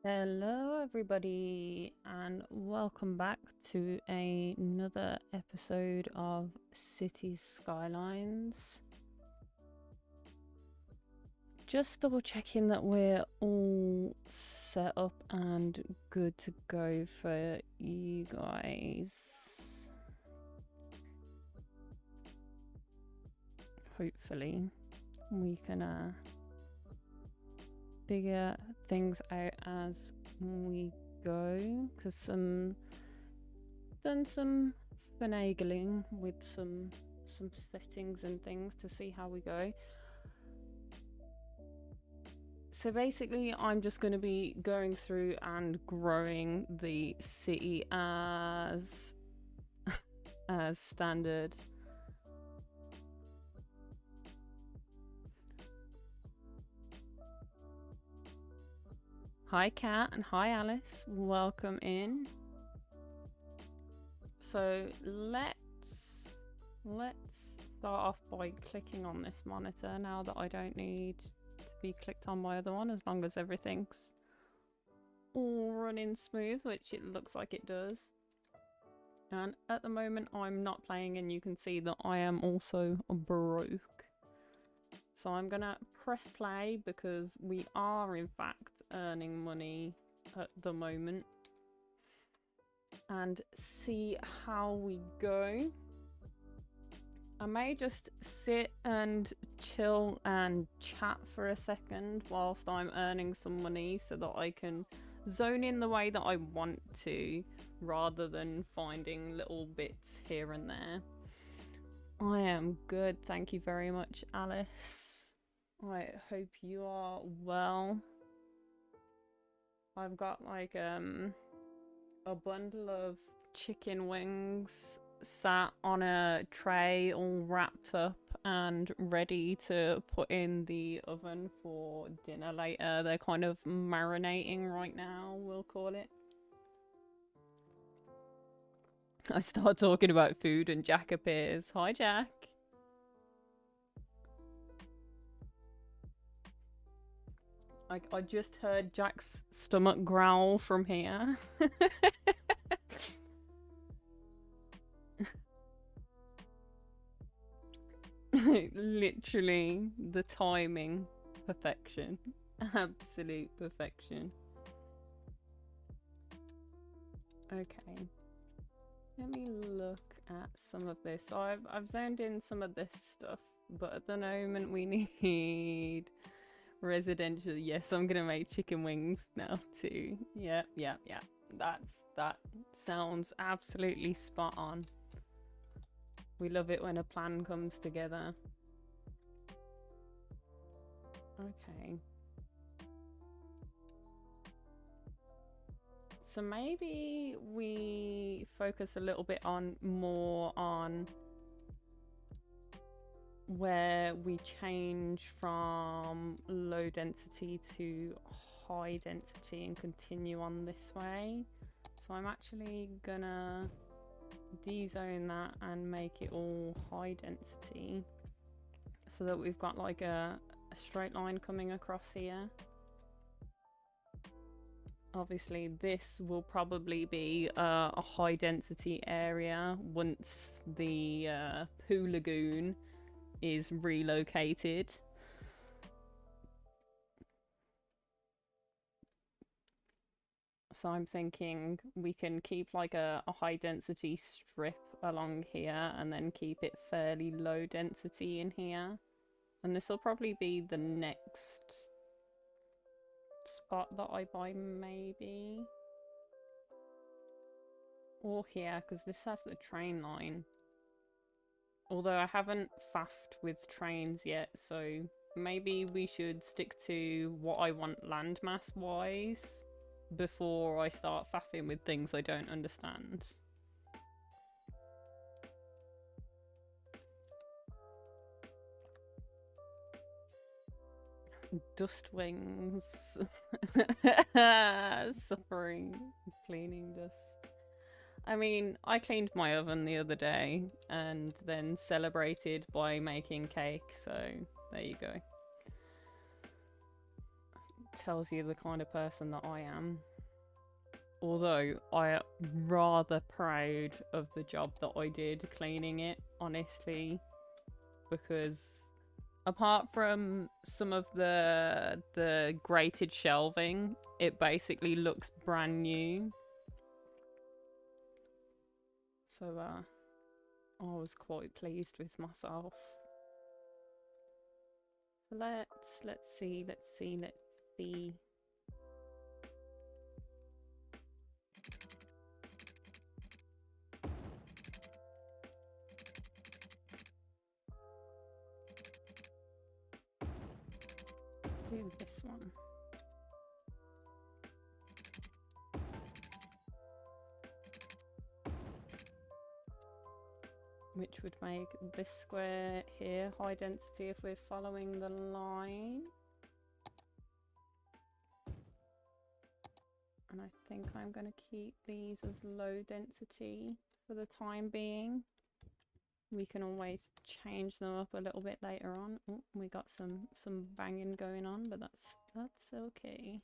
Hello, everybody, and welcome back to another episode of Cities Skylines. Just double checking that we're all set up and good to go for you guys. Hopefully, we can figure things out as we go, because done some finagling with some settings and things to see how we go. So basically I'm just going to be going through and growing the city as standard. Hi Kat and hi Alice, welcome in. So let's start off by clicking on this monitor now that I don't need to be clicked on my other one, as long as everything's all running smooth, which it looks like it does. And at the moment I'm not playing, and you can see that I am also broke. So I'm gonna press play because we are in fact earning money at the moment, and see how we go. I may just sit and chill and chat for a second whilst I'm earning some money, so that I can zone in the way that I want to, rather than finding little bits here and there. I am good, thank you very much, Alice. I hope you are well. I've got like a bundle of chicken wings sat on a tray, all wrapped up and ready to put in the oven for dinner later. They're kind of marinating right now, we'll call it. I start talking about food and Jack appears. Hi Jack. I just heard Jack's stomach growl from here. Literally, the timing. Perfection. Absolute perfection. Okay. Let me look at some of this. So I've zoned in some of this stuff, but at the moment we need residential. Yes, I'm gonna make chicken wings now too. Yeah. That sounds absolutely spot on. We love it when a plan comes together. Okay. So maybe we focus a little bit more on where we change from low density to high density and continue on this way. So I'm actually gonna dezone that and make it all high density, so that we've got like a straight line coming across here. Obviously this will probably be a high density area once the poo lagoon is relocated. So I'm thinking we can keep like a high density strip along here, and then keep it fairly low density in here. And this will probably be the next spot that I buy, maybe. Or here, because this has the train line. Although I haven't faffed with trains yet, so maybe we should stick to what I want landmass wise before I start faffing with things I don't understand. Dust wings. Suffering cleaning dust. I mean, I cleaned my oven the other day and then celebrated by making cake, so there you go. tells you the kind of person that I am. Although I am rather proud of the job that I did cleaning it, honestly, because apart from some of the grated shelving, it basically looks brand new. So I was quite pleased with myself. So let's see. Do this one. Which would make this square here high density if we're following the line. And I think I'm going to keep these as low density for the time being. We can always change them up a little bit later on. Oh, we got some banging going on, but that's okay.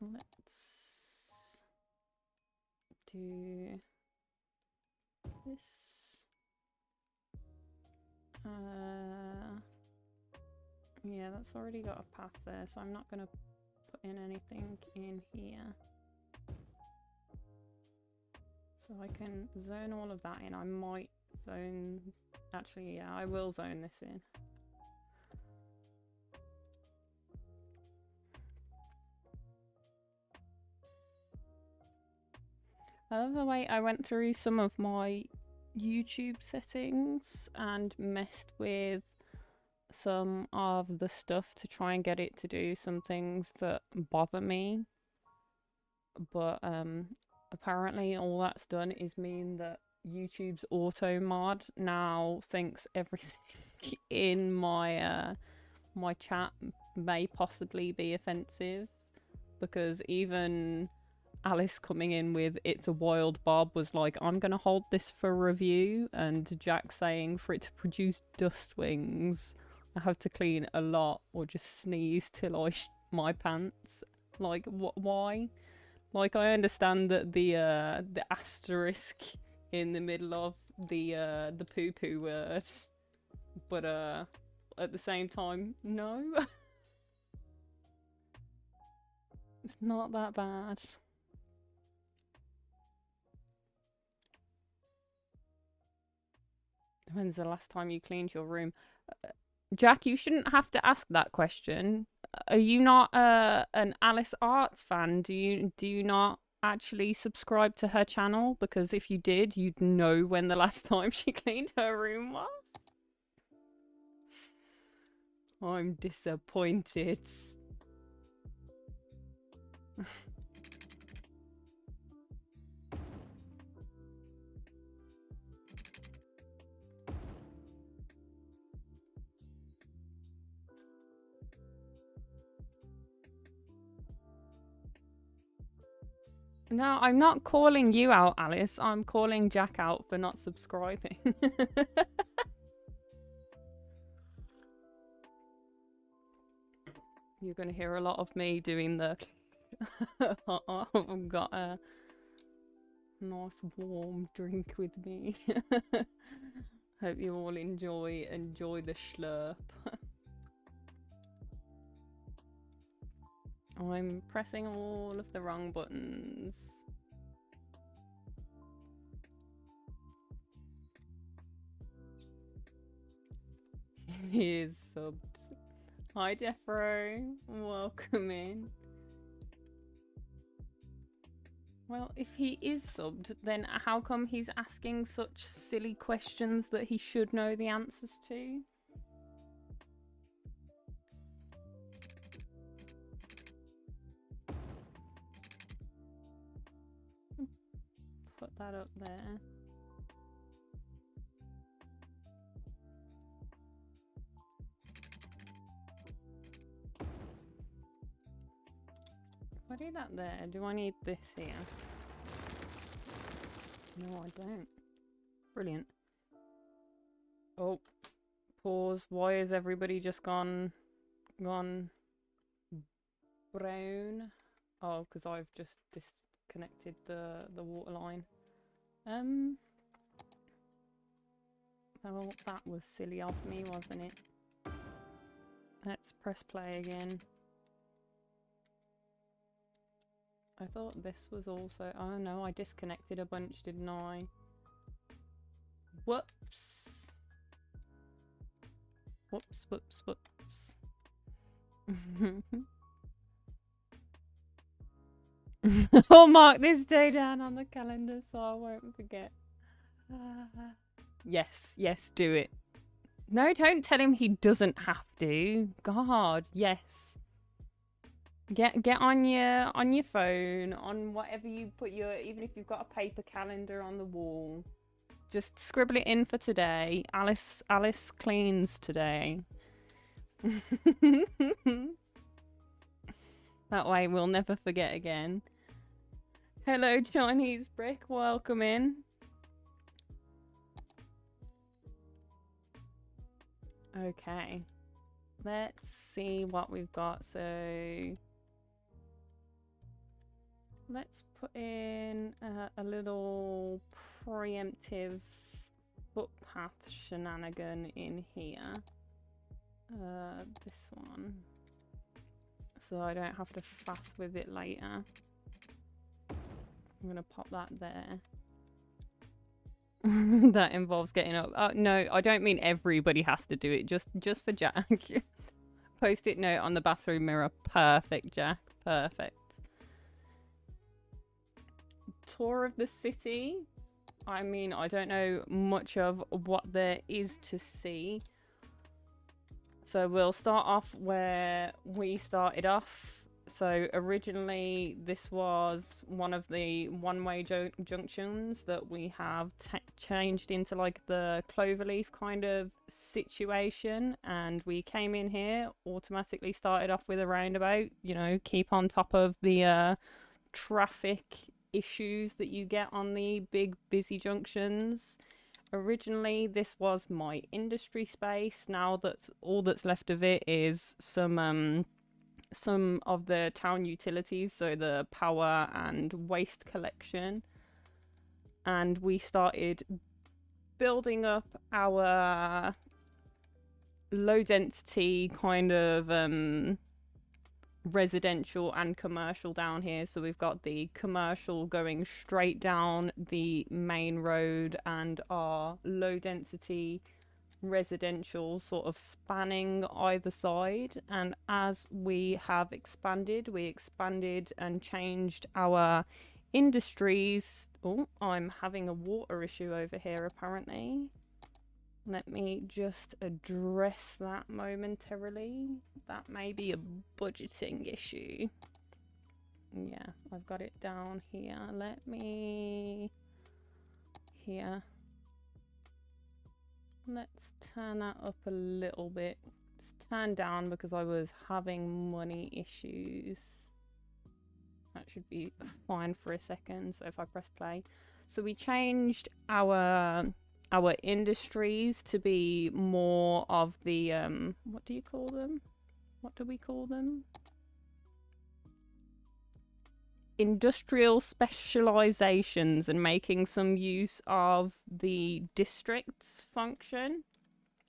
Let's do this. Yeah, that's already got a path there, so I'm not going to put in anything in here. So I can zone all of that in. I might zone... Actually, yeah, I will zone this in. I love the way I went through some of my YouTube settings and messed with some of the stuff to try and get it to do some things that bother me. But apparently all that's done is mean that YouTube's auto mod now thinks everything in my my chat may possibly be offensive, because even Alice coming in with "It's a Wild Bob" was like, I'm gonna hold this for review, and Jack saying for it to produce dust wings I have to clean a lot or just sneeze till I my pants. Like, why? Like, I understand that the asterisk in the middle of the poo-poo word, but at the same time, no. It's not that bad. When's the last time you cleaned your room? Jack, you shouldn't have to ask that question. Are you not an Alice Arts fan? Do you not actually subscribe to her channel? Because if you did, you'd know when the last time she cleaned her room was. I'm disappointed. No, I'm not calling you out, Alice. I'm calling Jack out for not subscribing. You're going to hear a lot of me doing the... I've got a nice warm drink with me. Hope you all enjoy the schlurp. I'm pressing all of the wrong buttons. He is subbed. Hi Jeffro, welcome in. Well, if he is subbed, then how come he's asking such silly questions that he should know the answers to? Put that up there. If I do that there, do I need this here? No, I don't. Brilliant. Oh, Pause. Why has everybody just gone brown? Oh, because I've just disconnected the water line. Well, that was silly of me, wasn't it? Let's press play again. I thought this was also... Oh no, I disconnected a bunch, didn't I? Whoops. Whoops, whoops, whoops. I'll mark this day down on the calendar so I won't forget. Yes, yes, do it. No, don't tell him he doesn't have to. God, yes. Get on your phone, on whatever you put your, even if you've got a paper calendar on the wall, just scribble it in for today. Alice cleans today. That way we'll never forget again. Hello, Chinese Brick, welcome in. Okay, let's see what we've got. So let's put in a little preemptive footpath shenanigan in here. This one. So I don't have to faff with it later. I'm gonna pop that there. That involves getting up. No, I don't mean everybody has to do it. Just for Jack. Post-it note on the bathroom mirror. Perfect, Jack. Perfect. Tour of the city. I mean, I don't know much of what there is to see. So we'll start off where we started off. So originally this was one of the one-way junctions that we have changed into like the cloverleaf kind of situation, and we came in here, automatically started off with a roundabout, you know, keep on top of the traffic issues that you get on the big busy junctions. Originally this was my industry space. Now that's all that's left of it is some of the town utilities, so the power and waste collection, and we started building up our low density kind of residential and commercial down here. So we've got the commercial going straight down the main road and our low density residential sort of spanning either side. And as we have expanded, we expanded and changed our industries. Oh, I'm having a water issue over here apparently. Let me just address that momentarily. That may be a budgeting issue. Yeah, I've got it down here. Let me... Here. Let's turn that up a little bit. It's turned down because I was having money issues. That should be fine for a second. So if I press play. So we changed our industries to be more of the what do you call them? What do we call them? Industrial specializations, and making some use of the districts function.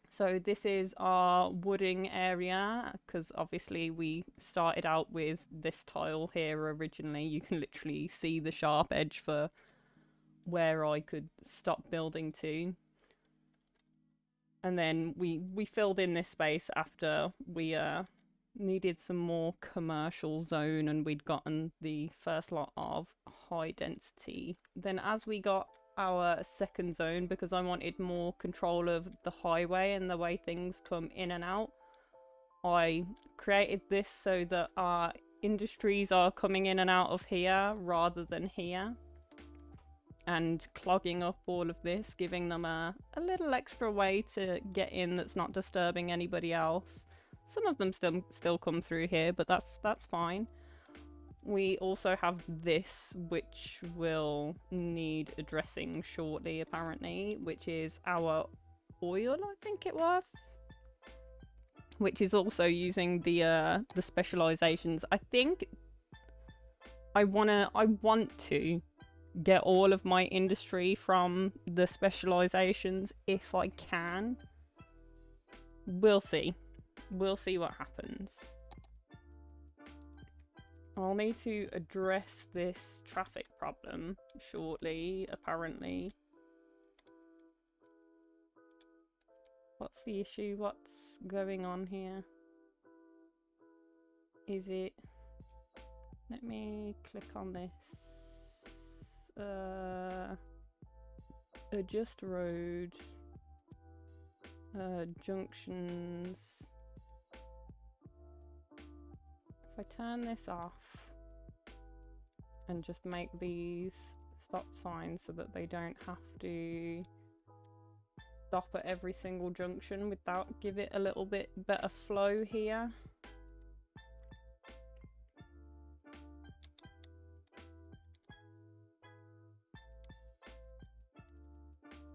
So this is our wooding area, because obviously we started out with this tile here originally. You can literally see the sharp edge for where I could stop building to. And then we filled in this space after we needed some more commercial zone, and we'd gotten the first lot of high density. Then as we got our second zone, because I wanted more control of the highway and the way things come in and out, I created this so that our industries are coming in and out of here rather than here, and clogging up all of this, giving them a little extra way to get in that's not disturbing anybody else. Some of them still come through here, but that's fine. We also have this, which will need addressing shortly apparently, which is our oil, I think it was. which is also using the specializations. I think I want to get all of my industry from the specializations if I can. We'll see. We'll see what happens. I'll need to address this traffic problem shortly, apparently. What's the issue? What's going on here? Is it... Let me click on this. Adjust road. Junctions. If I turn this off and just make these stop signs so that they don't have to stop at every single junction, without give it a little bit better flow here.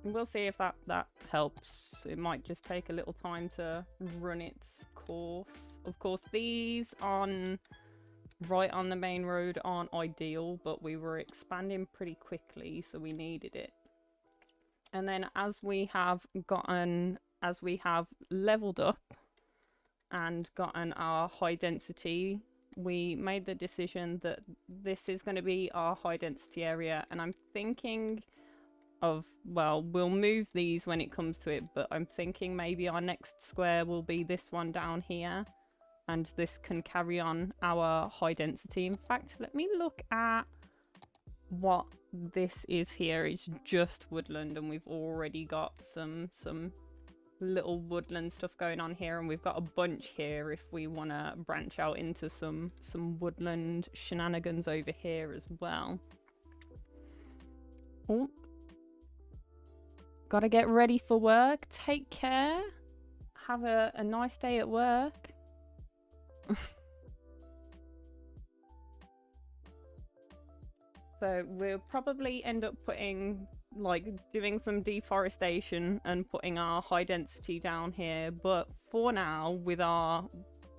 We'll see if that helps. It might just take a little time to run its course. Of course, these right on the main road aren't ideal, but we were expanding pretty quickly, so we needed it. And then as we have leveled up and gotten our high density, we made the decision that this is going to be our high density area. And I'm thinking of, well, we'll move these when it comes to it, but I'm thinking maybe our next square will be this one down here, and this can carry on our high density. In fact, let me look at what this is here. It's just woodland, and we've already got some little woodland stuff going on here, and we've got a bunch here if we want to branch out into some woodland shenanigans over here as well. Oh, gotta get ready for work. Take care. Have a nice day at work. So we'll probably end up putting, like, doing some deforestation and putting our high density down here. But for now, with our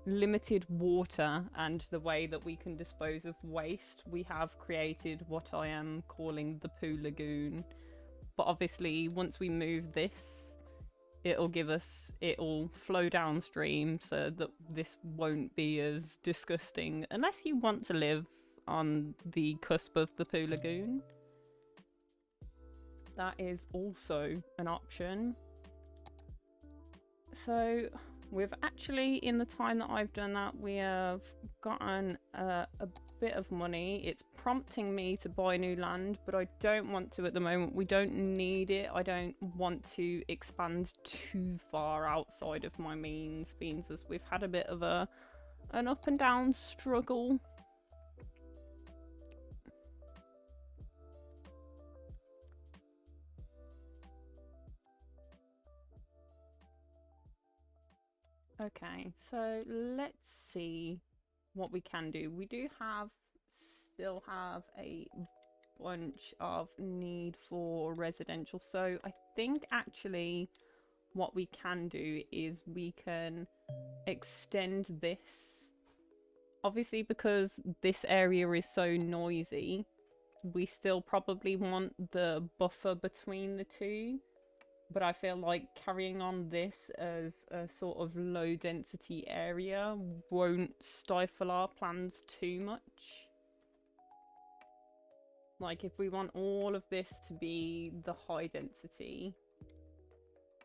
limited water and the way that we can dispose of waste, we have created what I am calling the Poo Lagoon. But obviously, once we move this, it'll flow downstream so that this won't be as disgusting, unless you want to live on the cusp of the Poo Lagoon. That is also an option. So we've actually, in the time that I've done that, we have gotten a bit of money. It's prompting me to buy new land, but I don't want to at the moment. We don't need it. I don't want to expand too far outside of my means, as we've had a bit of an up and down struggle. Okay, so let's see what we can do. We do still have a bunch of need for residential. So I think actually what we can do is we can extend this. Obviously, because this area is so noisy, we still probably want the buffer between the two. But I feel like carrying on this as a sort of low density area won't stifle our plans too much. Like, if we want all of this to be the high density,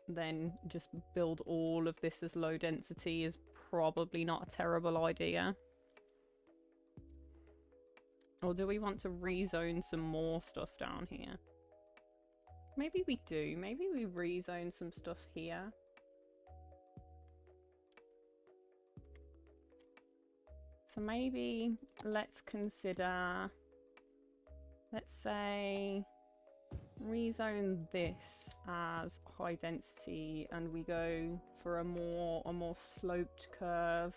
then just build all of this as low density is probably not a terrible idea. Or do we want to rezone some more stuff down here? Maybe we do. Maybe we rezone some stuff here. So maybe let's consider, let's say, rezone this as high density, and we go for a more sloped curve.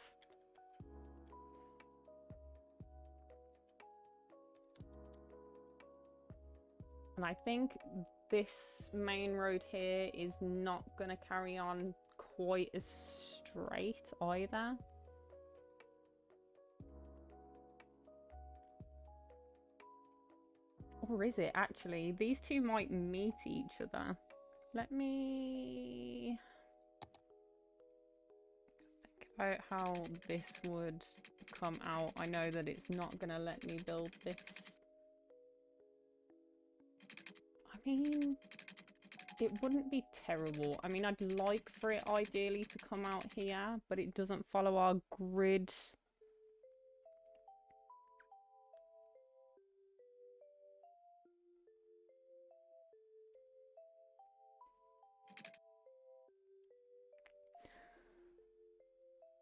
And I think this main road here is not going to carry on quite as straight either. Or is it actually? These two might meet each other. Let me think about how this would come out. I know that it's not going to let me build this. I mean, it wouldn't be terrible. I mean, I'd like for it ideally to come out here, but it doesn't follow our grid.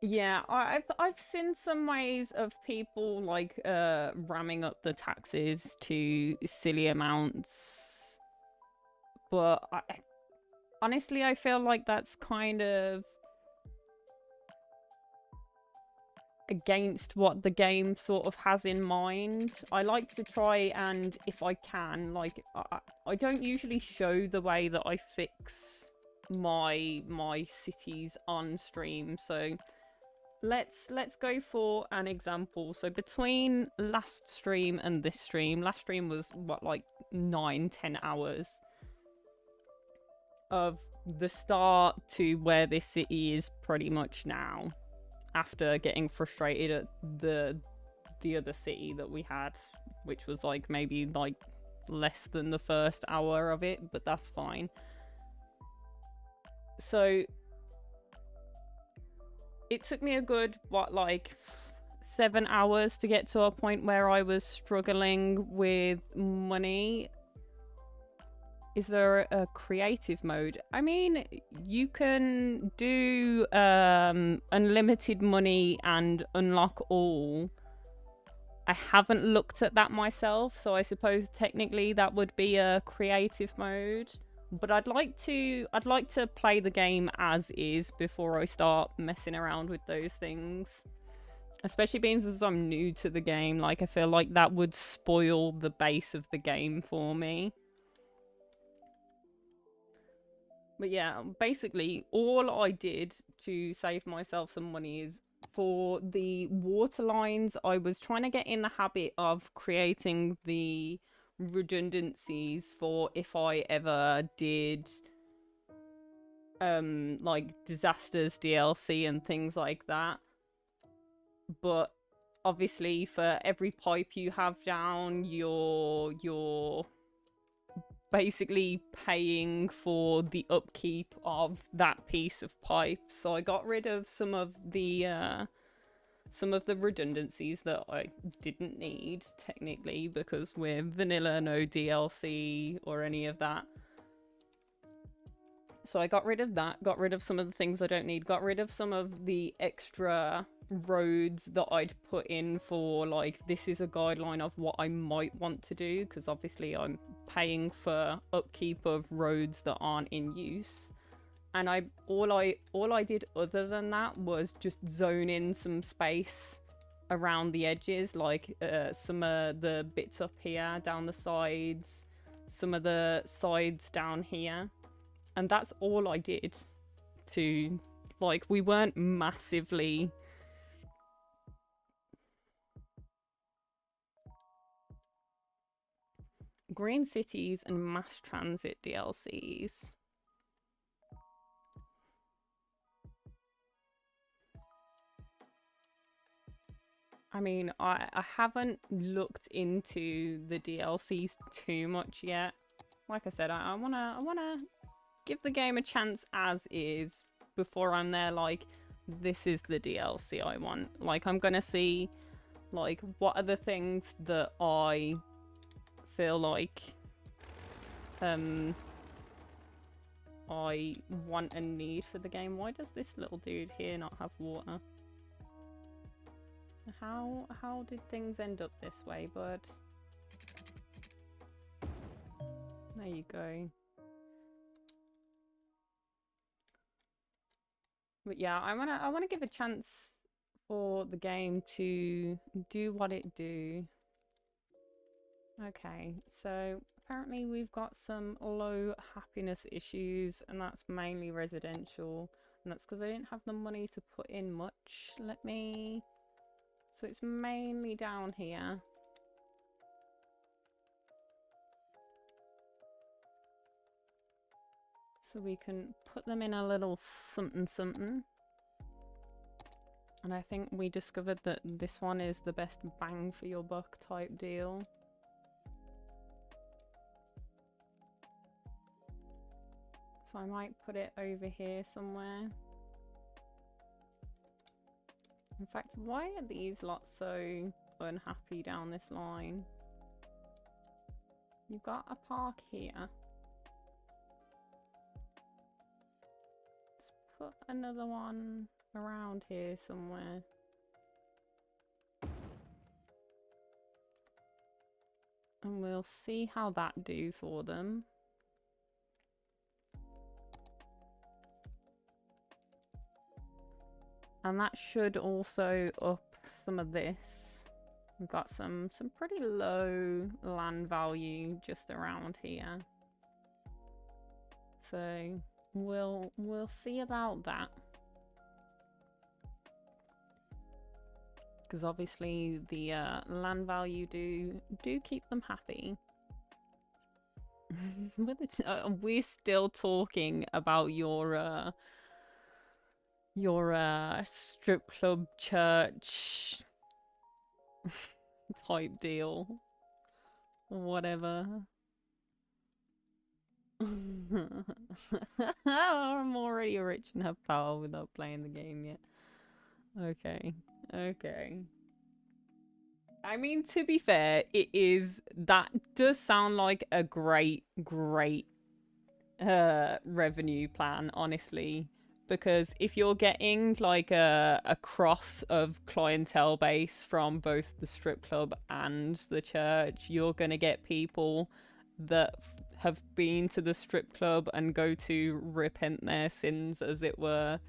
Yeah, I've seen some ways of people like ramming up the taxes to silly amounts, but honestly I feel like that's kind of against what the game sort of has in mind. I like to try and, if I can, like I don't usually show the way that I fix my cities on stream, so let's go for an example. So between last stream and this stream, last stream was what, like 9-10 hours of the start to where this city is pretty much now, after getting frustrated at the other city that we had, which was like maybe like less than the first hour of it, but that's fine. So it took me a good, what, like 7 hours to get to a point where I was struggling with money. Is there a creative mode? I mean, you can do unlimited money and unlock all. I haven't looked at that myself, so I suppose technically that would be a creative mode. But I'd like to play the game as is before I start messing around with those things. Especially being as I'm new to the game, like I feel like that would spoil the base of the game for me. But yeah, basically all I did to save myself some money is, for the water lines, I was trying to get in the habit of creating the redundancies for if I ever did like disasters DLC and things like that. But obviously for every pipe you have down, you're basically paying for the upkeep of that piece of pipe. So I got rid of some of the redundancies that I didn't need, technically, because we're vanilla, no DLC or any of that. So I got rid of that, got rid of some of the things I don't need, got rid of some of the extra roads that I'd put in for, like, this is a guideline of what I might want to do, because obviously I'm paying for upkeep of roads that aren't in use. And all I did other than that was just zone in some space around the edges, like some of the bits up here down the sides, some of the sides down here. And that's all I did to, like, we weren't massively... Green cities and mass transit DLCs. I mean, I haven't looked into the DLCs too much yet. Like I said, I wanna give the game a chance as is before I'm there like, this is the DLC I want. Like, I'm gonna see, like, what are the things that I feel like I want and need for the game. Why does this little dude here not have water? How did things end up this way, bud? There you go. But yeah, I wanna give a chance for the game to do what it do. Okay, so apparently we've got some low happiness issues, and that's mainly residential. And that's because I didn't have the money to put in much. Let me... So it's mainly down here. So we can put them in a little something something. And I think we discovered that this one is the best bang for your buck type deal. So I might put it over here somewhere. In fact, why are these lots so unhappy down this line? You've got a park here. Let's put another one around here somewhere. And we'll see how that do for them. And that should also up some of this. We've got some pretty low land value just around here. So we'll see about that. Because obviously the land value do keep them happy. We're still talking about your strip club church type deal. Whatever. I'm already rich and have power without playing the game yet. Okay. Okay. I mean, to be fair, that does sound like a great revenue plan, honestly. Because if you're getting like a cross of clientele base from both the strip club and the church, you're gonna get people that have been to the strip club and go to repent their sins, as it were.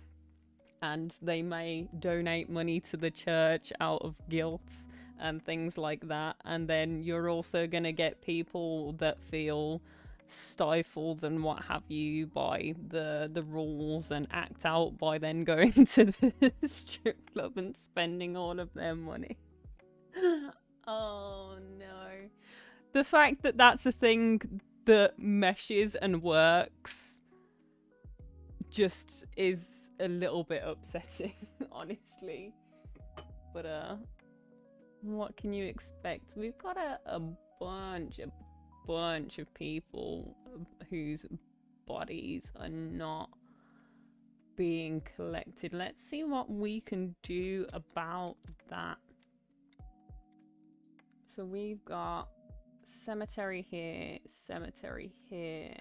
And they may donate money to the church out of guilt and things like that. And then you're also going to get people that feel stifled and what have you by the rules and act out by then going to the strip club and spending all of their money. Oh no. The fact that that's a thing that meshes and works just is a little bit upsetting, honestly. But what can you expect? We've got a bunch of people whose bodies are not being collected. Let's see what we can do about that. So we've got cemetery here, cemetery here.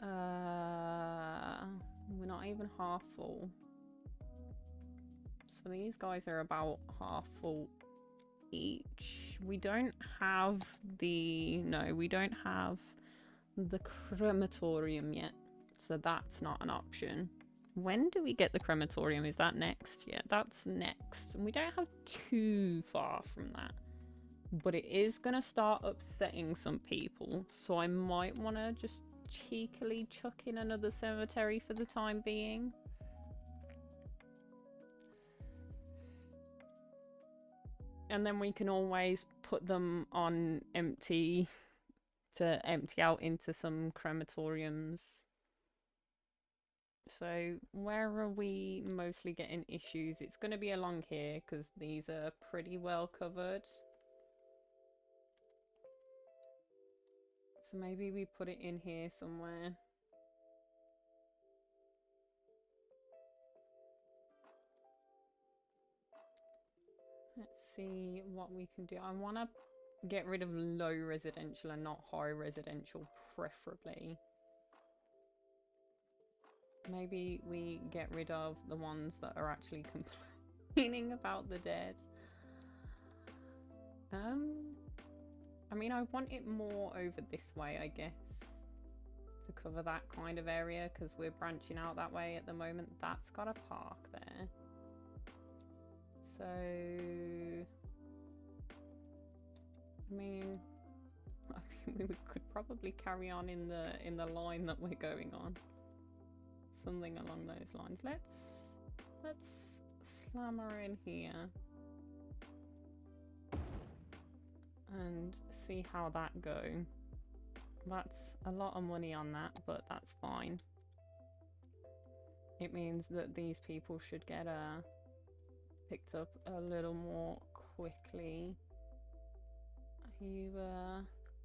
We're not even half full. So these guys are about half full each. We don't have the... No, we don't have the crematorium yet. So that's not an option. When do we get the crematorium? Is that next? Yeah, that's next. And we don't have too far from that. But it is going to start upsetting some people. So I might want to just cheekily chuck in another cemetery for the time being. And then we can always put them on empty to empty out into some crematoriums. So where are we mostly getting issues? It's going to be along here because these are pretty well covered. So maybe we put it in here somewhere. Let's see what we can do. I want to get rid of low residential and not high residential, preferably. Maybe we get rid of the ones that are actually complaining about the dead. I mean, I want it more over this way, I guess, to cover that kind of area, because we're branching out that way at the moment. That's got a park there. So, I mean, we could probably carry on in the line that we're going on. Something along those lines. Let's slam her in here and see how that goes. That's a lot of money on that, but that's fine. It means that these people should get picked up a little more quickly. Are you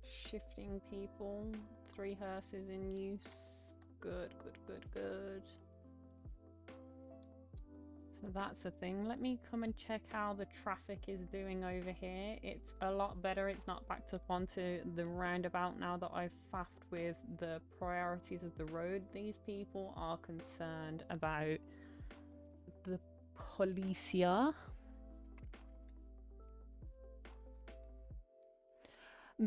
shifting people? 3 hearses in use. Good, good, good, good. So that's a thing. Let me come and check how the traffic is doing over here. It's a lot better. It's not backed up onto the roundabout now that I've faffed with the priorities of the road. These people are concerned about the policia.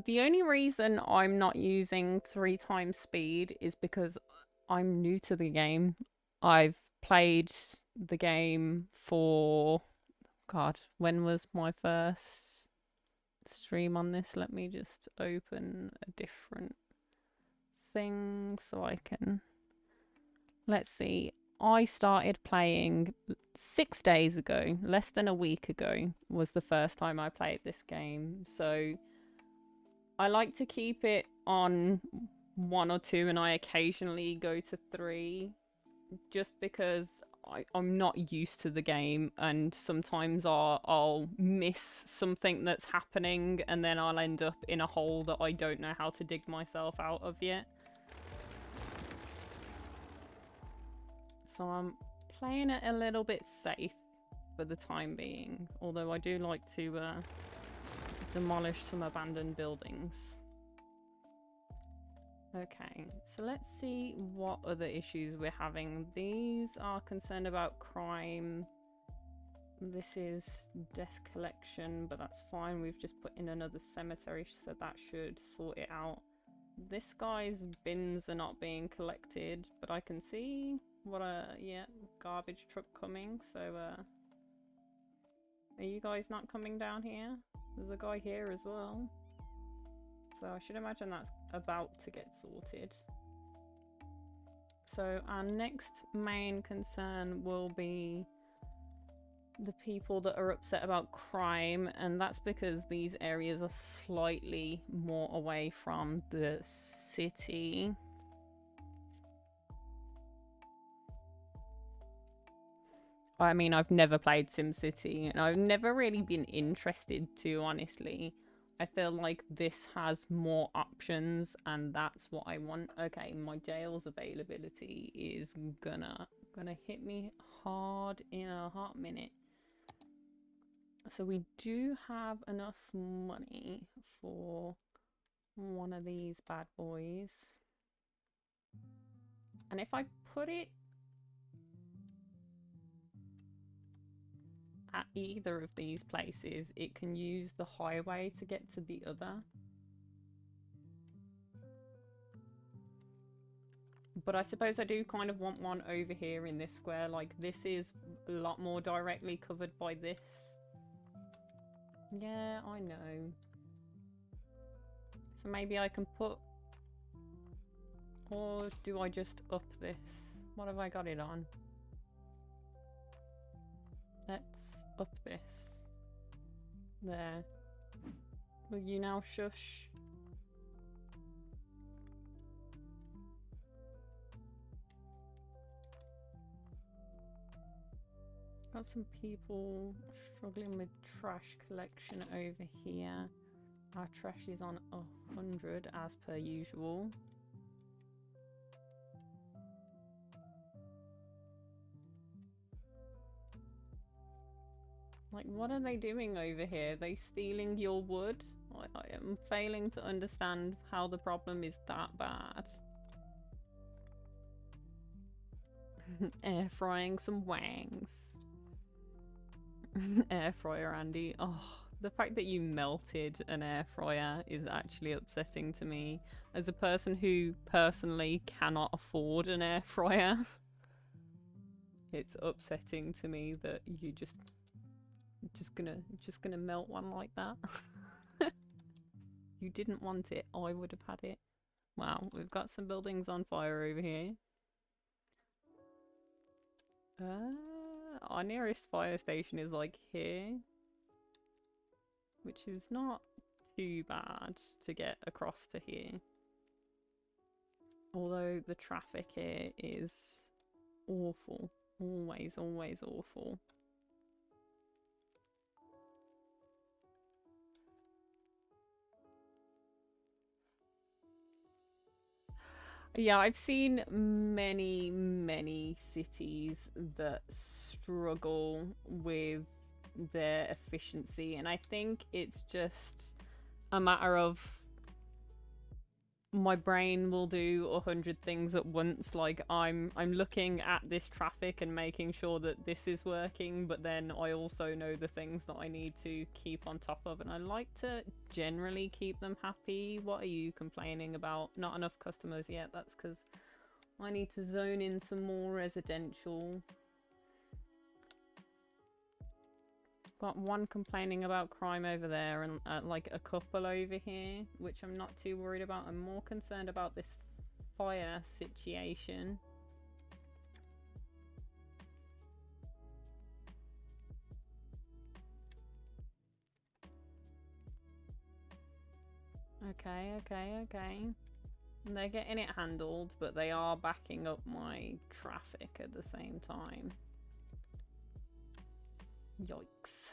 The only reason I'm not using 3 times speed is because I'm new to the game. I've played the game for... God, when was my first stream on this? Let me just open a different thing so I can... Let's see. I started playing 6 days ago. Less than a week ago was the first time I played this game. So I like to keep it on 1 or 2 and I occasionally go to 3 just because I'm not used to the game and sometimes I'll miss something that's happening and then I'll end up in a hole that I don't know how to dig myself out of yet. So I'm playing it a little bit safe for the time being, although I do like to demolish some abandoned buildings. Okay, so let's see what other issues we're having. These are concerned about crime. This is death collection, but that's fine. We've just put in another cemetery, so that should sort it out. This guy's bins are not being collected, but I can see what yeah, garbage truck coming. So are you guys not coming down here? There's a guy here as well. So I should imagine that's about to get sorted. So our next main concern will be the people that are upset about crime, and that's because these areas are slightly more away from the city. I mean, I've never played SimCity, and I've never really been interested to, honestly. I feel like this has more options, and that's what I want. Okay, my jail's availability is gonna hit me hard in a hot minute. So we do have enough money for one of these bad boys. And if I put it at either of these places, it can use the highway to get to the other. But I suppose I do kind of want one over here in this square. Like, this is a lot more directly covered by this. Yeah, I know. So maybe I can put... Or do I just up this? What have I got it on? Let's up this. There. Will you now shush? Got some people struggling with trash collection over here. Our trash is on 100 as per usual. Like, what are they doing over here? Are they stealing your wood? I am failing to understand how the problem is that bad. Air frying some wangs. Air fryer, Andy. Oh, the fact that you melted an air fryer is actually upsetting to me. As a person who personally cannot afford an air fryer, it's upsetting to me that you just gonna melt one like that. You didn't want it. I would have had it. Wow, we've got some buildings on fire over here. Our nearest fire station is like here, which is not too bad to get across to here. Although the traffic here is awful. Always, always awful. Yeah, I've seen many cities that struggle with their efficiency, and I think it's just a matter of my brain will do 100 things at once. Like I'm looking at this traffic and making sure that this is working, but then I also know the things that I need to keep on top of, and I like to generally keep them happy. What are you complaining about? Not enough customers yet. That's because I need to zone in some more residential. Got one complaining about crime over there and like a couple over here, which I'm not too worried about. I'm more concerned about this fire situation. Okay. And they're getting it handled, but they are backing up my traffic at the same time. Yikes.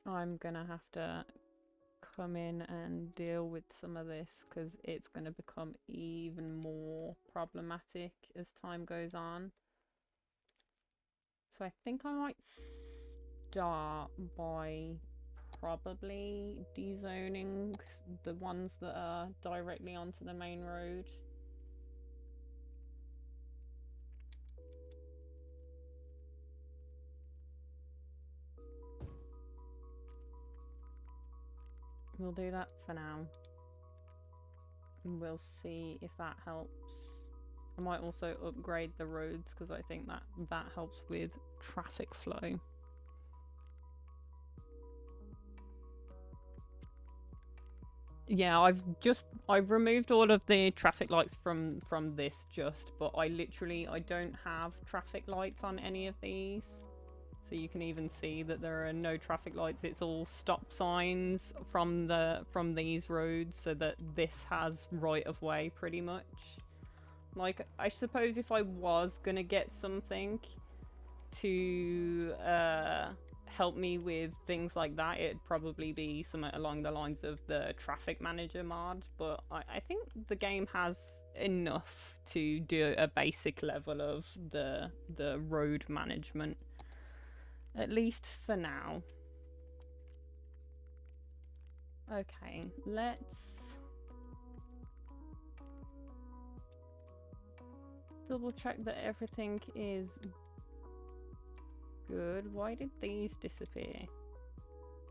I'm gonna have to come in and deal with some of this because it's gonna become even more problematic as time goes on. So I think I might start by probably dezoning the ones that are directly onto the main road. We'll do that for now. And we'll see if that helps. I might also upgrade the roads because I think that helps with traffic flow. Yeah, I've removed all of the traffic lights from this but I don't have traffic lights on any of these. So you can even see that there are no traffic lights. It's all stop signs from these roads, so that this has right of way pretty much. Like, I suppose if I was gonna get something to help me with things like that, it'd probably be something along the lines of the traffic manager mod, but I think the game has enough to do a basic level of the road management. At least for now. Okay, let's double check that everything is good. Why did these disappear?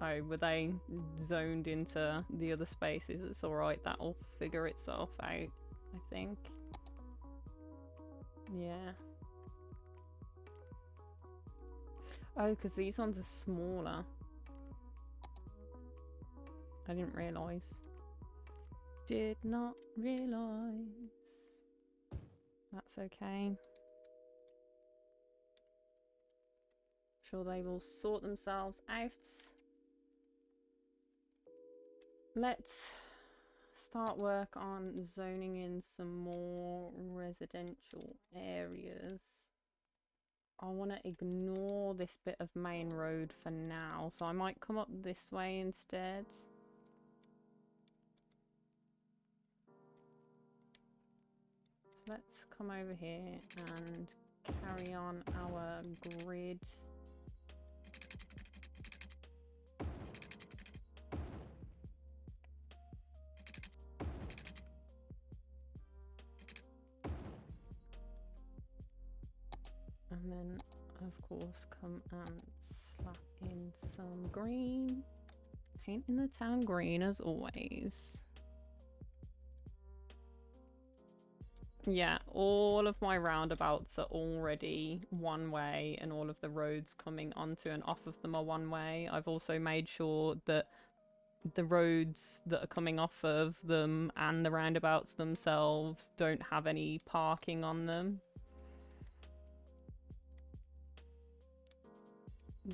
Oh, were they zoned into the other spaces? It's alright, that'll figure itself out, I think. Yeah. Oh, because these ones are smaller. I didn't realise. Did not realise. That's okay. Sure, they will sort themselves out. Let's start work on zoning in some more residential areas. I want to ignore this bit of main road for now, so I might come up this way instead. So let's come over here and carry on our grid. And then, of course, come and slap in some green. Painting the town green as always. Yeah, all of my roundabouts are already one way and all of the roads coming onto and off of them are one way. I've also made sure that the roads that are coming off of them and the roundabouts themselves don't have any parking on them.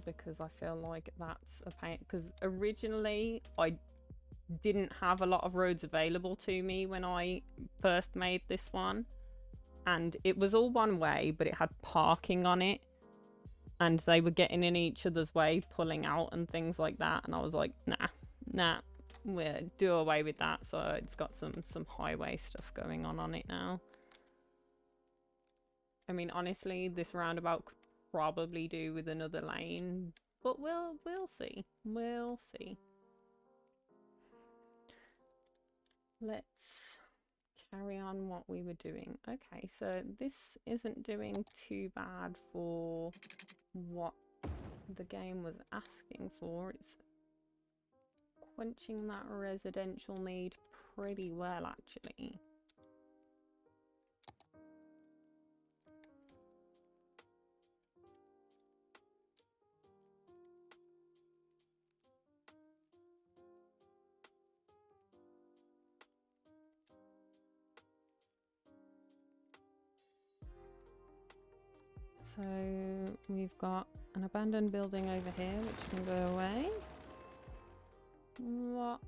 Because I feel like that's a pain. Because originally I didn't have a lot of roads available to me when I first made this one. And it was all one way, but it had parking on it. And they were getting in each other's way, pulling out and things like that. And I was like, nah, we'll do away with that. So it's got some highway stuff going on it now. I mean, honestly, this roundabout could probably do with another lane, but we'll see. We'll see. Let's carry on what we were doing. Okay, so this isn't doing too bad for what the game was asking for. It's quenching that residential need pretty well, actually. So we've got an abandoned building over here, which can go away. What?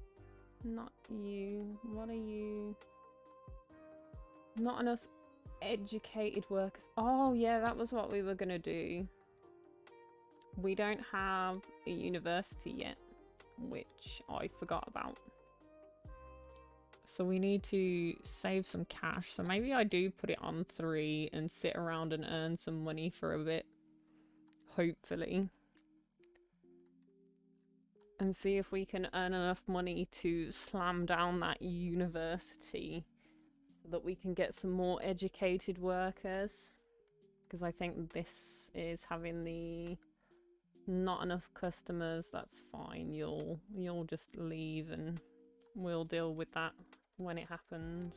Not you. What are you? Not enough educated workers. Oh yeah, that was what we were gonna do. We don't have a university yet, which I forgot about. So we need to save some cash. So maybe I do put it on 3 and sit around and earn some money for a bit. Hopefully. And see if we can earn enough money to slam down that university so that we can get some more educated workers. Because I think this is having the not enough customers. That's fine. You'll just leave and we'll deal with that when it happens.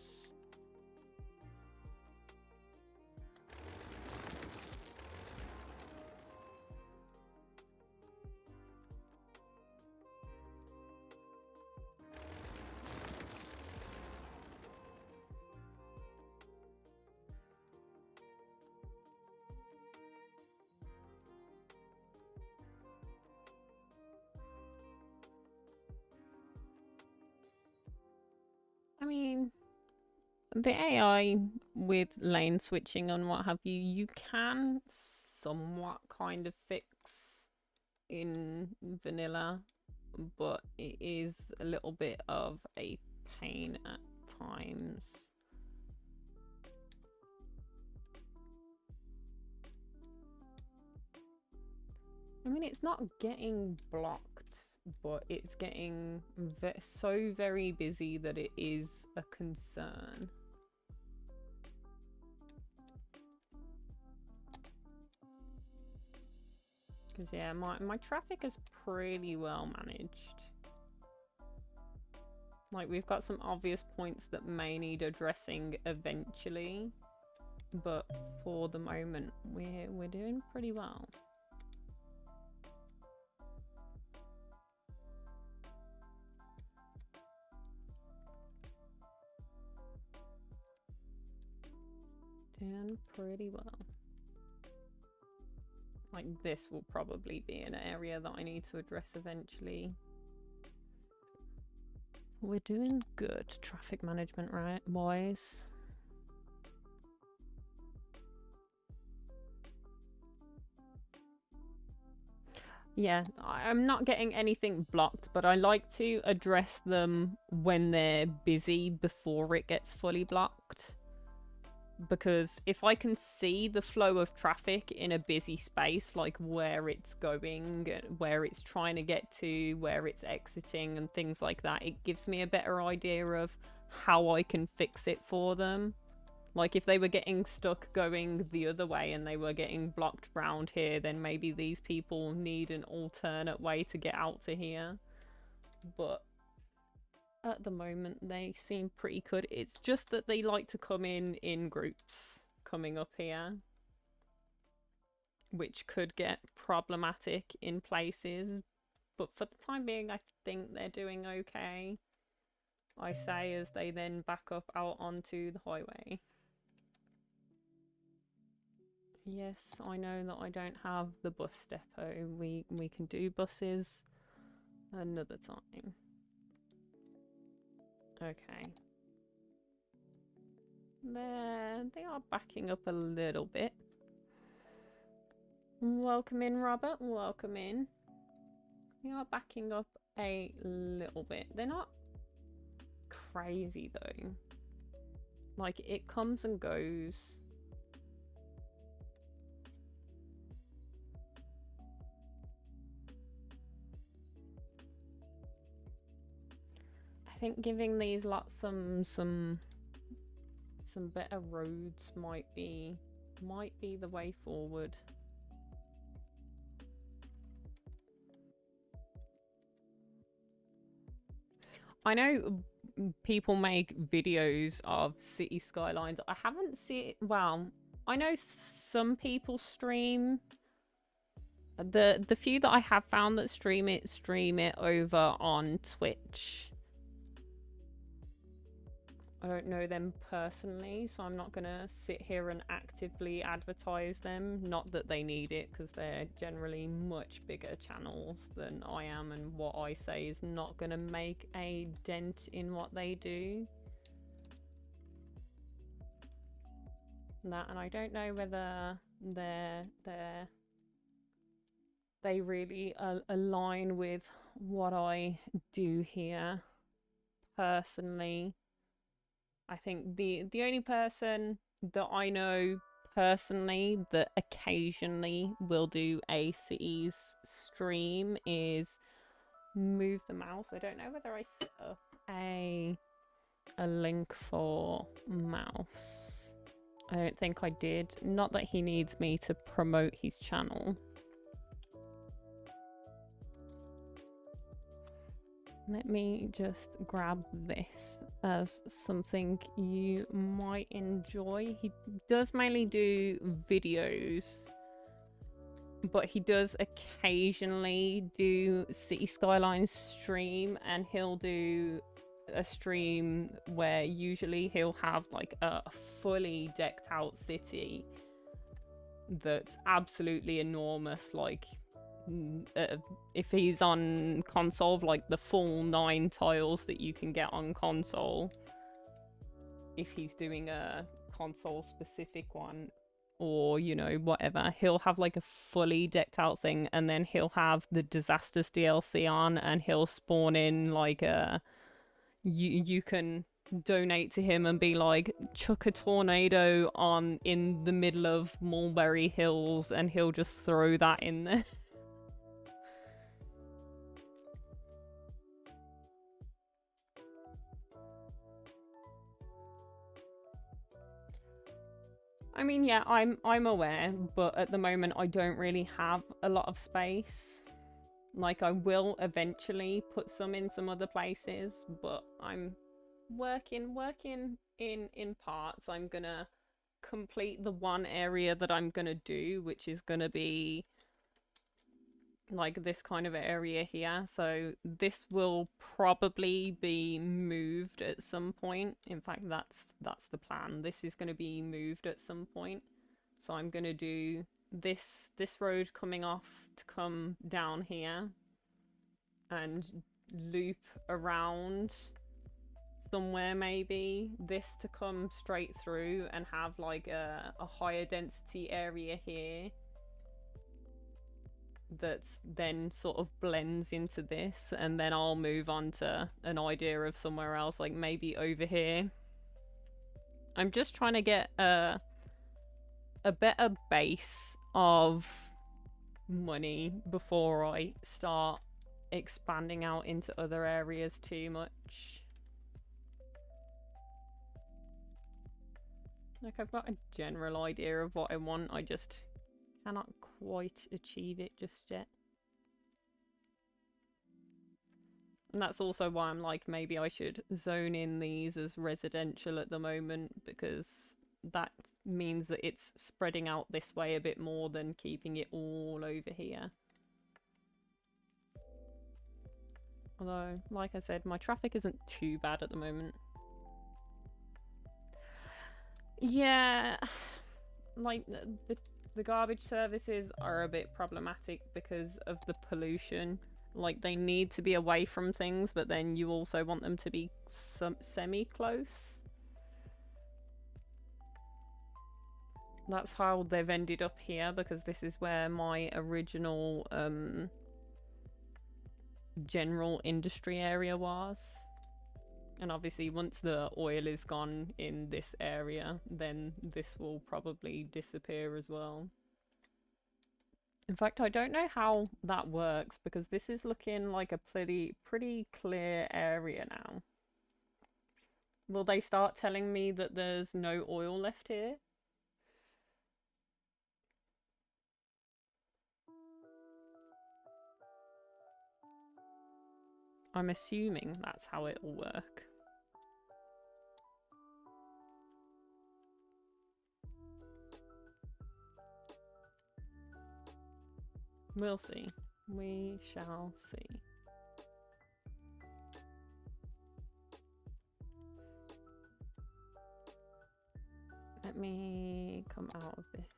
I mean, the AI with lane switching and what have you can somewhat kind of fix in vanilla, but it is a little bit of a pain at times. I mean, it's not getting blocked, but it's getting so very busy that it is a concern. Because yeah, my traffic is pretty well managed. Like, we've got some obvious points that may need addressing eventually, but for the moment we're doing pretty well. Doing pretty well. Like, this will probably be an area that I need to address eventually. We're doing good traffic management wise. Yeah, I'm not getting anything blocked, but I like to address them when they're busy before it gets fully blocked. Because if I can see the flow of traffic in a busy space, like where it's going, where it's trying to get to, where it's exiting and things like that, it gives me a better idea of how I can fix it for them. Like, if they were getting stuck going the other way and they were getting blocked round here, then maybe these people need an alternate way to get out to here. But at the moment, they seem pretty good. It's just that they like to come in groups coming up here, which could get problematic in places. But for the time being, I think they're doing okay. I say as they then back up out onto the highway. Yes, I know that I don't have the bus depot. We can do buses another time. Okay. They are backing up a little bit. Welcome in, Robert. Welcome in. They are backing up a little bit. They're not crazy though. Like, it comes and goes. I think giving these lots some better roads might be the way forward. I know people make videos of city skylines. I haven't seen, well, I know some people stream. The few that I have found that stream it over on Twitch. I don't know them personally, so I'm not gonna sit here and actively advertise them. Not that they need it, because they're generally much bigger channels than I am, and what I say is not gonna make a dent in what they do. That, and I don't know whether they really align with what I do here personally. I think the only person that I know personally that occasionally will do a cities stream is Move the Mouse. I don't know whether I set up a link for Mouse. I don't think I did. Not that he needs me to promote his channel. Let me just grab this as something you might enjoy. He does mainly do videos, but he does occasionally do City Skylines stream, and he'll do a stream where usually he'll have like a fully decked out city that's absolutely enormous, like if he's on console, like the full 9 tiles that you can get on console. If he's doing a console specific one, or you know, whatever, he'll have like a fully decked out thing, and then he'll have the Disasters DLC on, and he'll spawn in like a you can donate to him and be like, chuck a tornado on in the middle of Mulberry Hills, and he'll just throw that in there. I mean, yeah, I'm aware, but at the moment I don't really have a lot of space. Like, I will eventually put some in some other places, but I'm working in parts. I'm gonna complete the one area that I'm gonna do, which is gonna be like this kind of area here. So this will probably be moved at some point. In fact, that's the plan. This is going to be moved at some point. So I'm going to do this road coming off to come down here and loop around somewhere, maybe this to come straight through and have like a higher density area here that then sort of blends into this, and then I'll move on to an idea of somewhere else, like maybe over here. I'm just trying to get a better base of money before I start expanding out into other areas too much. Like, I've got a general idea of what I want, I just cannot quite achieve it just yet. And that's also why I'm like, maybe I should zone in these as residential at the moment, because that means that it's spreading out this way a bit more than keeping it all over here. Although, like I said, my traffic isn't too bad at the moment. Yeah, like the garbage services are a bit problematic because of the pollution. Like, they need to be away from things, but then you also want them to be semi-close. That's how they've ended up here, because this is where my original general industry area was. And obviously once the oil is gone in this area, then this will probably disappear as well. In fact, I don't know how that works, because this is looking like a pretty clear area now. Will they start telling me that there's no oil left here? I'm assuming that's how it will work. We'll see. We shall see. Let me come out of this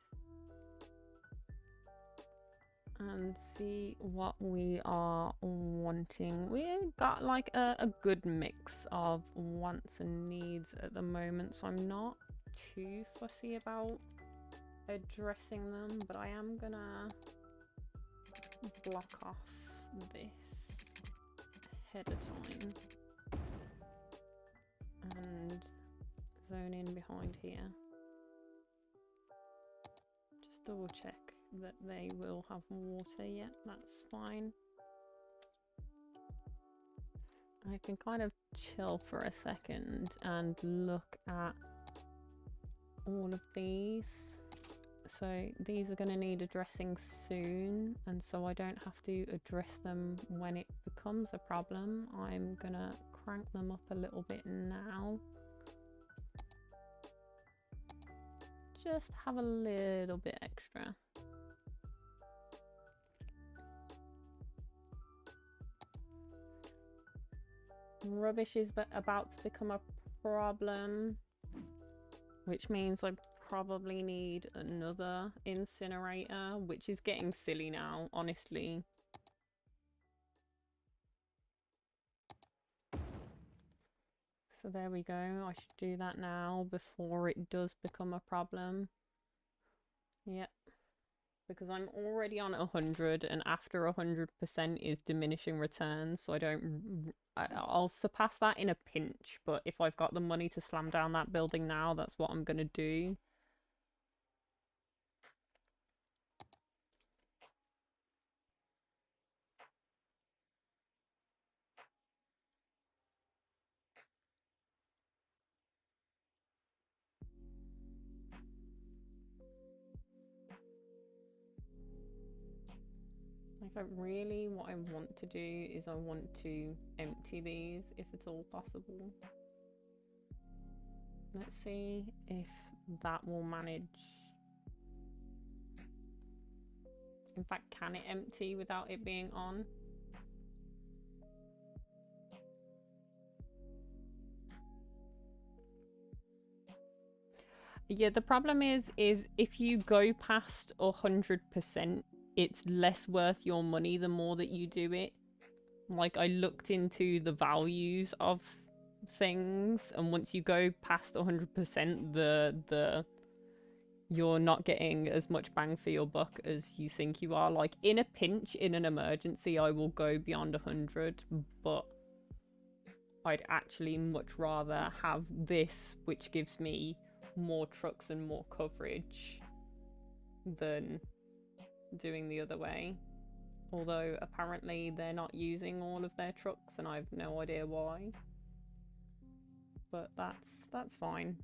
and see what we are wanting. We've got like a good mix of wants and needs at the moment, so I'm not too fussy about addressing them, but I am gonna block off this ahead of time and zone in behind here. Just double check that they will have water yet. That's fine. I can kind of chill for a second and look at all of these. So these are going to need addressing soon, and so I don't have to address them when it becomes a problem. I'm going to crank them up a little bit now. Just have a little bit extra. Rubbish is about to become a problem, which means I probably need another incinerator, which is getting silly now, honestly. So there we go. I should do that now before it does become a problem. Yep. Because I'm already on 100, and after 100% is diminishing returns, so I'll surpass that in a pinch, but if I've got the money to slam down that building now, that's what I'm gonna do. Like, what I want to do is I want to empty these if at all possible. Let's see if that will manage. In fact, can it empty without it being on? Yeah, the problem is if you go past 100%, it's less worth your money the more that you do it. Like, I looked into the values of things, and once you go past 100%, you're not getting as much bang for your buck as you think you are. Like, in a pinch, in an emergency, I will go beyond 100, but I'd actually much rather have this, which gives me more trucks and more coverage, than doing the other way. Although apparently they're not using all of their trucks, and I have no idea why. But that's fine.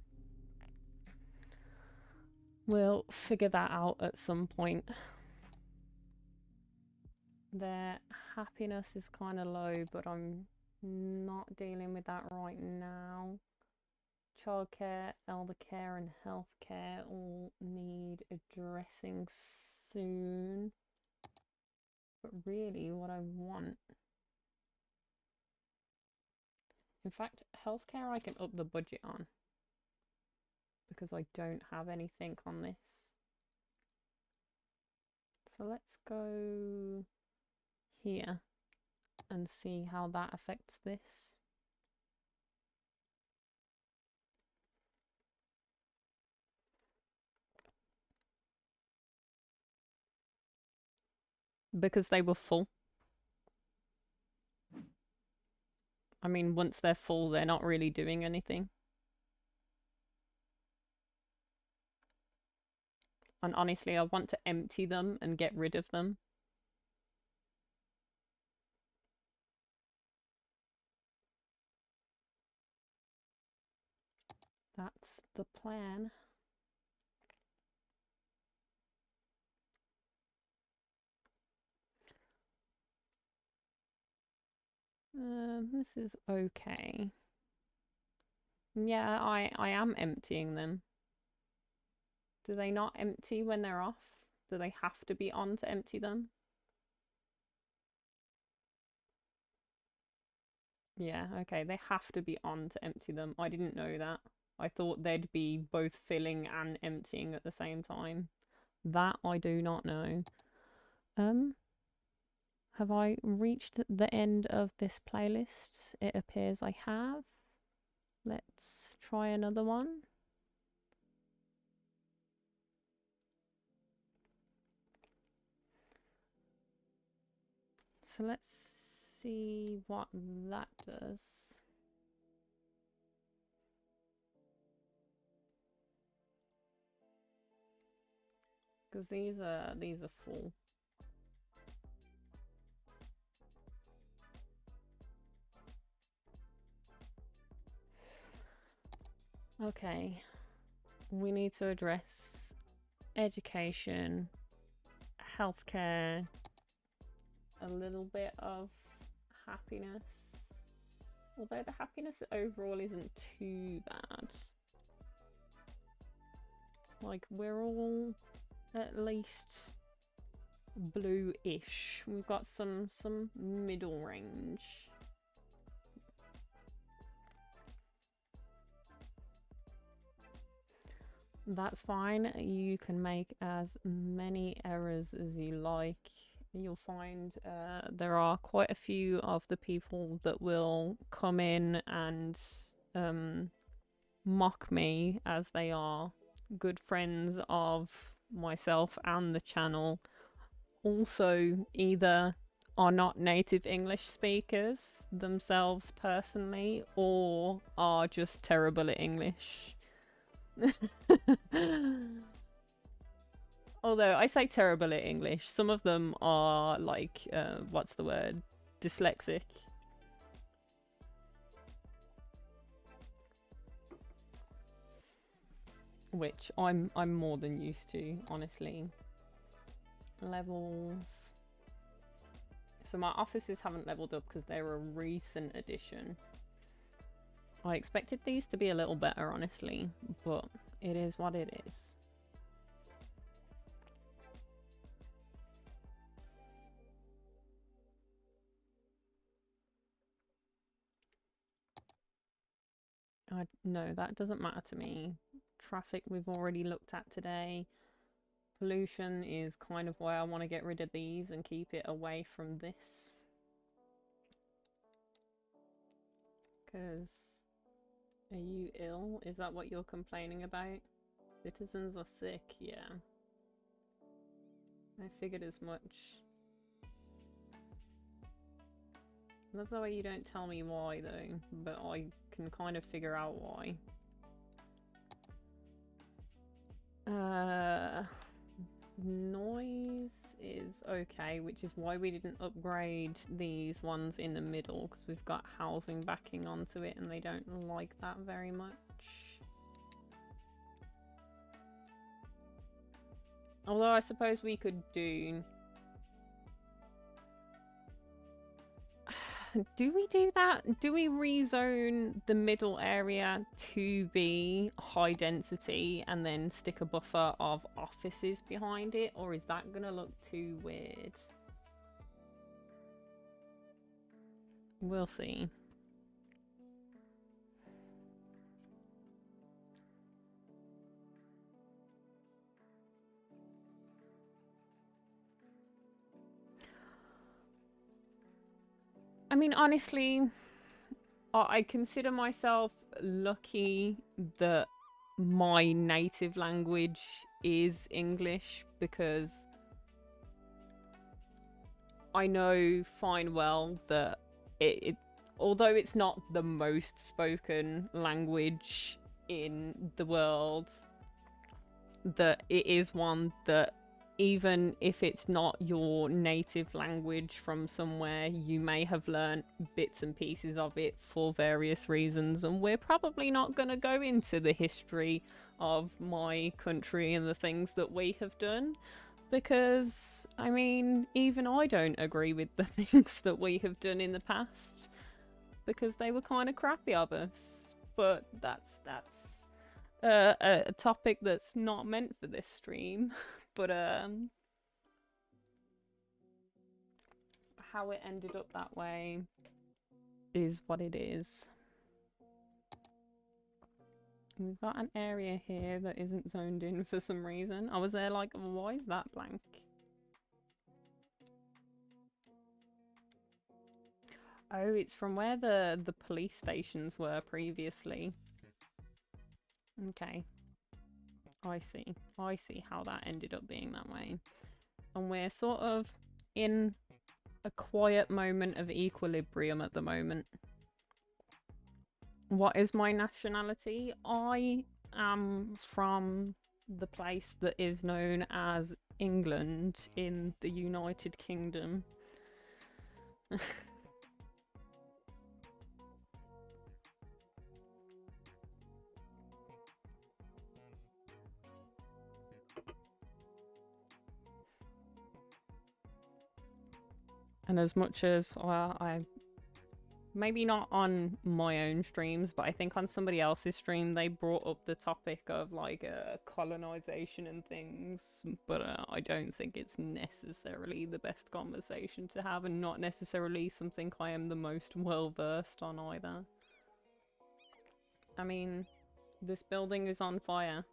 We'll figure that out at some point. Their happiness is kind of low, but I'm not dealing with that right now. Childcare, elder care, and healthcare all need addressing soon. But really, what I want In fact, healthcare I can up the budget on. Because I don't have anything on this. So let's go here and see how that affects this. Because they were full. I mean, once they're full, they're not really doing anything. And honestly, I want to empty them and get rid of them. That's the plan. This is okay. Yeah, I am emptying them. Do they not empty when they're off? Do they have to be on to empty them? Yeah, okay, they have to be on to empty them. I didn't know that. I thought they'd be both filling and emptying at the same time. That I do not know. Have I reached the end of this playlist? It appears I have. Let's try another one. So let's see what that does. Because these are full. Okay. We need to address education, healthcare, a little bit of happiness. Although the happiness overall isn't too bad. Like, we're all at least blue-ish. We've got some middle range. That's fine. You can make as many errors as you like. You'll find there are quite a few of the people that will come in and mock me, as they are good friends of myself and the channel. Also, either are not native English speakers themselves personally, or are just terrible at English. Although I say terrible at English, some of them are like, what's the word? Dyslexic. Which I'm more than used to, honestly. Levels. So my offices haven't leveled up because they're a recent addition. I expected these to be a little better, honestly, but it is what it is. No, that doesn't matter to me. Traffic we've already looked at today. Pollution is kind of why I want to get rid of these and keep it away from this. Because... Are you ill? Is that what you're complaining about? Citizens are sick, yeah. I figured as much. I love the way you don't tell me why though, but I can kind of figure out why. Noise is okay, which is why we didn't upgrade these ones in the middle, because we've got housing backing onto it and they don't like that very much. Although I suppose we could do... Do we do that? Do we rezone the middle area to be high density and then stick a buffer of offices behind it? Or is that gonna look too weird? We'll see. I mean, honestly, I consider myself lucky that my native language is English, because I know fine well that although it's not the most spoken language in the world, that it is one that, even if it's not your native language from somewhere, you may have learned bits and pieces of it for various reasons. And we're probably not going to go into the history of my country and the things that we have done, because, I mean, even I don't agree with the things that we have done in the past, because they were kind of crappy of us. But that's a topic that's not meant for this stream. But how it ended up that way is what it is. We've got an area here that isn't zoned in for some reason. I was there like, why is that blank? Oh, it's from where the police stations were previously. Okay. I see. I see how that ended up being that way. And we're sort of in a quiet moment of equilibrium at the moment. What is my nationality? I am from the place that is known as England in the United Kingdom. And as much as I maybe not on my own streams, but I think on somebody else's stream they brought up the topic of like colonization and things, but I don't think it's necessarily the best conversation to have, and not necessarily something I am the most well versed on either. I mean, this building is on fire.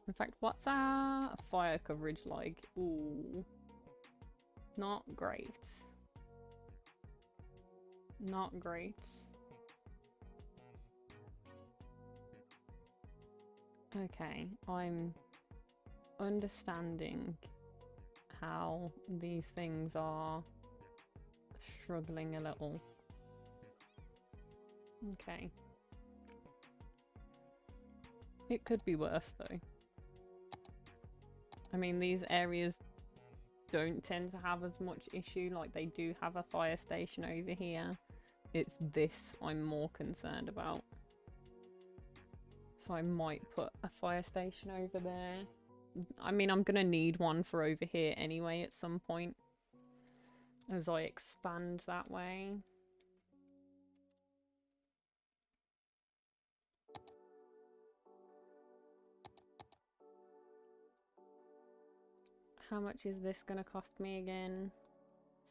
In fact, what's our fire coverage like? Ooh. Not great. Not great. Okay, I'm understanding how these things are struggling a little. Okay. It could be worse though. I mean, these areas don't tend to have as much issue. Like, they do have a fire station over here. It's this I'm more concerned about. So I might put a fire station over there. I mean, I'm gonna need one for over here anyway at some point, as I expand that way. How much is this gonna cost me again?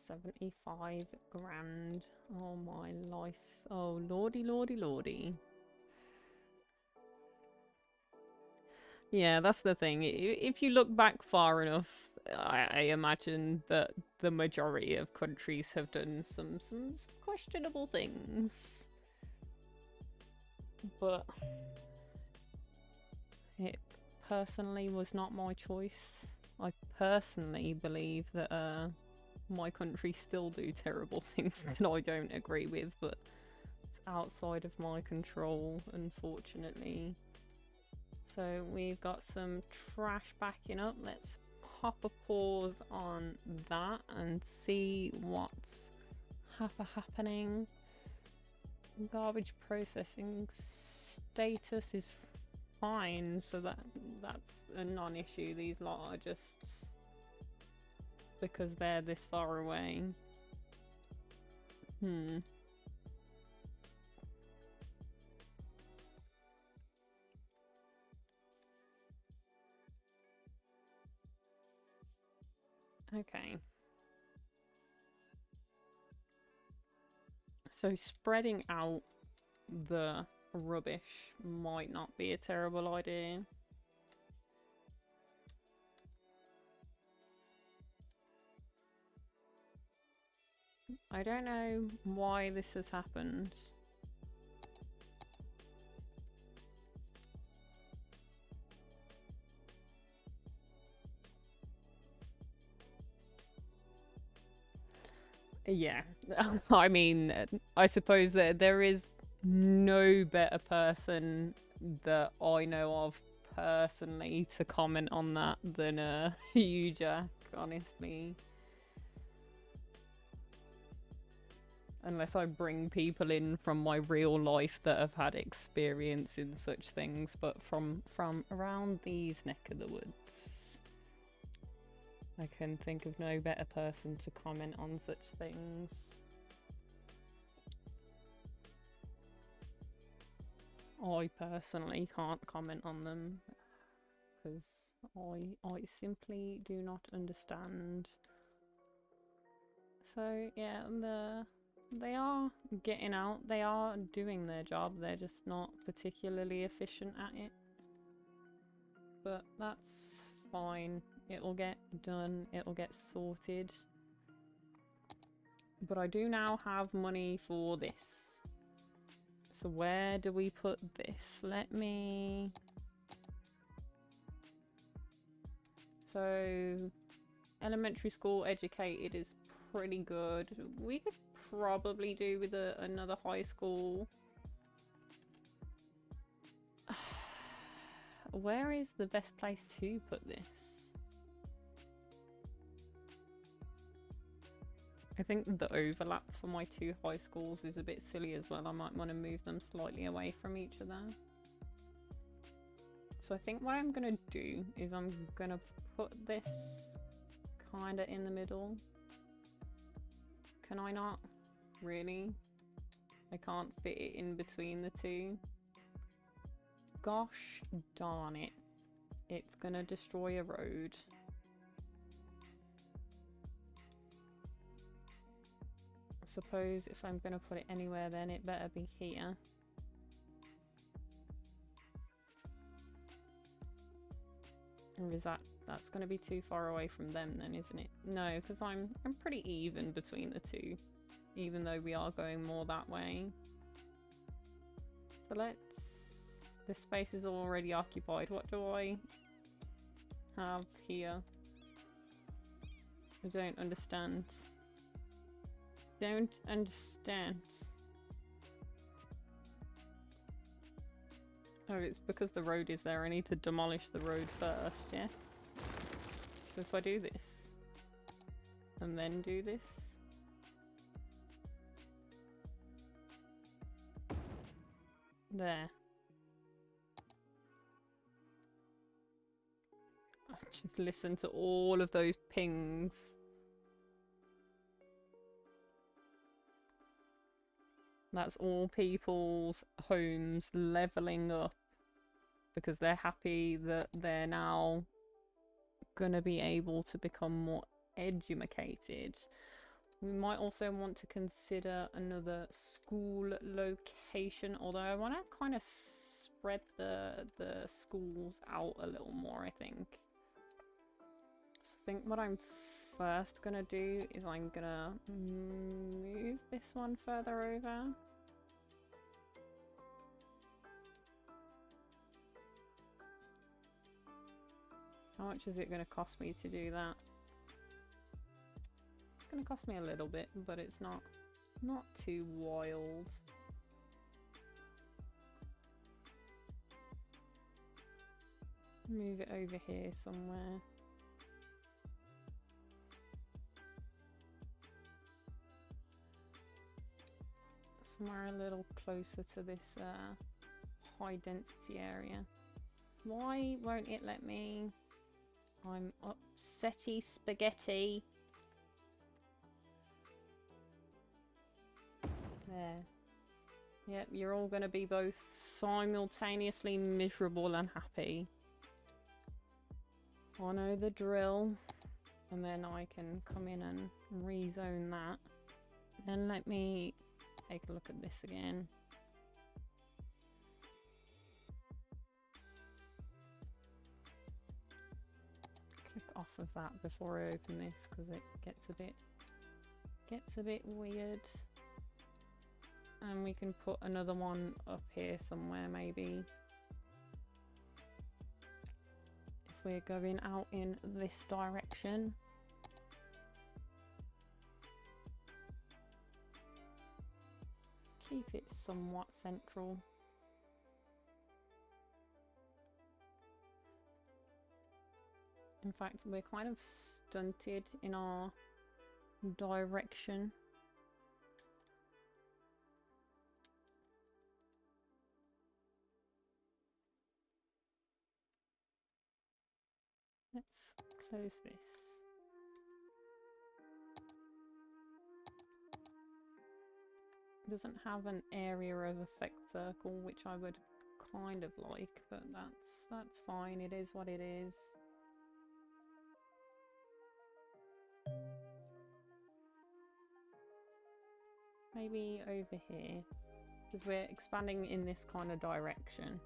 75 grand. Oh my life. Oh lordy, lordy, lordy. Yeah, that's the thing. If you look back far enough, I imagine that the majority of countries have done some questionable things. But it personally was not my choice. I personally believe that my country still do terrible things that I don't agree with, but it's outside of my control, unfortunately. So we've got some trash backing up. Let's pop a pause on that and see what's happening. Garbage processing status is fine, so that's a non-issue. These lot are just because they're this far away. Okay. So spreading out the rubbish might not be a terrible idea. I don't know why this has happened. Yeah, I mean, I suppose that there is no better person that I know of personally to comment on that than you, Jack, honestly. Unless I bring people in from my real life that have had experience in such things, but from around these neck of the woods, I can think of no better person to comment on such things. I personally can't comment on them because I simply do not understand. So yeah, they are getting out, they are doing their job, they're just not particularly efficient at it. But that's fine, it'll get done, it'll get sorted. But I do now have money for this. So where do we put this? Let me... So, elementary school educated is pretty good. We could probably do with another high school. Where is the best place to put this? I think the overlap for my two high schools is a bit silly as well. I might want to move them slightly away from each other. So I think what I'm going to do is I'm going to put this kind of in the middle. Can I not? Really? I can't fit it in between the two. Gosh darn it. It's going to destroy a road. I suppose if I'm going to put it anywhere, then it better be here. Or is that's going to be too far away from them then, isn't it? No, because I'm pretty even between the two, even though we are going more that way. So this space is already occupied. What do I have here? I don't understand. Don't understand. Oh, it's because the road is there. I need to demolish the road first, yes? So if I do this, and then do this. There. Just listen to all of those pings. That's all people's homes leveling up because they're happy that they're now gonna be able to become more educated. We might also want to consider another school location, although I want to kind of spread the schools out a little more, I think. So I think what I'm first gonna do is I'm gonna move this one further over. How much is it gonna cost me to do that? It's gonna cost me a little bit, but it's not too wild. Move it over here somewhere. Somewhere a little closer to this high density area. Why won't it let me? I'm upsetty spaghetti. There. Yep, you're all gonna be both simultaneously miserable and happy. I know the drill. And then I can come in and rezone that. Then let me take a look at this again. Click off of that before I open this because it gets a bit gets a bit weird. And we can put another one up here somewhere, maybe. If we're going out in this direction. Keep it somewhat central. In fact, we're kind of stunted in our direction. Let's close this. It doesn't have an area of effect circle, which I would kind of like, but that's fine. It is what it is. Maybe over here, because we're expanding in this kind of direction.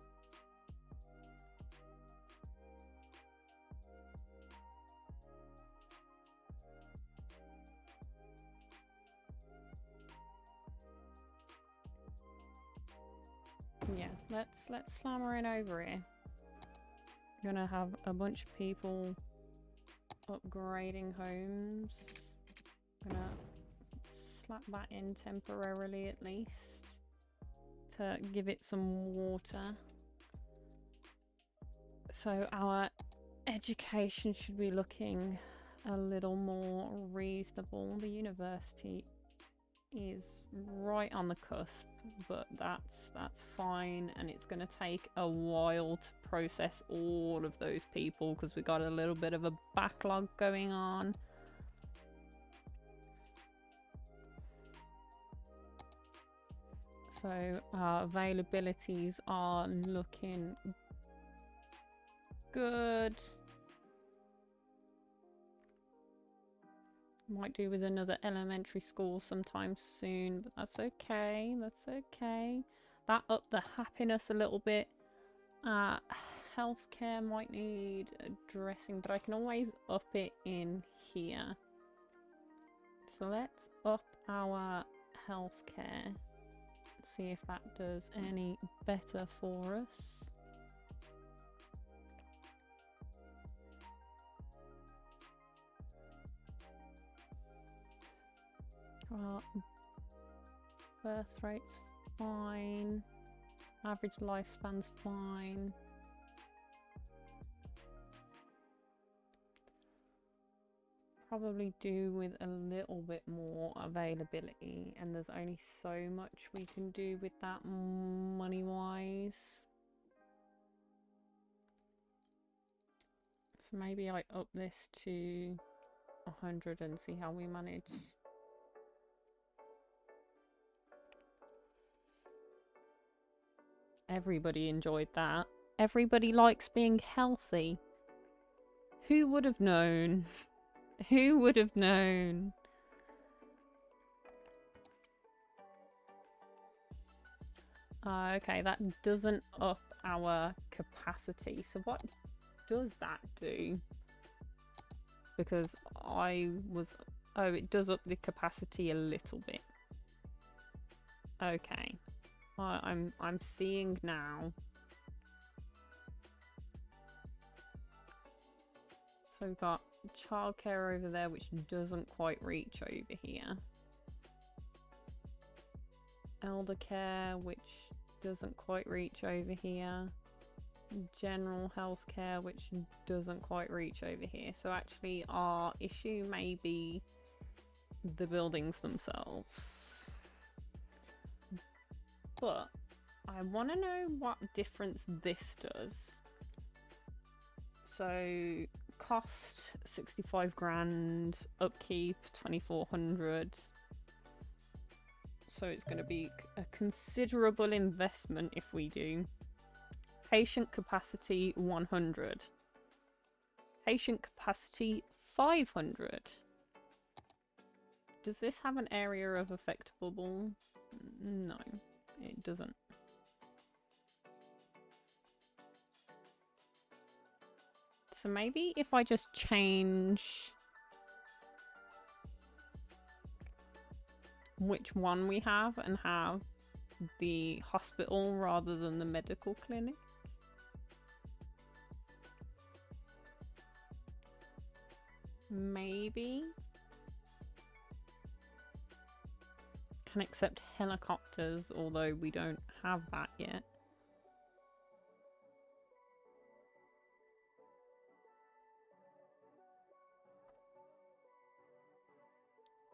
Yeah, let's slam her in over here. We're gonna have a bunch of people upgrading homes. Gonna slap that in temporarily at least to give it some water. So our education should be looking a little more reasonable. The university is right on the cusp, but that's fine, and it's going to take a while to process all of those people because we got a little bit of a backlog going on. So our availabilities are looking good. Might do with another elementary school sometime soon, but that's okay. That's okay. That upped the happiness a little bit. Healthcare might need addressing, but I can always up it in here. So let's up our healthcare. See if that does any better for us. Well, birth rate's fine. Average lifespan's fine. Probably do with a little bit more availability, and there's only so much we can do with that money wise. So maybe I up this to 100 and see how we manage. Everybody enjoyed that. Everybody likes being healthy. Who would have known? Who would have known? Okay, that doesn't up our capacity. So what does that do? Because I was... Oh, it does up the capacity a little bit. Okay. I'm seeing now. So we've got childcare over there, which doesn't quite reach over here. Elder care, which doesn't quite reach over here. General health care, which doesn't quite reach over here. So actually our issue may be the buildings themselves. But I want to know what difference this does. So cost 65 grand, upkeep 2400. So it's going to be a considerable investment if we do. Patient capacity 100. Patient capacity 500. Does this have an area of effect bubble? No, it doesn't. So maybe if I just change which one we have and have the hospital rather than the medical clinic. Maybe. Can accept helicopters, although we don't have that yet.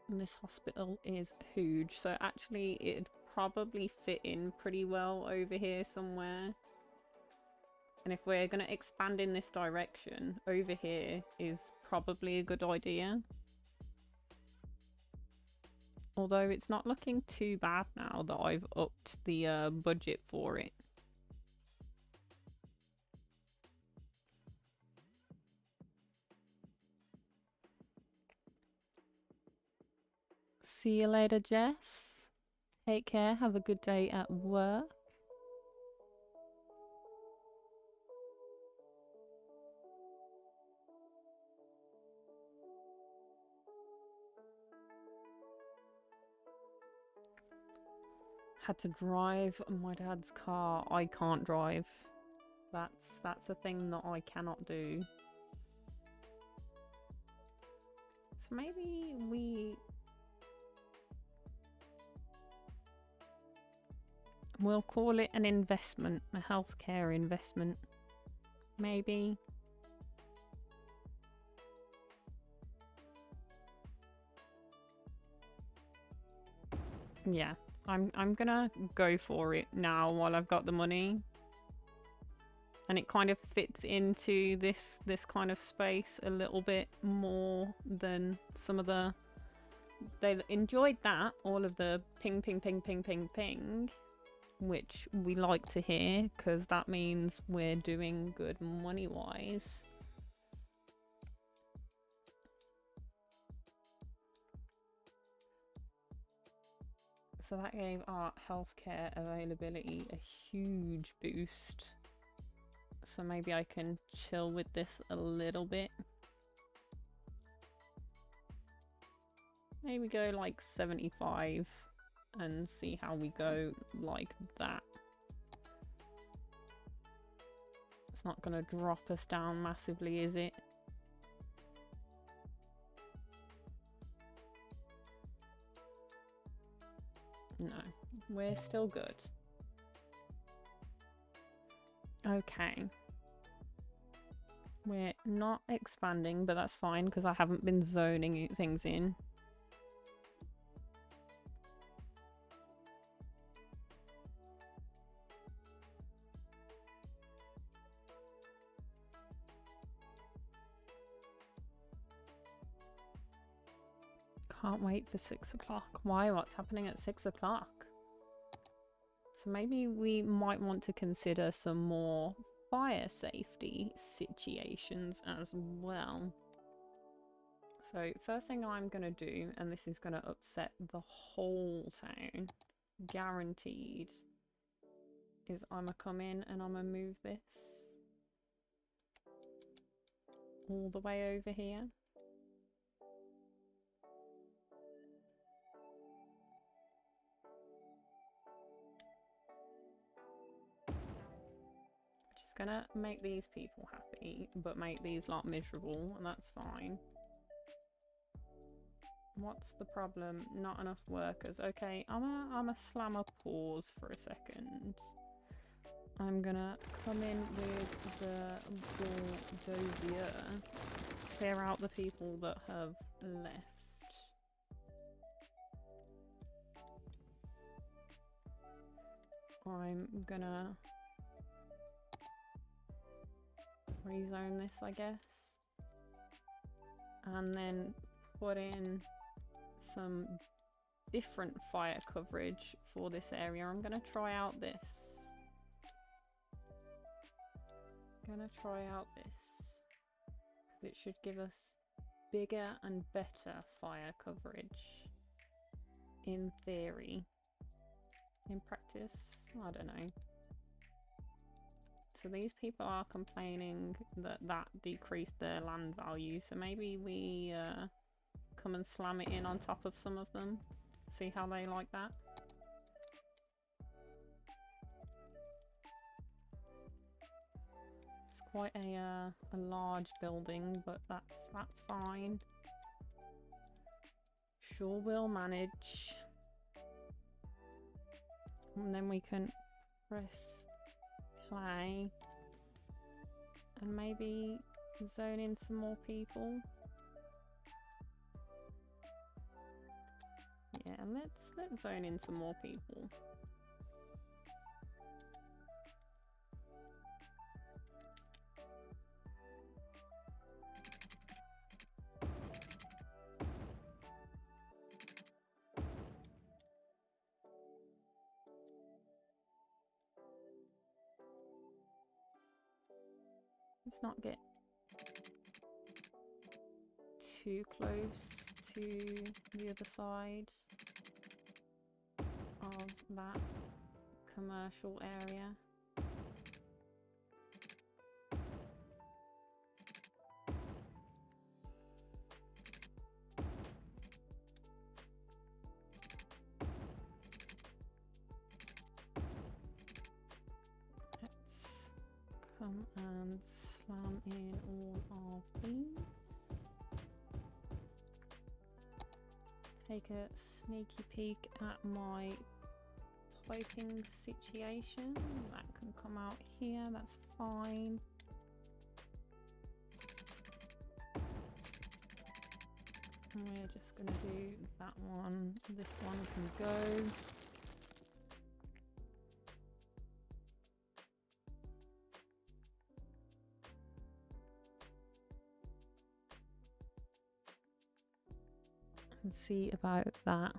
And this hospital is huge, so actually it'd probably fit in pretty well over here somewhere. And if we're going to expand in this direction, over here is probably a good idea. Although it's not looking too bad now that I've upped the budget for it. See you later, Jeff. Take care. Have a good day at work. Had to drive my dad's car. I can't drive. That's a thing that I cannot do. So maybe we'll call it an investment, a healthcare investment. Maybe. Yeah. I'm gonna go for it now while I've got the money. And it kind of fits into this kind of space a little bit more than some of the... They enjoyed that, all of the ping, ping, ping, ping, ping, ping, which we like to hear, because that means we're doing good money-wise. So that gave our healthcare availability a huge boost. So maybe I can chill with this a little bit. Maybe go like 75 and see how we go like that. It's not going to drop us down massively, is it? No, we're still good. Okay. We're not expanding, but that's fine because I haven't been zoning things in. Can't wait for 6 o'clock. Why? What's happening at 6 o'clock? So maybe we might want to consider some more fire safety situations as well. So first thing I'm going to do, and this is going to upset the whole town, guaranteed, is I'm going to come in and I'm going to move this all the way over here. Gonna make these people happy, but make these lot miserable, and that's fine. What's the problem? Not enough workers. Okay, I'm a slam a pause for a second. I'm gonna come in with the bulldozer, clear out the people that have left. I'm gonna rezone this, I guess, and then put in some different fire coverage for this area. I'm gonna try out this. Because it should give us bigger and better fire coverage in theory. In practice, I don't know. So these people are complaining that that decreased their land value. So maybe we come and slam it in on top of some of them. See how they like that? It's quite a large building, but that's fine. Sure, we'll manage. And then we can press play and maybe zone in some more people. Yeah, let's zone in some more people. Let's not get too close to the other side of that commercial area. Let's come and slam in all of these. Take a sneaky peek at my piping situation. That can come out here, that's fine. And we're just going to do that one. This one can go. And see about that.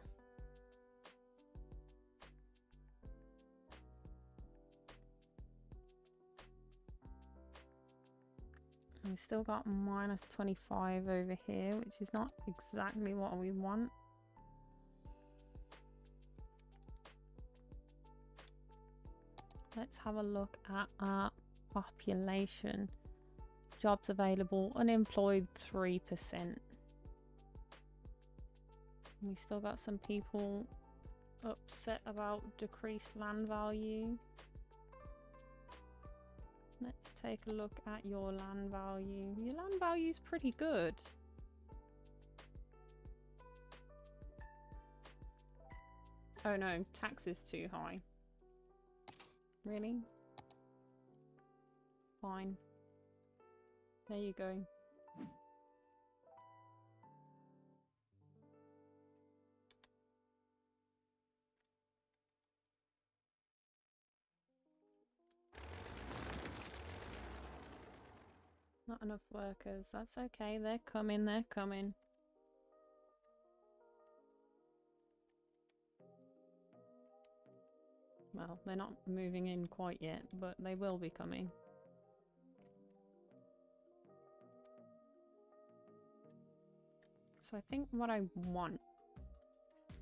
We still got minus 25 over here, which is not exactly what we want. Let's have a look at our population. Jobs available, unemployed 3%. We still got some people upset about decreased land value. Let's take a look at your land value. Your land value is pretty good. Oh no, tax is too high. Really? Fine. There you go. Not enough workers. That's okay. They're coming. They're coming. Well, they're not moving in quite yet, but they will be coming. So I think what I want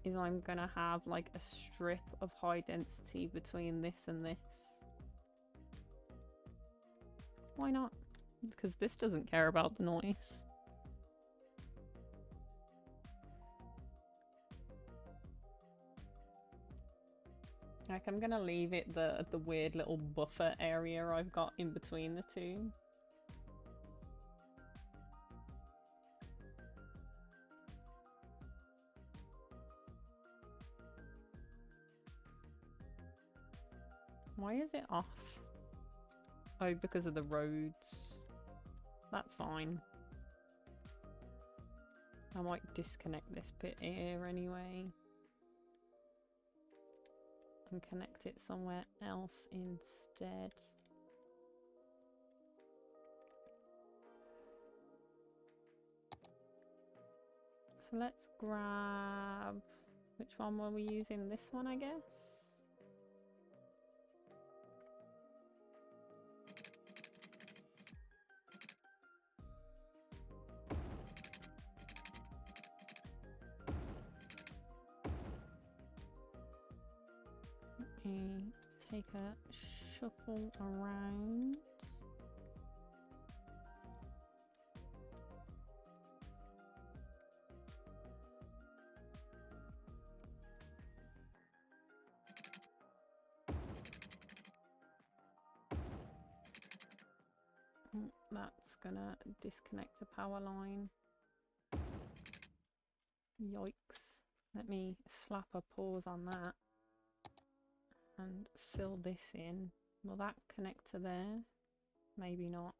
is I'm gonna have like a strip of high density between this and this. Why not? Because this doesn't care about the noise. Like, I'm gonna leave it the weird little buffer area I've got in between the two. Why is it off? Oh, because of the roads. That's fine. I might disconnect this bit here anyway. And connect it somewhere else instead. So let's grab... Which one were we using? This one, I guess? Take a shuffle around. that's gonna disconnect the power line. Yikes. Let me slap a pause on that and fill this in. Will that connect to there? Maybe not.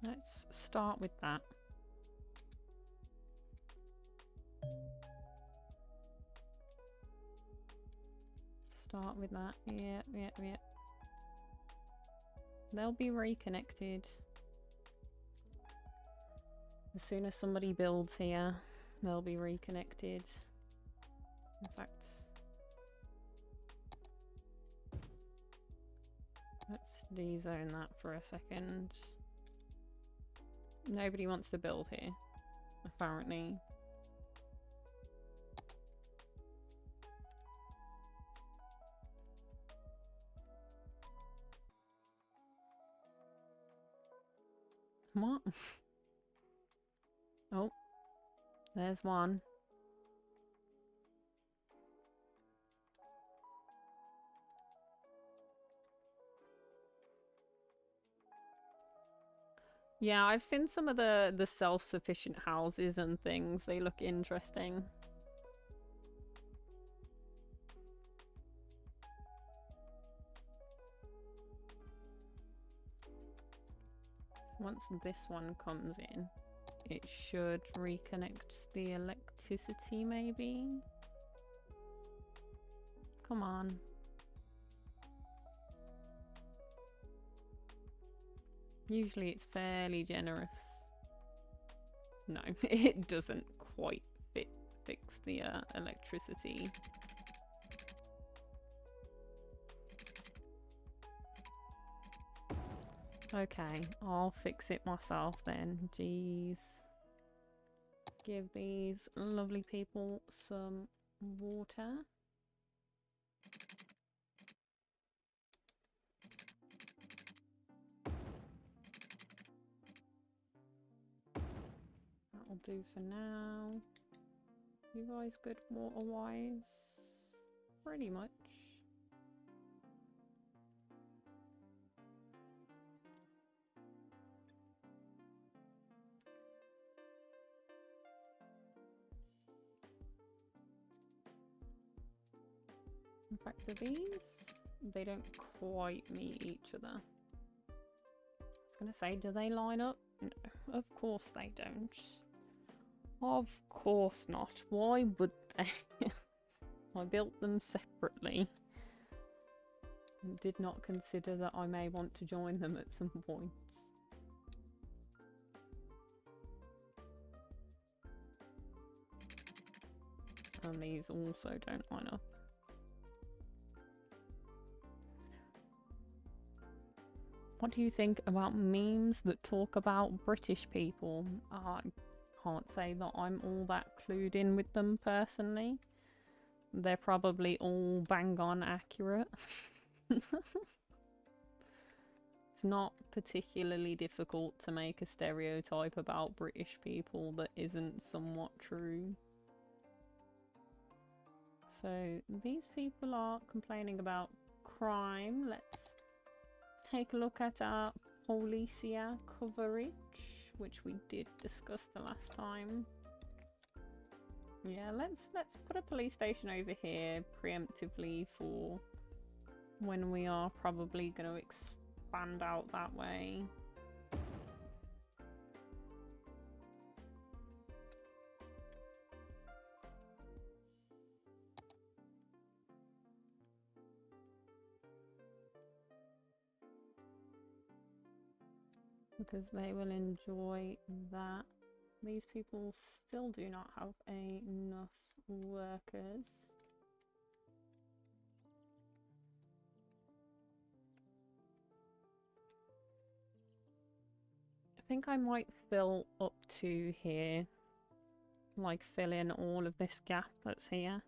Let's start with that. Start with that. Yeah. They'll be reconnected. As soon as somebody builds here, they'll be reconnected. In fact, let's de-zone that for a second. Nobody wants to build here, apparently. What? Oh, there's one. Yeah, I've seen some of the self-sufficient houses and things. They look interesting. So once this one comes in, it should reconnect the electricity, maybe? Come on. Usually it's fairly generous. No, it doesn't quite fix the electricity. Okay, I'll fix it myself then. Jeez. Give these lovely people some water. That'll do for now. You guys good water-wise? Pretty much. In fact, these, they don't quite meet each other. I was gonna say, do they line up? No, of course they don't. Of course not. Why would they? I built them separately. And did not consider that I may want to join them at some point. And these also don't line up. What do you think about memes that talk about British people? I can't say that I'm all that clued in with them personally. They're probably all bang on accurate. It's not particularly difficult to make a stereotype about British people that isn't somewhat true. So these people are complaining about crime. Let's take a look at our Policia coverage, which we did discuss the last time. Yeah, let's put a police station over here preemptively for when we are probably going to expand out that way. Because they will enjoy that. These people still do not have enough workers. I think I might fill up to here. Like fill in all of this gap that's here.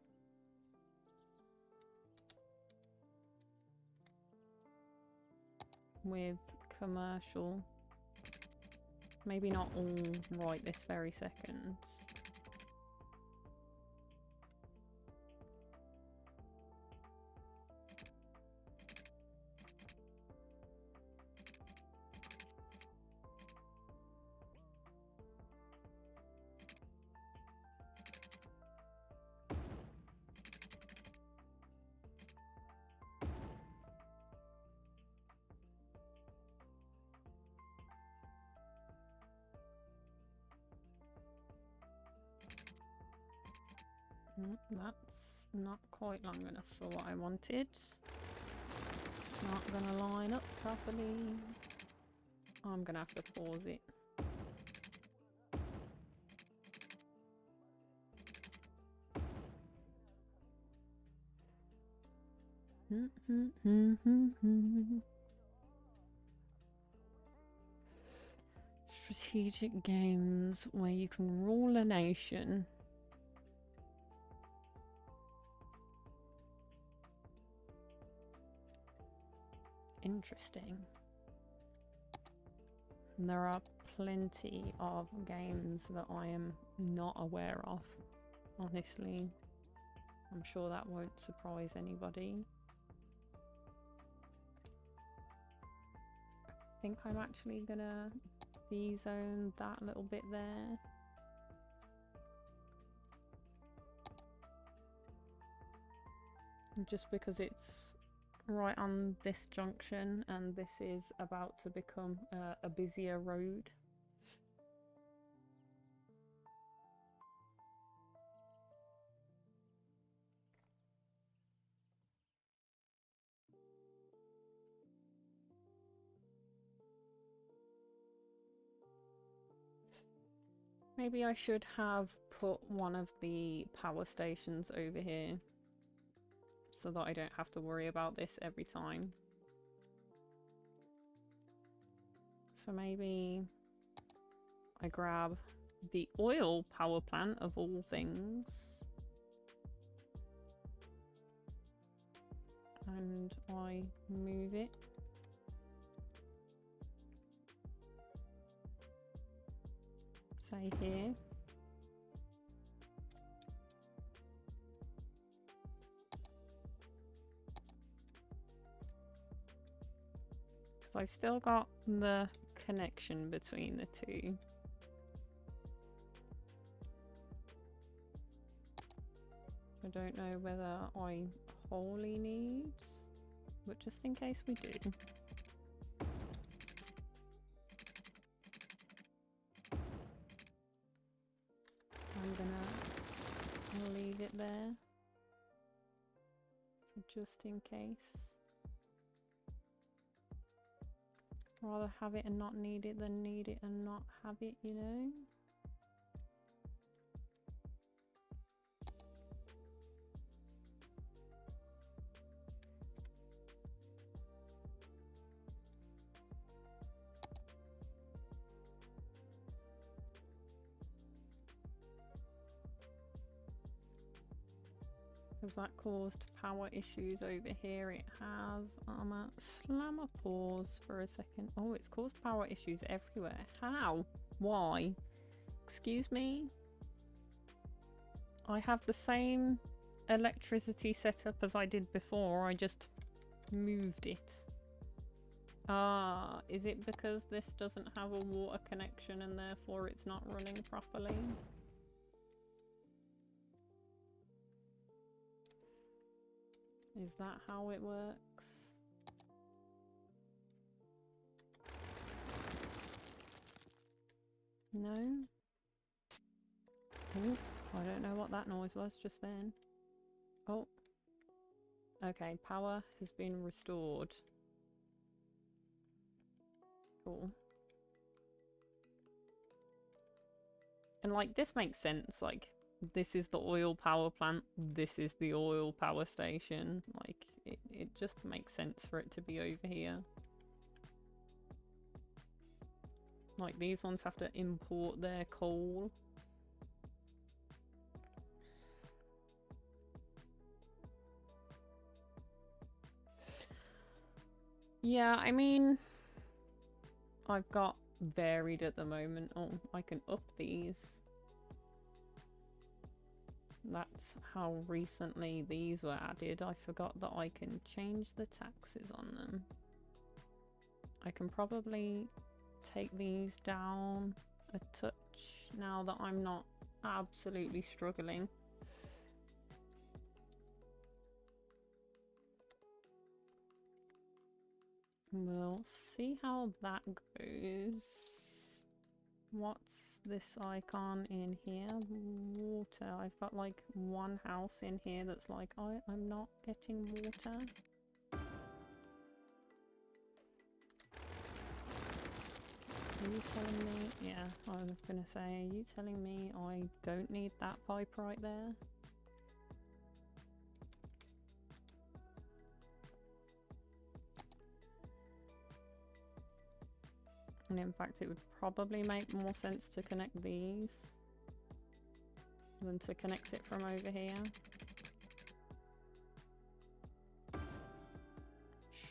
With commercial. Maybe not all right this very second. That's not quite long enough for what I wanted. It's not gonna line up properly. I'm gonna have to pause it. Strategic games where you can rule a nation. Interesting. And there are plenty of games that I am not aware of, honestly. I'm sure that won't surprise anybody. I think I'm actually gonna de-zone that little bit there. Just because it's right on this junction and this is about to become a busier road. Maybe I should have put one of the power stations over here so that I don't have to worry about this every time. So maybe I grab the oil power plant of all things and I move it. Say here. Because I've still got the connection between the two. I don't know whether I wholly need, but just in case we do. I'm gonna leave it there, just in case. Rather have it and not need it than need it and not have it, you know? Has that caused power issues over here? It has. I'm gonna slam a pause for a second. Oh, it's caused power issues everywhere. How? Why? Excuse me? I have the same electricity setup as I did before. I just moved it. Ah, is it because this doesn't have a water connection and therefore it's not running properly? Is that how it works? No? Ooh, I don't know what that noise was just then. Oh. Okay, power has been restored. Cool. And like, this makes sense, like, this is the oil power plant, this is the oil power station. Like, it just makes sense for it to be over here. Like, these ones have to import their coal. Yeah, I mean, I've got varied at the moment. Oh, I can up these. That's how recently these were added. I forgot that I can change the taxes on them. I can probably take these down a touch now that I'm not absolutely struggling. We'll see how that goes. What's this icon in here? Water. I've got like one house in here that's like, I'm not getting water. Are you telling me? Yeah, I was gonna say, are you telling me I don't need that pipe right there? And in fact, it would probably make more sense to connect these than to connect it from over here. Shh,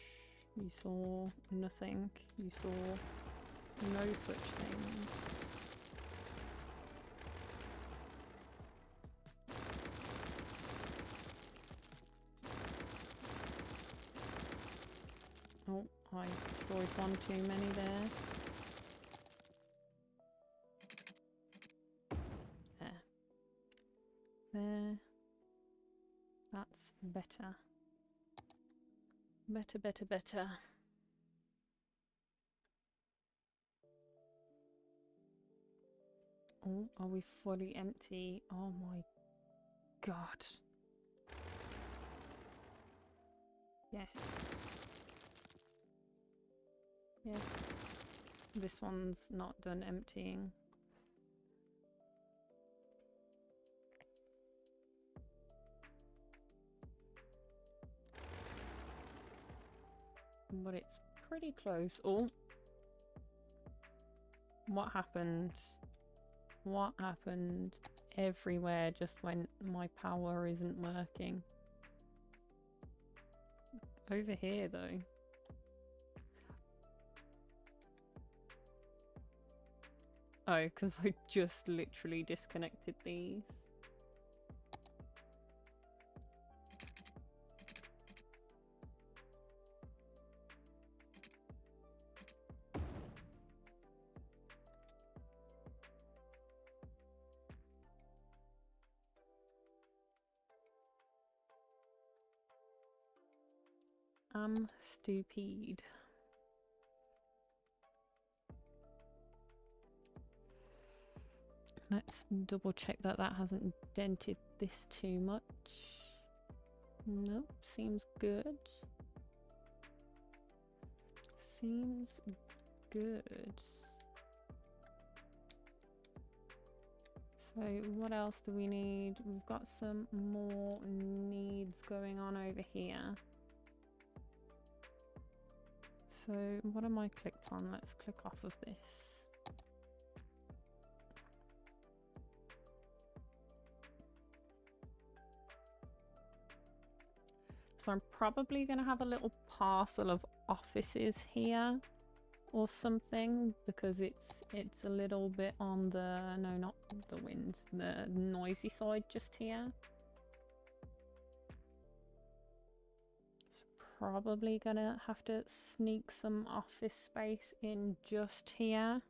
you saw nothing. You saw no such things. Oh, I destroyed one too many there. There. That's better. Better, better, better. Oh, are we fully empty? Oh my god. Yes. Yes. This one's not done emptying. But it's pretty close. Oh. What happened? What happened? Everywhere just went, my power isn't working. Over here though. Oh, because I just literally disconnected these. I'm stupid. Let's double check that that hasn't dented this too much. Nope, seems good. Seems good. So what else do we need? We've got some more needs going on over here. So what am I clicked on? Let's click off of this. So I'm probably going to have a little parcel of offices here or something, because it's a little bit on the, no, not the wind, the noisy side just here. So probably gonna have to sneak some office space in just here.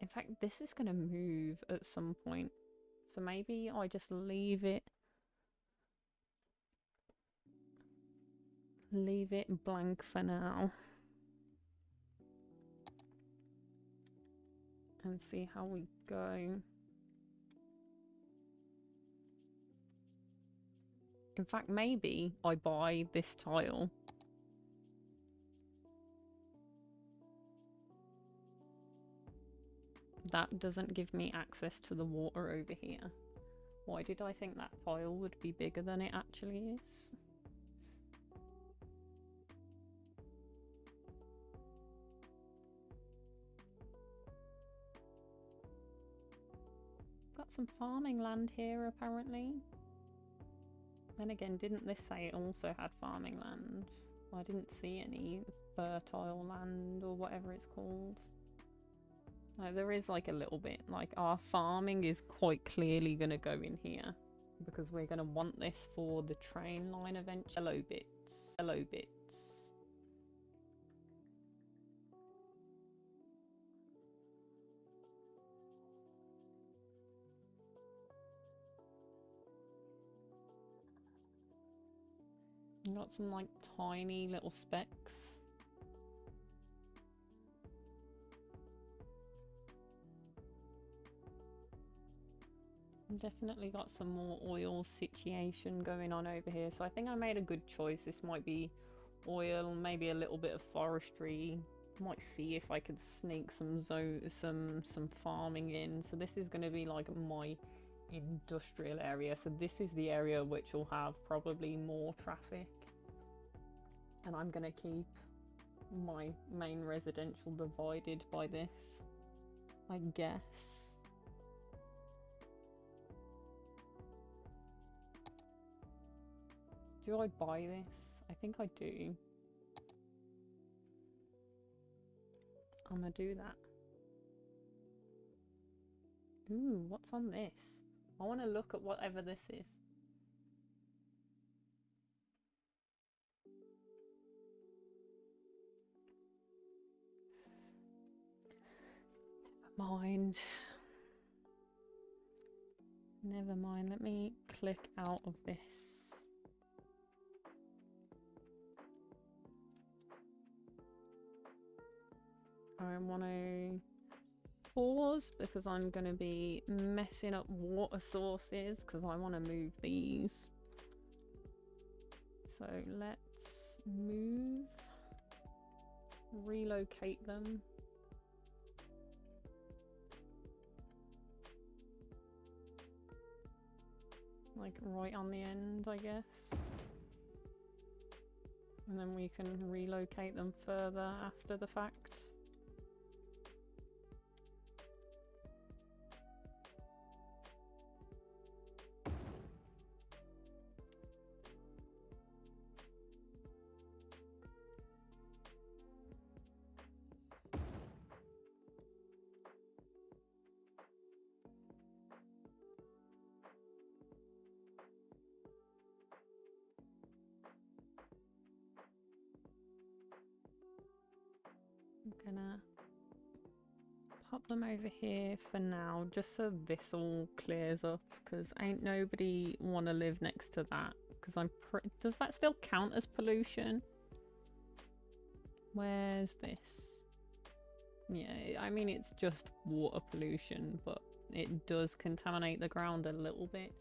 In fact, this is gonna move at some point, so maybe I just leave it blank for now and see how we go. In fact, maybe I buy this tile. That doesn't give me access to the water over here. Why did I think that tile would be bigger than it actually is? Got some farming land here apparently. Then again, didn't this say it also had farming land? I didn't see any fertile land or whatever it's called. Like, there is like a little bit, like our farming is quite clearly going to go in here because we're going to want this for the train line eventually. Hello bits. Hello bits. Got some like tiny little specks. Definitely got some more oil situation going on over here, so I think I made a good choice. This might be oil, maybe a little bit of forestry. Might see if I could sneak some farming in. So this is going to be like my industrial area. So this is the area which will have probably more traffic, and I'm going to keep my main residential divided by this, I guess. Do I buy this? I think I do. I'm gonna do that. Ooh, what's on this? I want to look at whatever this is. Never mind. Never mind. Let me click out of this. I want to pause because I'm going to be messing up water sources because I want to move these. So let's move, relocate them. Like right on the end, I guess. And then we can relocate them further after the fact. I'm gonna pop them over here for now, just so this all clears up, because ain't nobody want to live next to that, because does that still count as pollution? Where's this? Yeah, I mean, it's just water pollution, but it does contaminate the ground a little bit.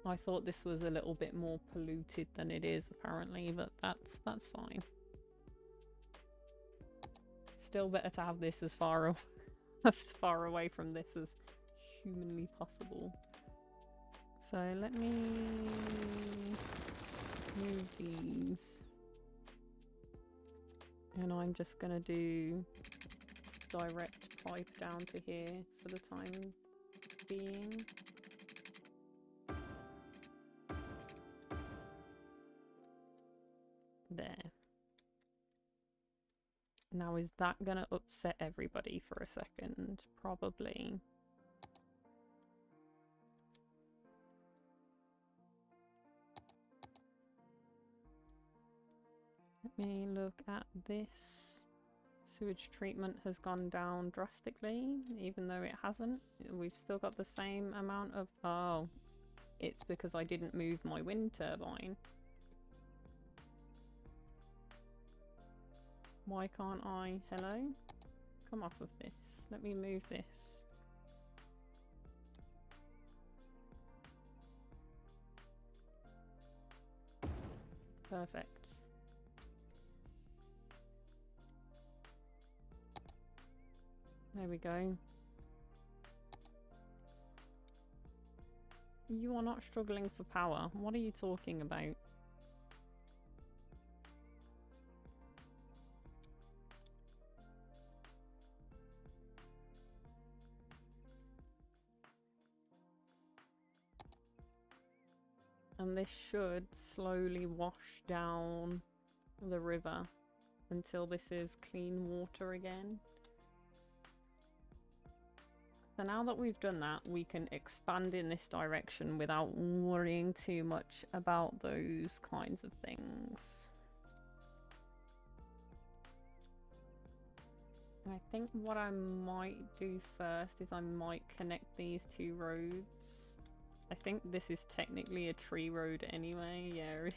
I thought this was a little bit more polluted than it is apparently, but that's fine. Still better to have this as far away from this as humanly possible. So let me move these. And I'm just gonna do direct pipe down to here for the time being. There. Now, is that gonna upset everybody for a second? Probably. Let me look at this. Sewage treatment has gone down drastically, even though it hasn't. We've still got the same amount of... Oh, it's because I didn't move my wind turbine. Why can't I? Hello? Come off of this. Let me move this. Perfect. There we go. You are not struggling for power. What are you talking about? And this should slowly wash down the river. until this is clean water again. So now that we've done that, we can expand in this direction without worrying too much about those kinds of things. I think what I might do first is I might connect these two roads. I think this is technically a tree road anyway. Yeah,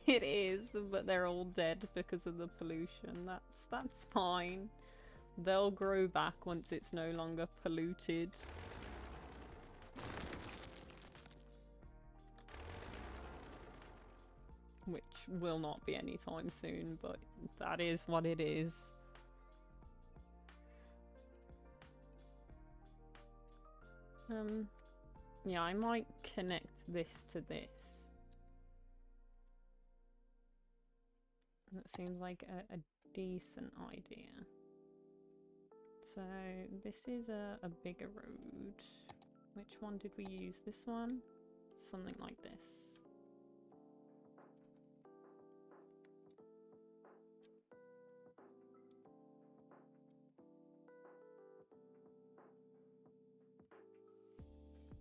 it is, but they're all dead because of the pollution. That's fine. They'll grow back once it's no longer polluted. Which will not be anytime soon, but that is what it is. Yeah, I might connect this to this. That seems like a decent idea. So this is a bigger road. Which one did we use? This one? Something like this.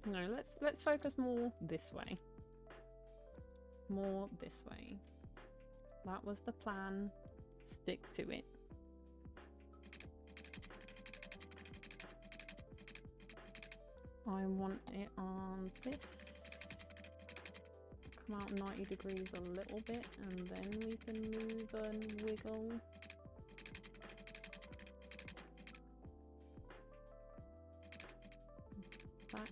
No, let's focus more this way. More this way. That was the plan. Stick to it. I want it on this. Come out 90 degrees a little bit, and then we can move and wiggle. That's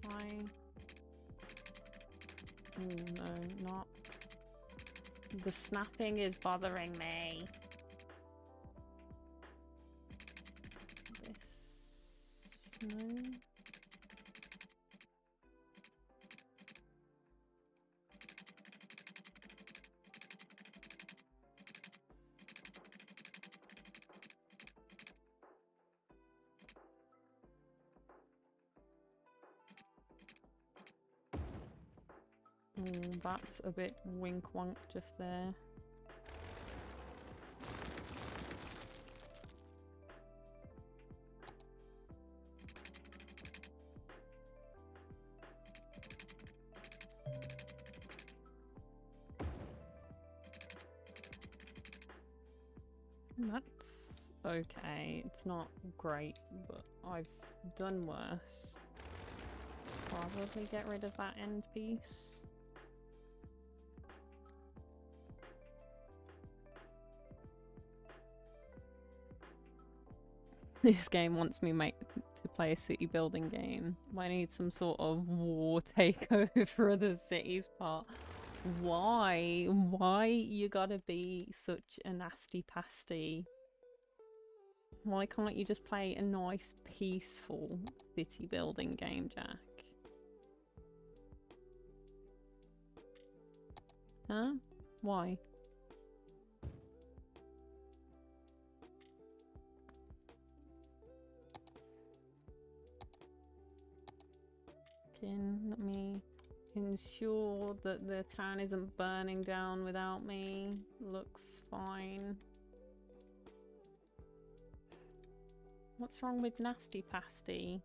fine. Oh no, not. The snapping is bothering me. This. No. That's a bit wink wonk just there. That's okay. It's not great, but I've done worse. Probably get rid of that end piece. This game wants me to play a city building game. I need some sort of war takeover of the cities part. Why? Why you gotta be such a nasty pasty? Why can't you just play a nice, peaceful city building game, Jack? Huh? Why? Let me ensure that the town isn't burning down without me. Looks fine. What's wrong with nasty pasty?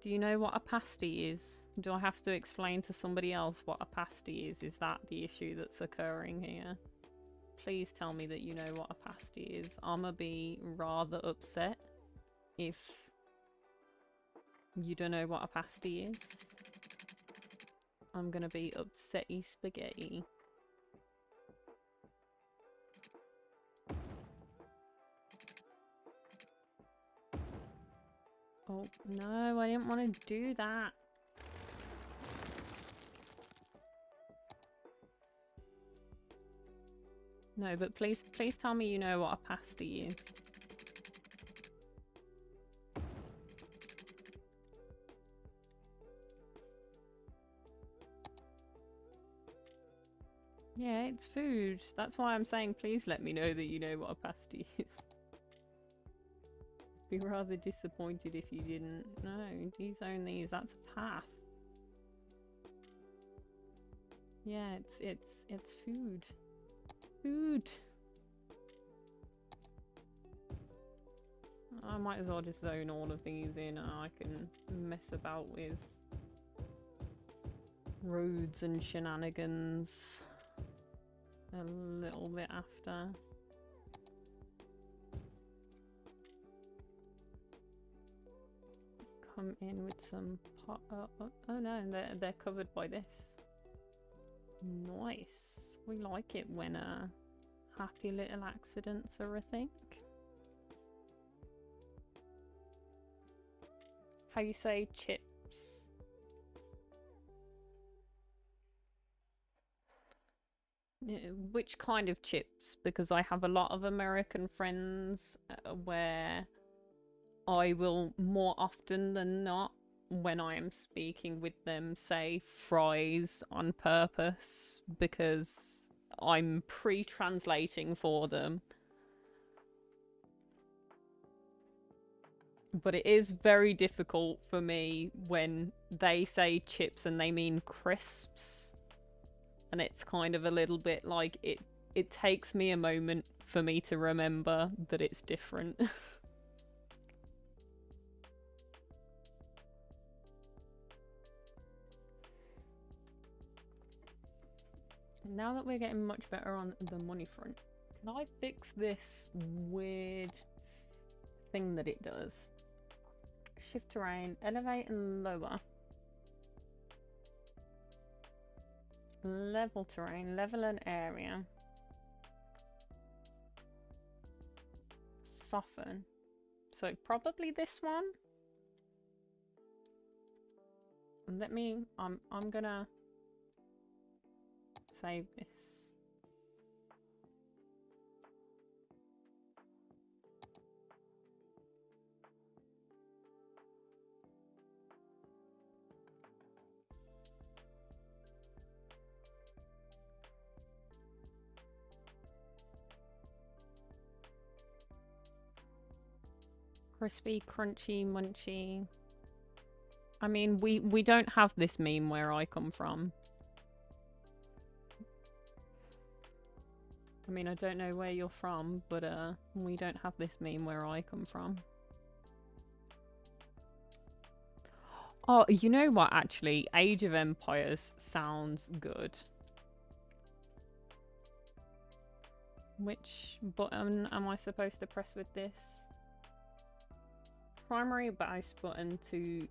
Do you know what a pasty is? Do I have to explain to somebody else what a pasty is? Is that the issue that's occurring here? Please tell me that you know what a pasty is. I'ma be rather upset if you don't know what a pasty is. I'm gonna be upsetty spaghetti. Oh, no, I didn't want to do that. No, but please tell me you know what a pasty is. Yeah, it's food. That's why I'm saying please let me know that you know what a pasty is. Be rather disappointed if you didn't. No, de-zone these. That's a path. Yeah, it's food. Food. I might as well just zone all of these in and I can mess about with roads and shenanigans a little bit after. Come in with some pot. Oh no, they're covered by this. Nice. We like it when happy little accidents are a thing. How you say chips? Which kind of chips? Because I have a lot of American friends where I will more often than not, when I am speaking with them, say fries on purpose because I'm pre-translating for them. But it is very difficult for me when they say chips and they mean crisps. And it's kind of a little bit like it takes me a moment for me to remember that it's different. Now that we're getting much better on the money front, can I fix this weird thing that it does? Shift terrain, elevate and lower. Level terrain, level an area. Soften. So probably this one. Let me, I'm gonna save this. Crispy, crunchy, munchy. I mean, we don't have this meme where I come from. I mean, I don't know where you're from, but we don't have this meme where I come from. Oh, you know what, actually? Age of Empires sounds good. Which button am I supposed to press with this? Primary mouse button to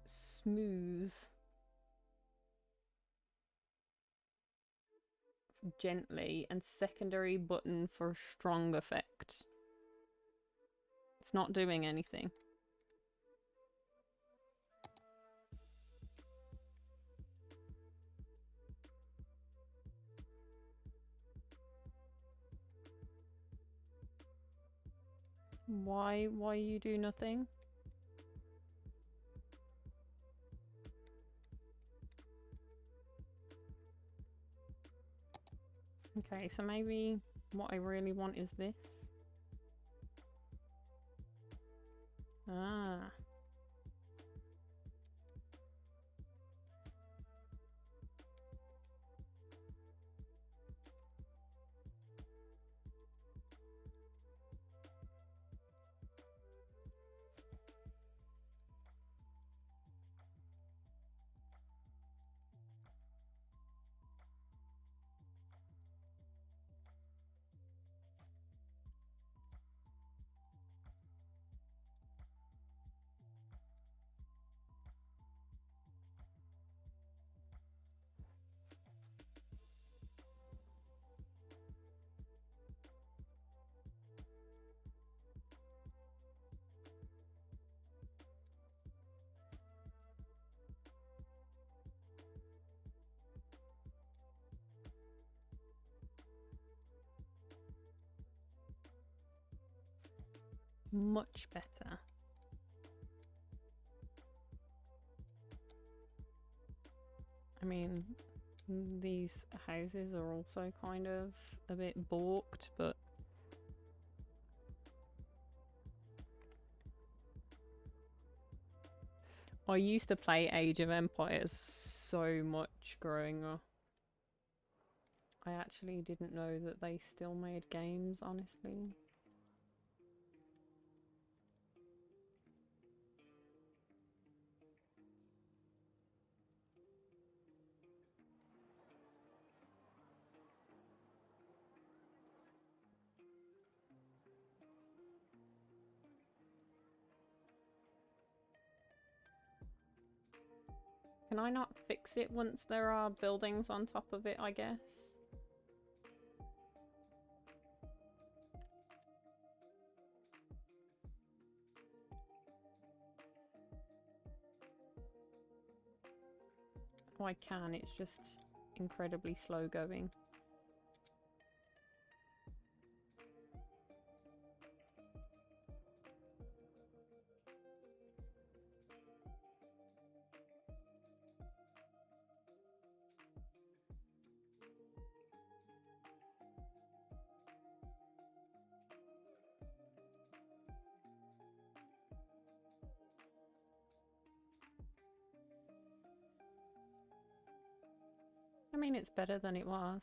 smooth gently, and secondary button for a strong effect. It's not doing anything. Why you do nothing? Okay, so maybe what I really want is this. Ah. Much better. I mean, these houses are also kind of a bit balked, but I used to play Age of Empires so much growing up. I actually didn't know that they still made games, honestly. Can I not fix it once there are buildings on top of it, I guess? Oh, I can, it's just incredibly slow going. I mean, it's better than it was.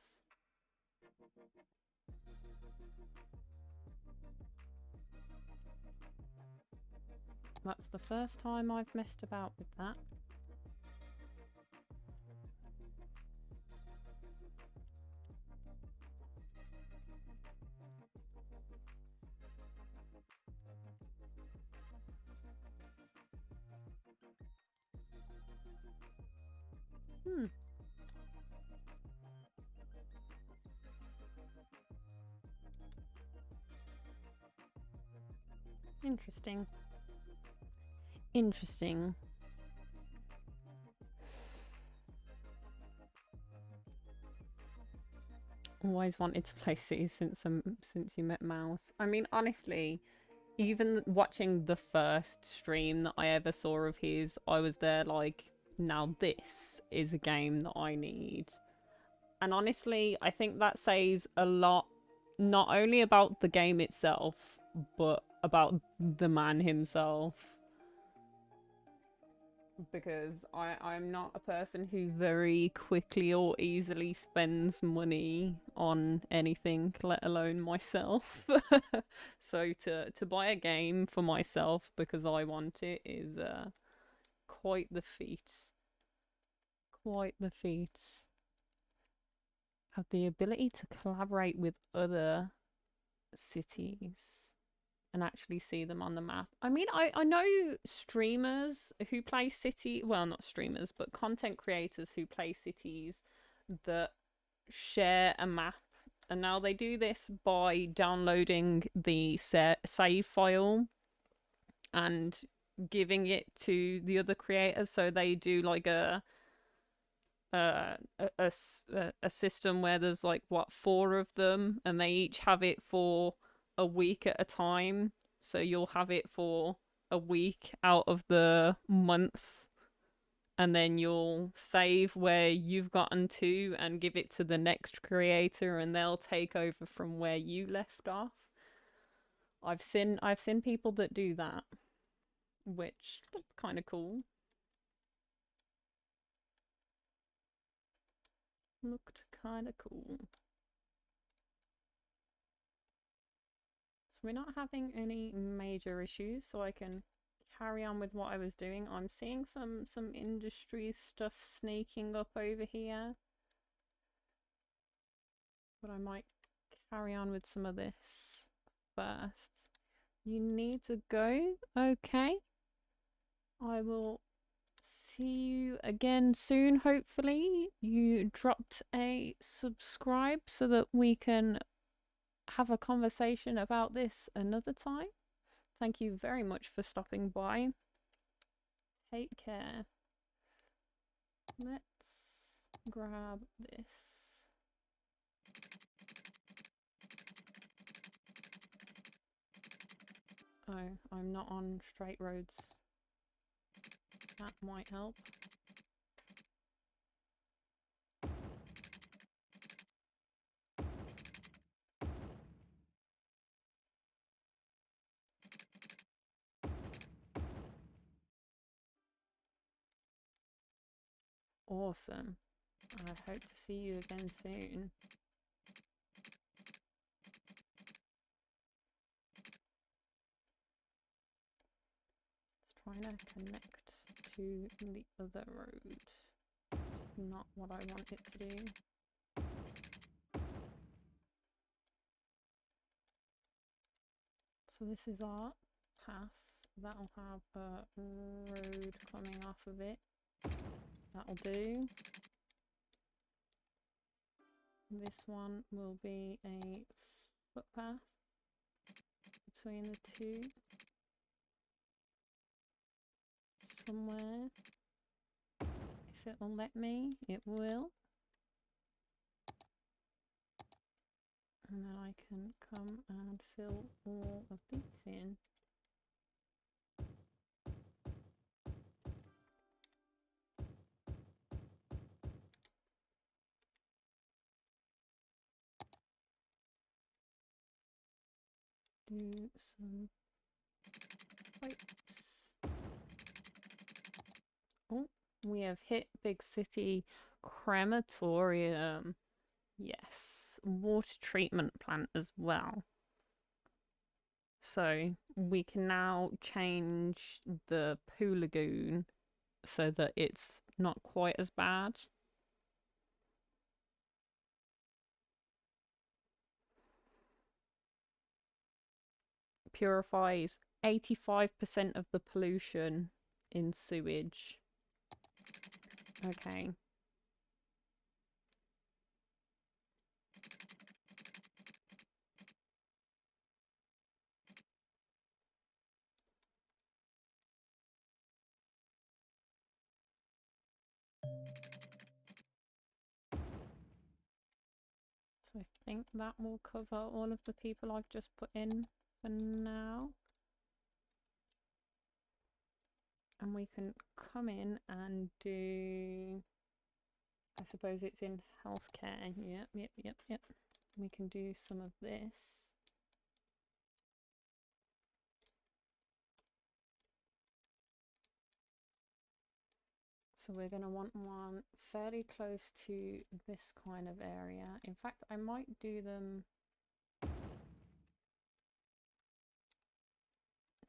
That's the first time I've messed about with that. Hmm. Interesting. Interesting. Always wanted to play Cities since you met Mouse. I mean, honestly, even watching the first stream that I ever saw of his, I was there like, now this is a game that I need. And honestly, I think that says a lot, not only about the game itself, but about the man himself. Because I'm not a person who very quickly or easily spends money on anything, let alone myself. So to buy a game for myself because I want it is quite the feat. Quite the feat. Have the ability to collaborate with other cities and actually see them on the map. I mean, I know streamers who play City, well, not streamers, but content creators who play cities that share a map. And now they do this by downloading the save file and giving it to the other creators. So they do like a system where there's like, what, 4 of them, and they each have it for a week at a time. So you'll have it for a week out of the month, and then you'll save where you've gotten to and give it to the next creator, and they'll take over from where you left off. I've seen people that do that, which looked kind of cool. Looked kind of cool. We're not having any major issues, so I can carry on with what I was doing. I'm seeing some industry stuff sneaking up over here, but I might carry on with some of this first. You need to go? Okay. I will see you again soon, hopefully. You dropped a subscribe so that we can have a conversation about this another time. Thank you very much for stopping by. Take care. Let's grab this. Oh, I'm not on straight roads. That might help. Awesome. I hope to see you again soon. trying to connect to the other road. Not what I want it to do. So this is our path. That'll have a road coming off of it. That'll do. This one will be a footpath between the two. Somewhere. If it will let me, it will. And then I can come and fill all of these in. Do some pipes. Oh, we have hit Big City Crematorium. Yes, water treatment plant as well. So we can now change the poo lagoon so that it's not quite as bad. Purifies 85% of the pollution in sewage. Okay. So I think that will cover all of the people I've just put in for now. And we can come in and do, I suppose it's in healthcare. Yep. We can do some of this. So we're going to want one fairly close to this kind of area. In fact, I might do them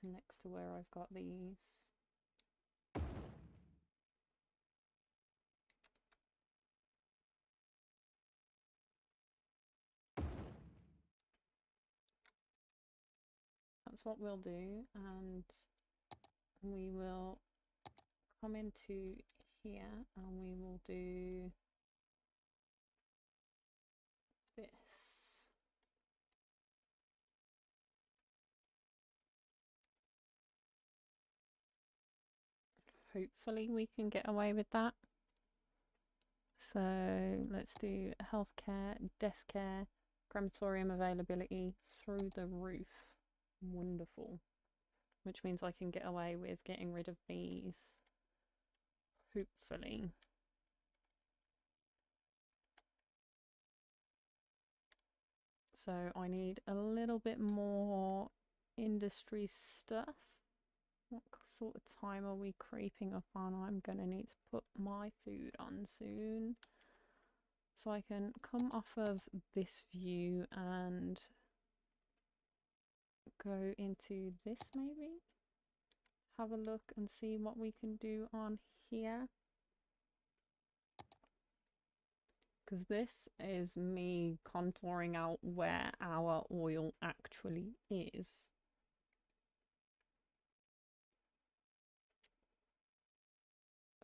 next to where I've got these. That's what we'll do, and we will come into here and we will do this. Hopefully we can get away with that. So let's do healthcare, death care, crematorium availability through the roof. Wonderful. Which means I can get away with getting rid of these. Hopefully. So I need a little bit more industry stuff. What sort of time are we creeping up on? I'm going to need to put my food on soon. So I can come off of this view and go into this maybe? Have a look and see what we can do on here. Because this is me contouring out where our oil actually is.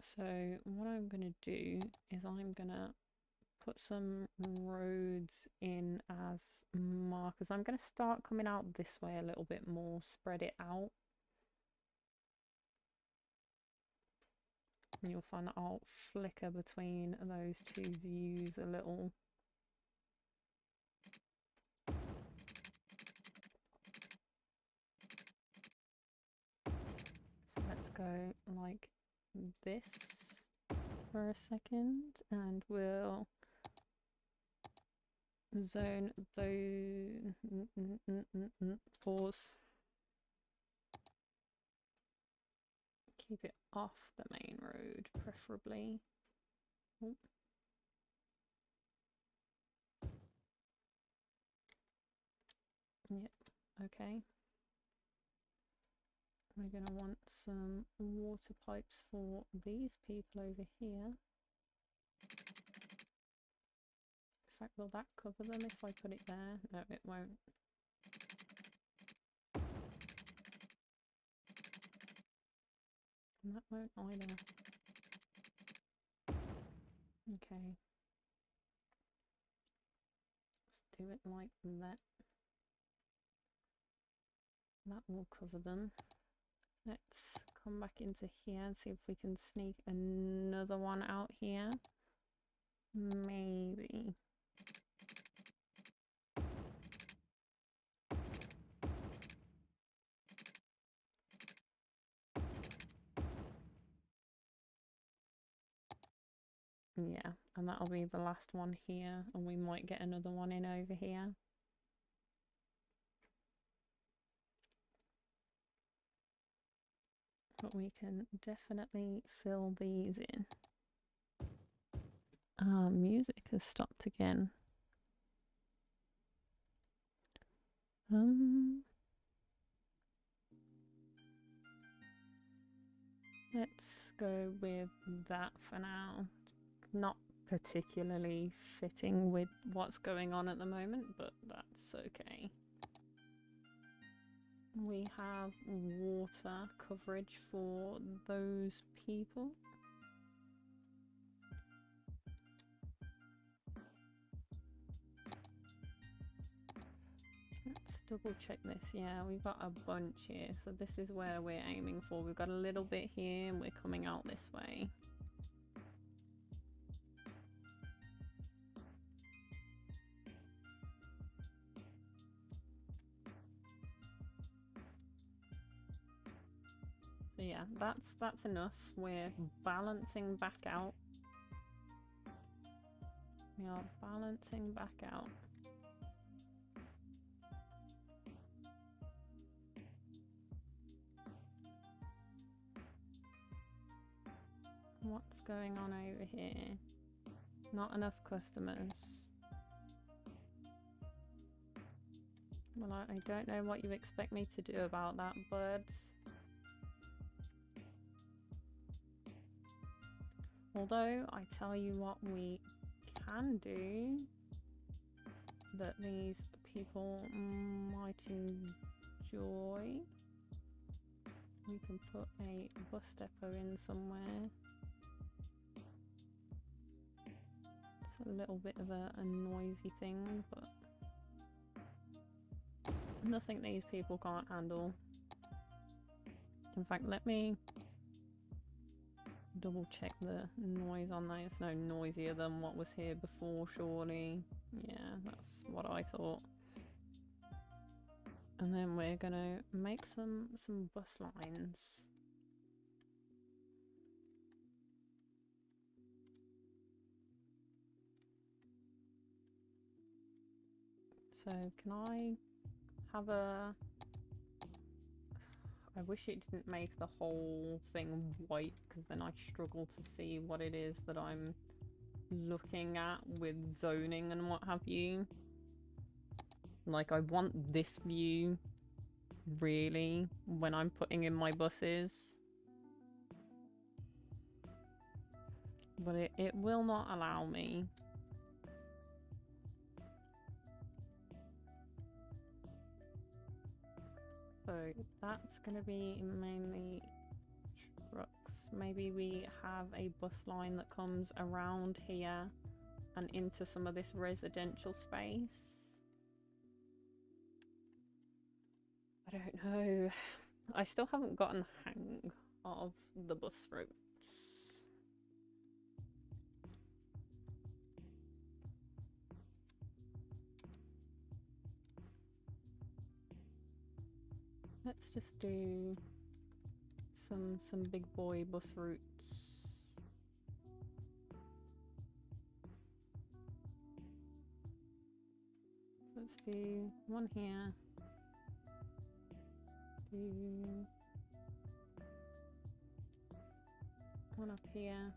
So what I'm going to do is I'm going to put some roads in as markers. I'm going to start coming out this way a little bit more, spread it out. And you'll find that I'll flicker between those two views a little. So let's go like this for a second, and we'll zone those. Pause. Keep it off the main road, preferably. Oh. Yep, okay. We're going to want some water pipes for these people over here. In fact, will that cover them if I put it there? No, it won't. And that won't either. Okay. Let's do it like that. That will cover them. Let's come back into here and see if we can sneak another one out here. Maybe. Yeah, and that'll be the last one here, and we might get another one in over here. But we can definitely fill these in. Music has stopped again. Let's go with that for now. Not particularly fitting with what's going on at the moment, but that's okay. We have water coverage for those people. Let's double check this. Yeah, we've got a bunch here, so this is where we're aiming for. We've got a little bit here and we're coming out this way. So yeah, that's enough. We're balancing back out. We are balancing back out. What's going on over here? Not enough customers. Well, I don't know what you expect me to do about that, bud. Although, I tell you what we can do that these people might enjoy. We can put a bus depot in somewhere. It's a little bit of a noisy thing, but nothing these people can't handle. In fact, let me double check the noise on that. It's no noisier than what was here before, surely. Yeah, that's what I thought. And then we're gonna make some bus lines. So can I have a... I wish it didn't make the whole thing white, because then I struggle to see what it is that I'm looking at with zoning and what have you. Like, I want this view, really, when I'm putting in my buses. But it will not allow me. So that's going to be mainly trucks. Maybe we have a bus line that comes around here and into some of this residential space. I don't know. I still haven't gotten the hang of the bus routes. Let's just do some big boy bus routes. Let's do one here. Do one up here.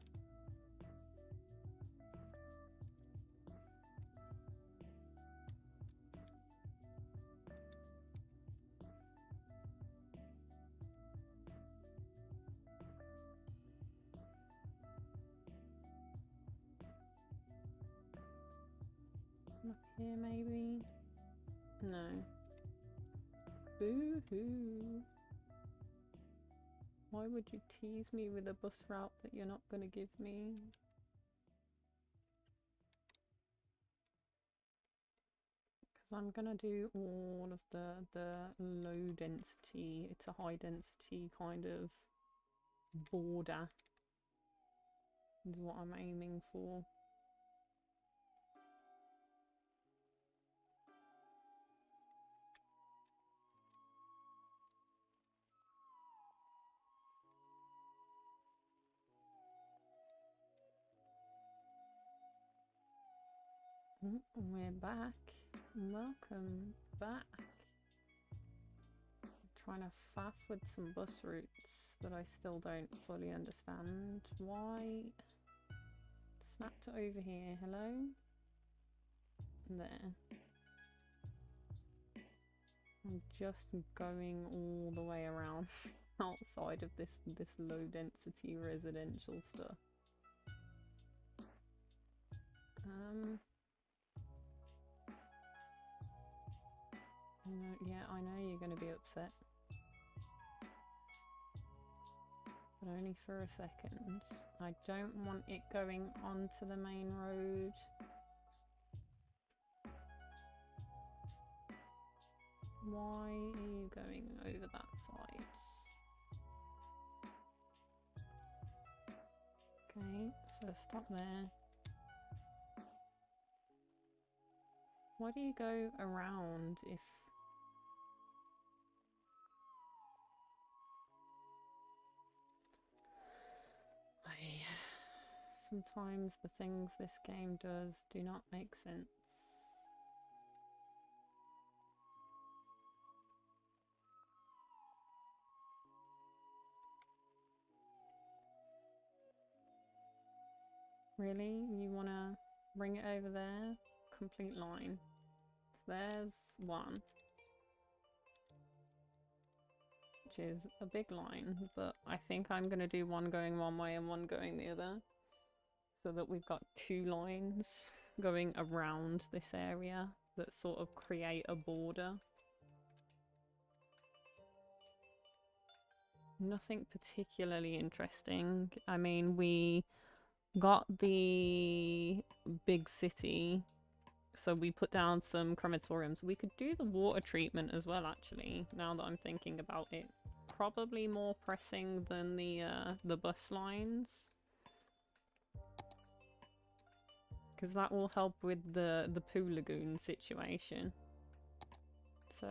Not here, maybe? No. Boo-hoo. Why would you tease me with a bus route that you're not going to give me? Because I'm going to do all of the low density. It's a high density kind of border. Is what I'm aiming for. We're back. Welcome back. I'm trying to faff with some bus routes that I still don't fully understand. Why? Snap to over here. Hello? There. I'm just going all the way around outside of this low density residential stuff. Yeah, I know you're going to be upset. But only for a second. I don't want it going onto the main road. Why are you going over that side? Okay, so stop there. Why do you go around if... Sometimes the things this game does do not make sense. Really? You want to bring it over there? Complete line. So there's one. Which is a big line, but I think I'm going to do one going one way and one going the other. So that we've got two lines going around this area that sort of create a border. Nothing particularly interesting. I mean, we got the big city, so we put down some crematoriums. We could do the water treatment as well, actually, now that I'm thinking about it. Probably more pressing than the bus lines. Because that will help with the poo lagoon situation. So,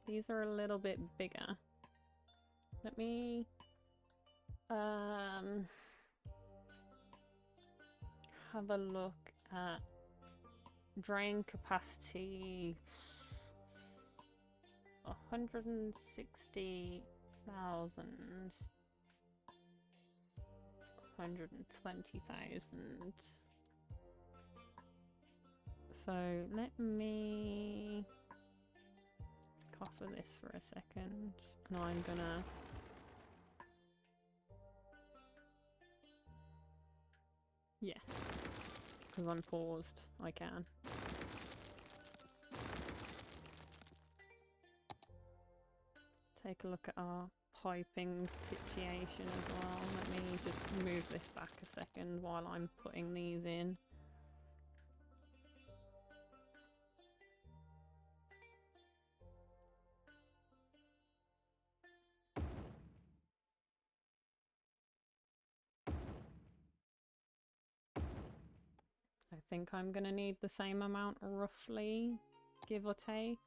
these are a little bit bigger. Let me... have a look at drain capacity. 160,000. 120,000. So let me cover this for a second. And I'm gonna yes, because I'm paused, I can. Take a look at our piping situation as well. Let me just move this back a second while I'm putting these in. I think I'm going to need the same amount roughly, give or take.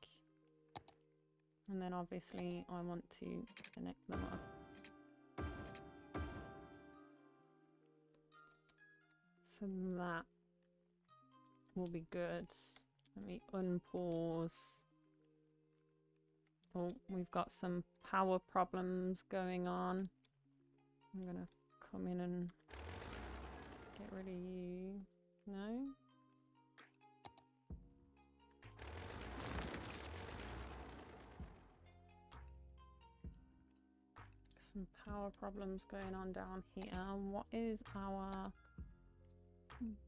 And then obviously I want to connect them up. So that will be good. Let me unpause. Oh, we've got some power problems going on. I'm going to come in and get rid of you. No? Some power problems going on down here. What is our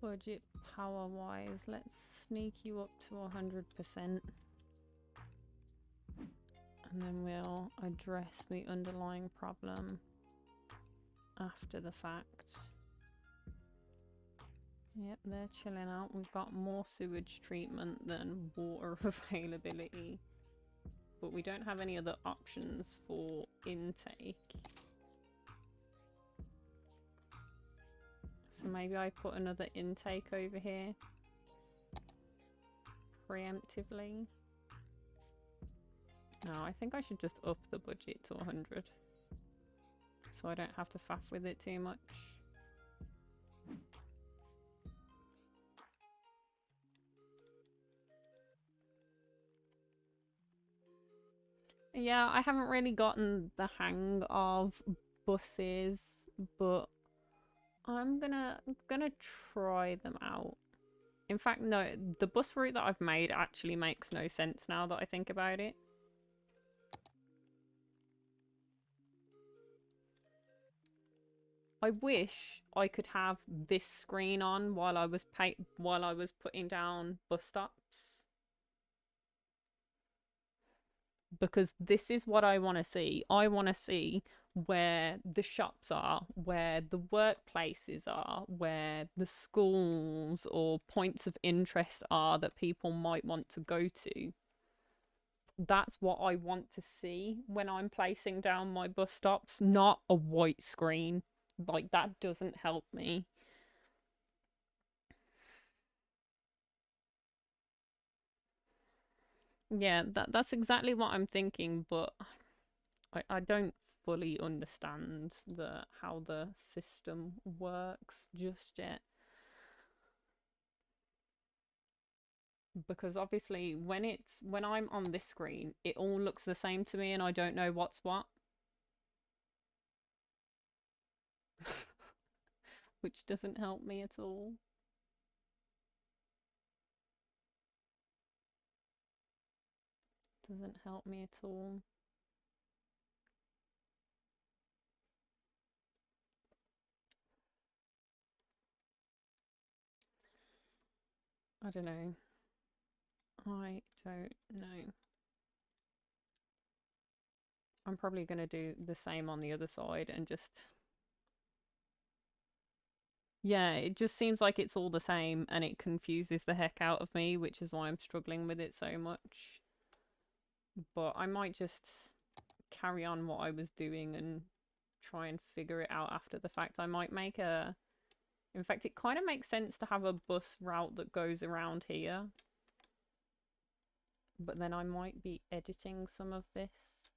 Budget power wise, let's sneak you up to 100%. And then we'll address the underlying problem after the fact. Yep, they're chilling out. We've got more sewage treatment than water availability. But we don't have any other options for intake. So maybe I put another intake over here. Preemptively. No, I think I should just up the budget to 100. So I don't have to faff with it too much. Yeah, I haven't really gotten the hang of buses, but I'm gonna try them out. In fact, no, the bus route that I've made actually makes no sense now that I think about it. I wish I could have this screen on while I was putting down bus stops. Because this is what I want to see. I want to see where the shops are, where the workplaces are, where the schools or points of interest are that people might want to go to. That's what I want to see when I'm placing down my bus stops, not a white screen. Like, that doesn't help me. Yeah, that's exactly what I'm thinking, but I don't fully understand how the system works just yet. Because obviously when I'm on this screen, it all looks the same to me and I don't know what's what. Which doesn't help me at all. Doesn't help me at all. I don't know. I don't know. I'm probably going to do the same on the other side and just... Yeah, it just seems like it's all the same and it confuses the heck out of me, which is why I'm struggling with it so much. But I might just carry on what I was doing and try and figure it out after the fact. I might make a... In fact, it kind of makes sense to have a bus route that goes around here. But then I might be editing some of this.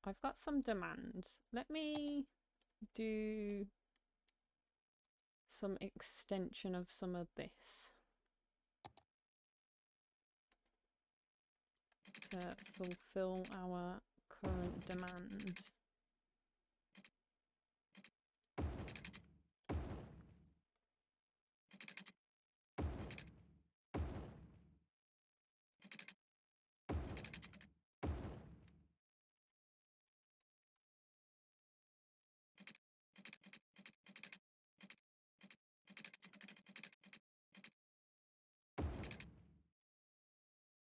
I've got some demands. Let me do some extension of some of this to fulfill our current demand.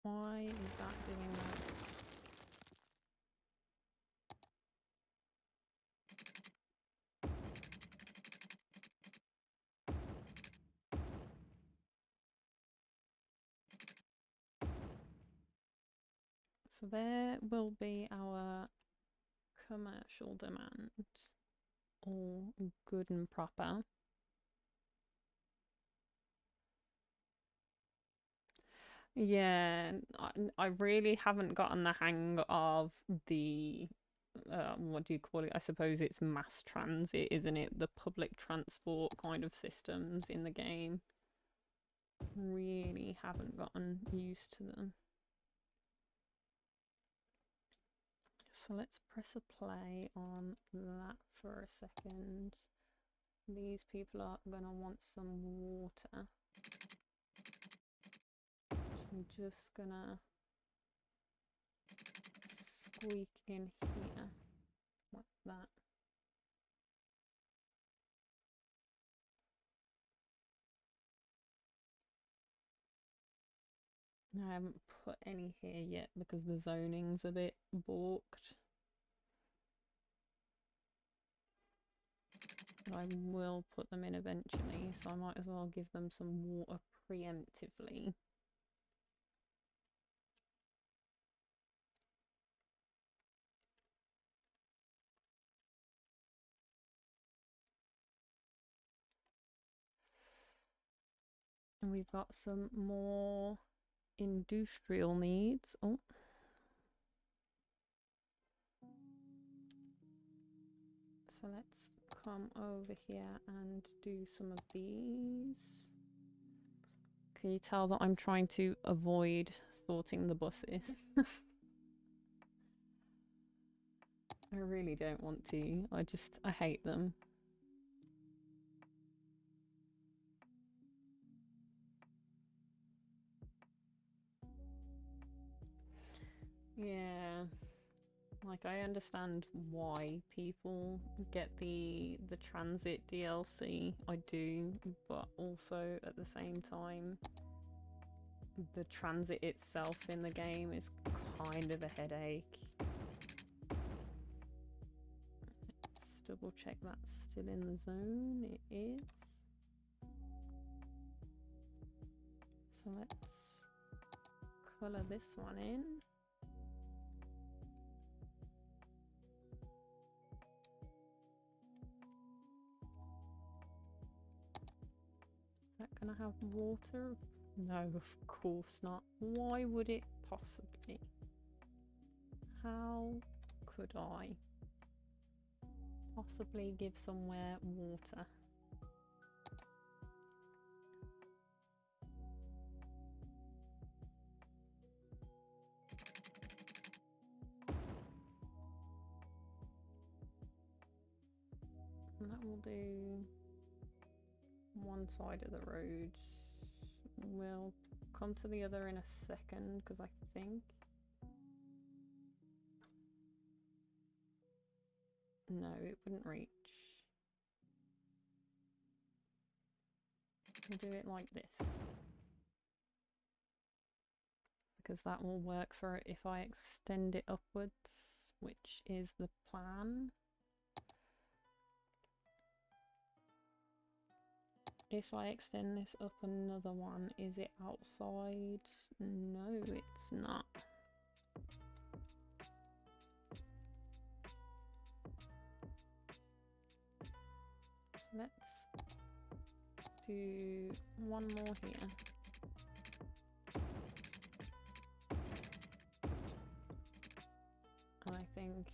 Why is that doing that? So there will be our commercial demand. All good and proper. Yeah, I really haven't gotten the hang of the, what do you call it? I suppose it's mass transit, isn't it? The public transport kind of systems in the game. Really haven't gotten used to them. So let's press a play on that for a second. These people are going to want some water. I'm just gonna squeak in here like that. I haven't put any here yet because the zoning's a bit balked. But I will put them in eventually, so I might as well give them some water preemptively. And we've got some more industrial needs. Oh. So let's come over here and do some of these. Can you tell that I'm trying to avoid sorting the buses? I really don't want to. I hate them. Yeah. Like, I understand why people get the transit DLC. I do, but also at the same time, the transit itself in the game is kind of a headache. Let's double check that's still in the zone. It is. So let's colour this one in. Is that gonna have water? No, of course not. Why would it possibly? How could I possibly give somewhere water? And that will do one side of the road. We'll come to the other in a second because I think... No, it wouldn't reach. We'll do it like this. Because that will work for it if I extend it upwards, which is the plan. If I extend this up another one, is it outside? No, it's not. So let's do one more here. And I think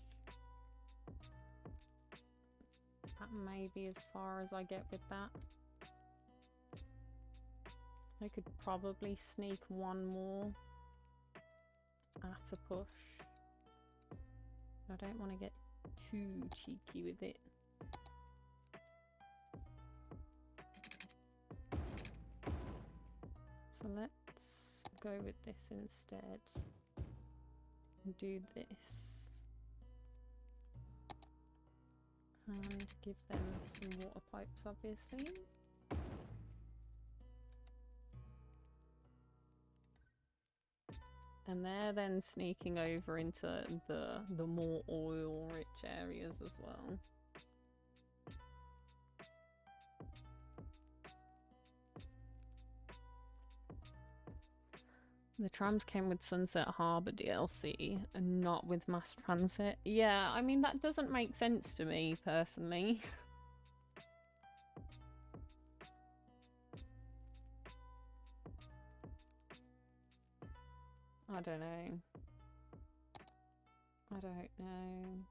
that may be as far as I get with that. I could probably sneak one more at a push. I don't want to get too cheeky with it. So let's go with this instead. Do this. And give them some water pipes, obviously. And they're then sneaking over into the more oil-rich areas as well. The trams came with Sunset Harbour DLC and not with mass transit. Yeah, I mean, that doesn't make sense to me, personally. I don't know. I don't know.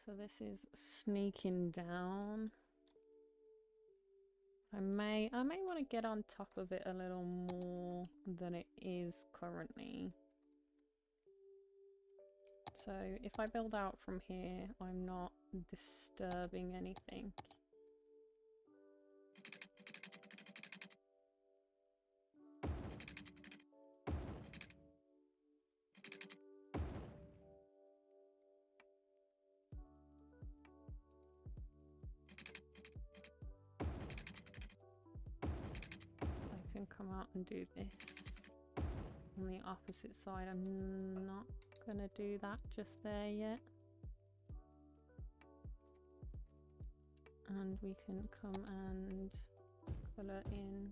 So this is sneaking down. I may want to get on top of it a little more than it is currently. So if I build out from here, I'm not disturbing anything. come out and do this on the opposite side. I'm not gonna do that just there yet. And we can come and colour in.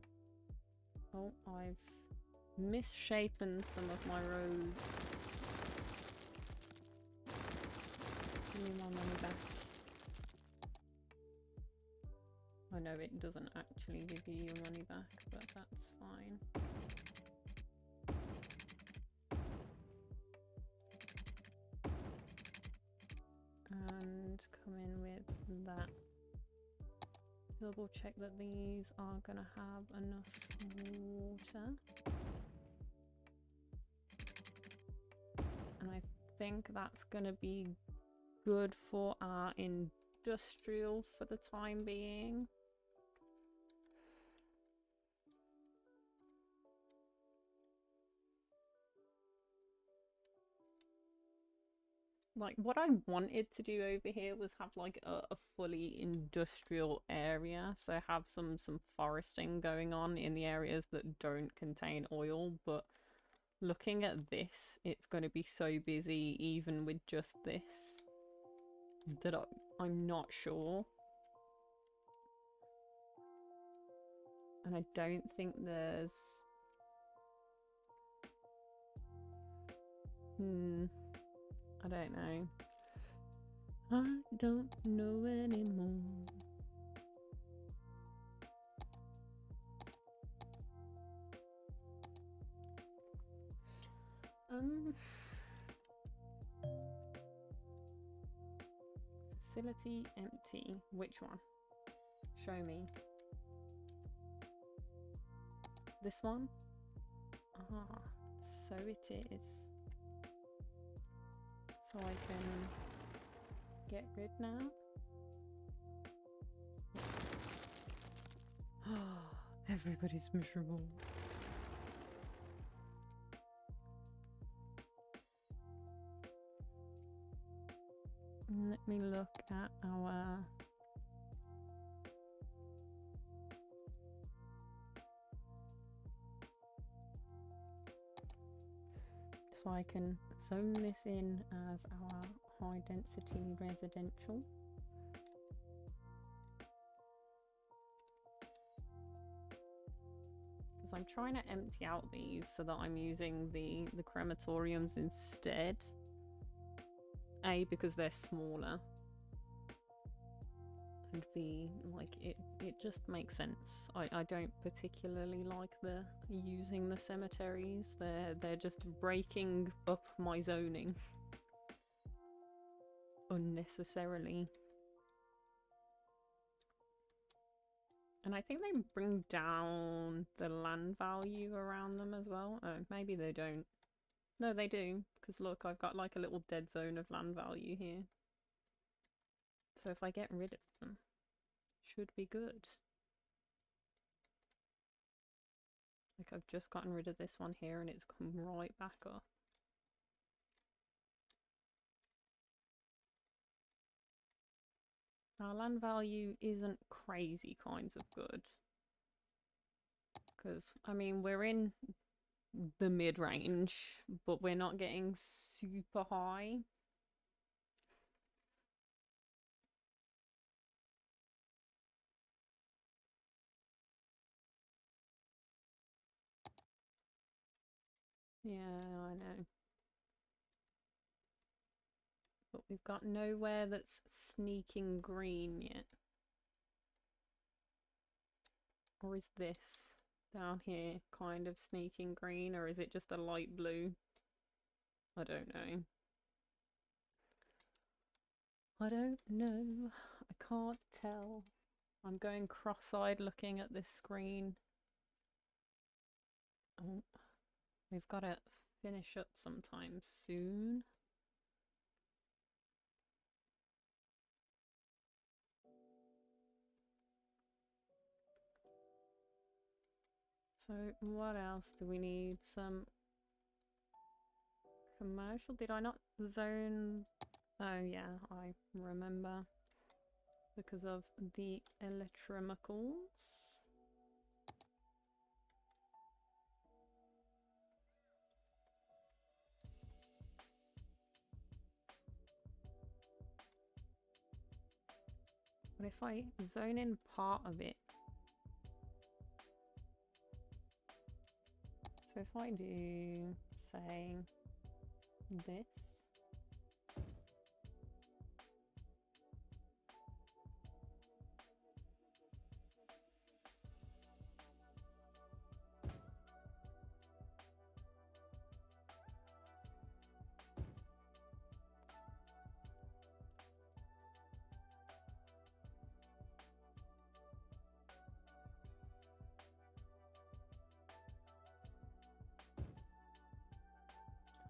Oh, I've misshapen some of my roads. Give me my money back. I know it doesn't actually give you your money back, but that's fine. And come in with that. Double check that these are gonna have enough water. And I think that's gonna be good for our industrial for the time being. Like, what I wanted to do over here was have like a fully industrial area, so have some foresting going on in the areas that don't contain oil, but looking at this, it's going to be so busy even with just this that I'm not sure. And I don't think there's... I don't know. I don't know anymore. Facility empty. Which one? Show me. This one? Ah, so it is. So I can get rid now. Everybody's miserable. Let me look at our... So I can zone this in as our high density residential. Because I'm trying to empty out these so that I'm using the crematoriums instead. A, because they're smaller. And B, like it just makes sense. I don't particularly like using the cemeteries. They're just breaking up my zoning unnecessarily. And I think they bring down the land value around them as well. Oh, maybe they don't. No, they do, because look, I've got like a little dead zone of land value here. So if I get rid of them, should be good. Like I've just gotten rid of this one here and it's come right back up. Our land value isn't crazy kinds of good. Because, I mean, we're in the mid-range, but we're not getting super high. Yeah, I know. But we've got nowhere that's sneaking green yet. Or is this down here kind of sneaking green, or is it just a light blue? I don't know. I don't know. I can't tell. I'm going cross-eyed looking at this screen. Oh, we've got to finish up sometime soon. So what else do we need? Some commercial? Did I not zone? Oh yeah, I remember. Because of the electromechals. But if I zone in part of it, so if I do, say, this,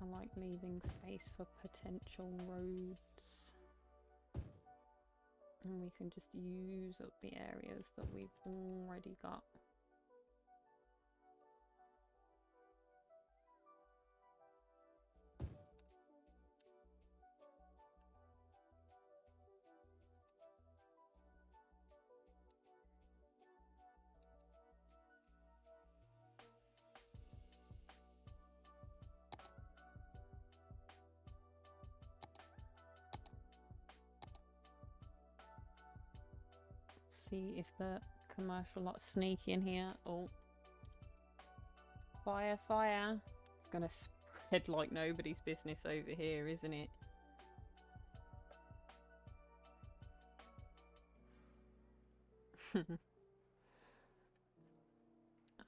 I like leaving space for potential roads. And we can just use up the areas that we've already got. See if the commercial lot sneaky in here. Oh. Fire, fire. It's gonna spread like nobody's business over here, isn't it?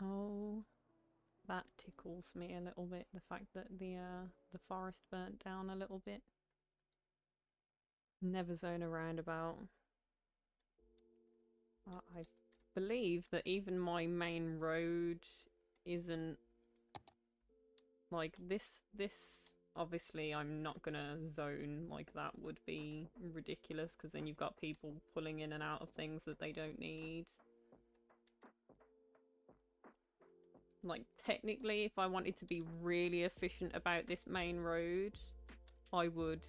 Oh, that tickles me a little bit. The fact that the forest burnt down a little bit. Never zone a roundabout. I believe that even my main road isn't like this. Obviously I'm not gonna zone like that, would be ridiculous, because then you've got people pulling in and out of things that they don't need. Like technically, if I wanted to be really efficient about this main road, I would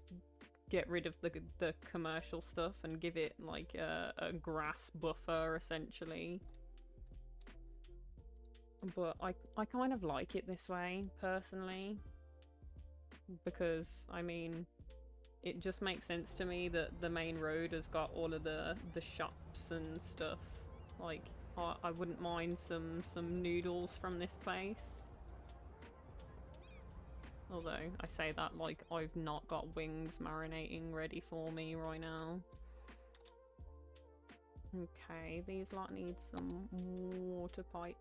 get rid of the commercial stuff and give it like a grass buffer essentially. But I kind of like it this way personally, because I mean it just makes sense to me that the main road has got all of the shops and stuff. Like I wouldn't mind some noodles from this place. Although, I say that like I've not got wings marinating ready for me right now. Okay, these lot need some water pipes.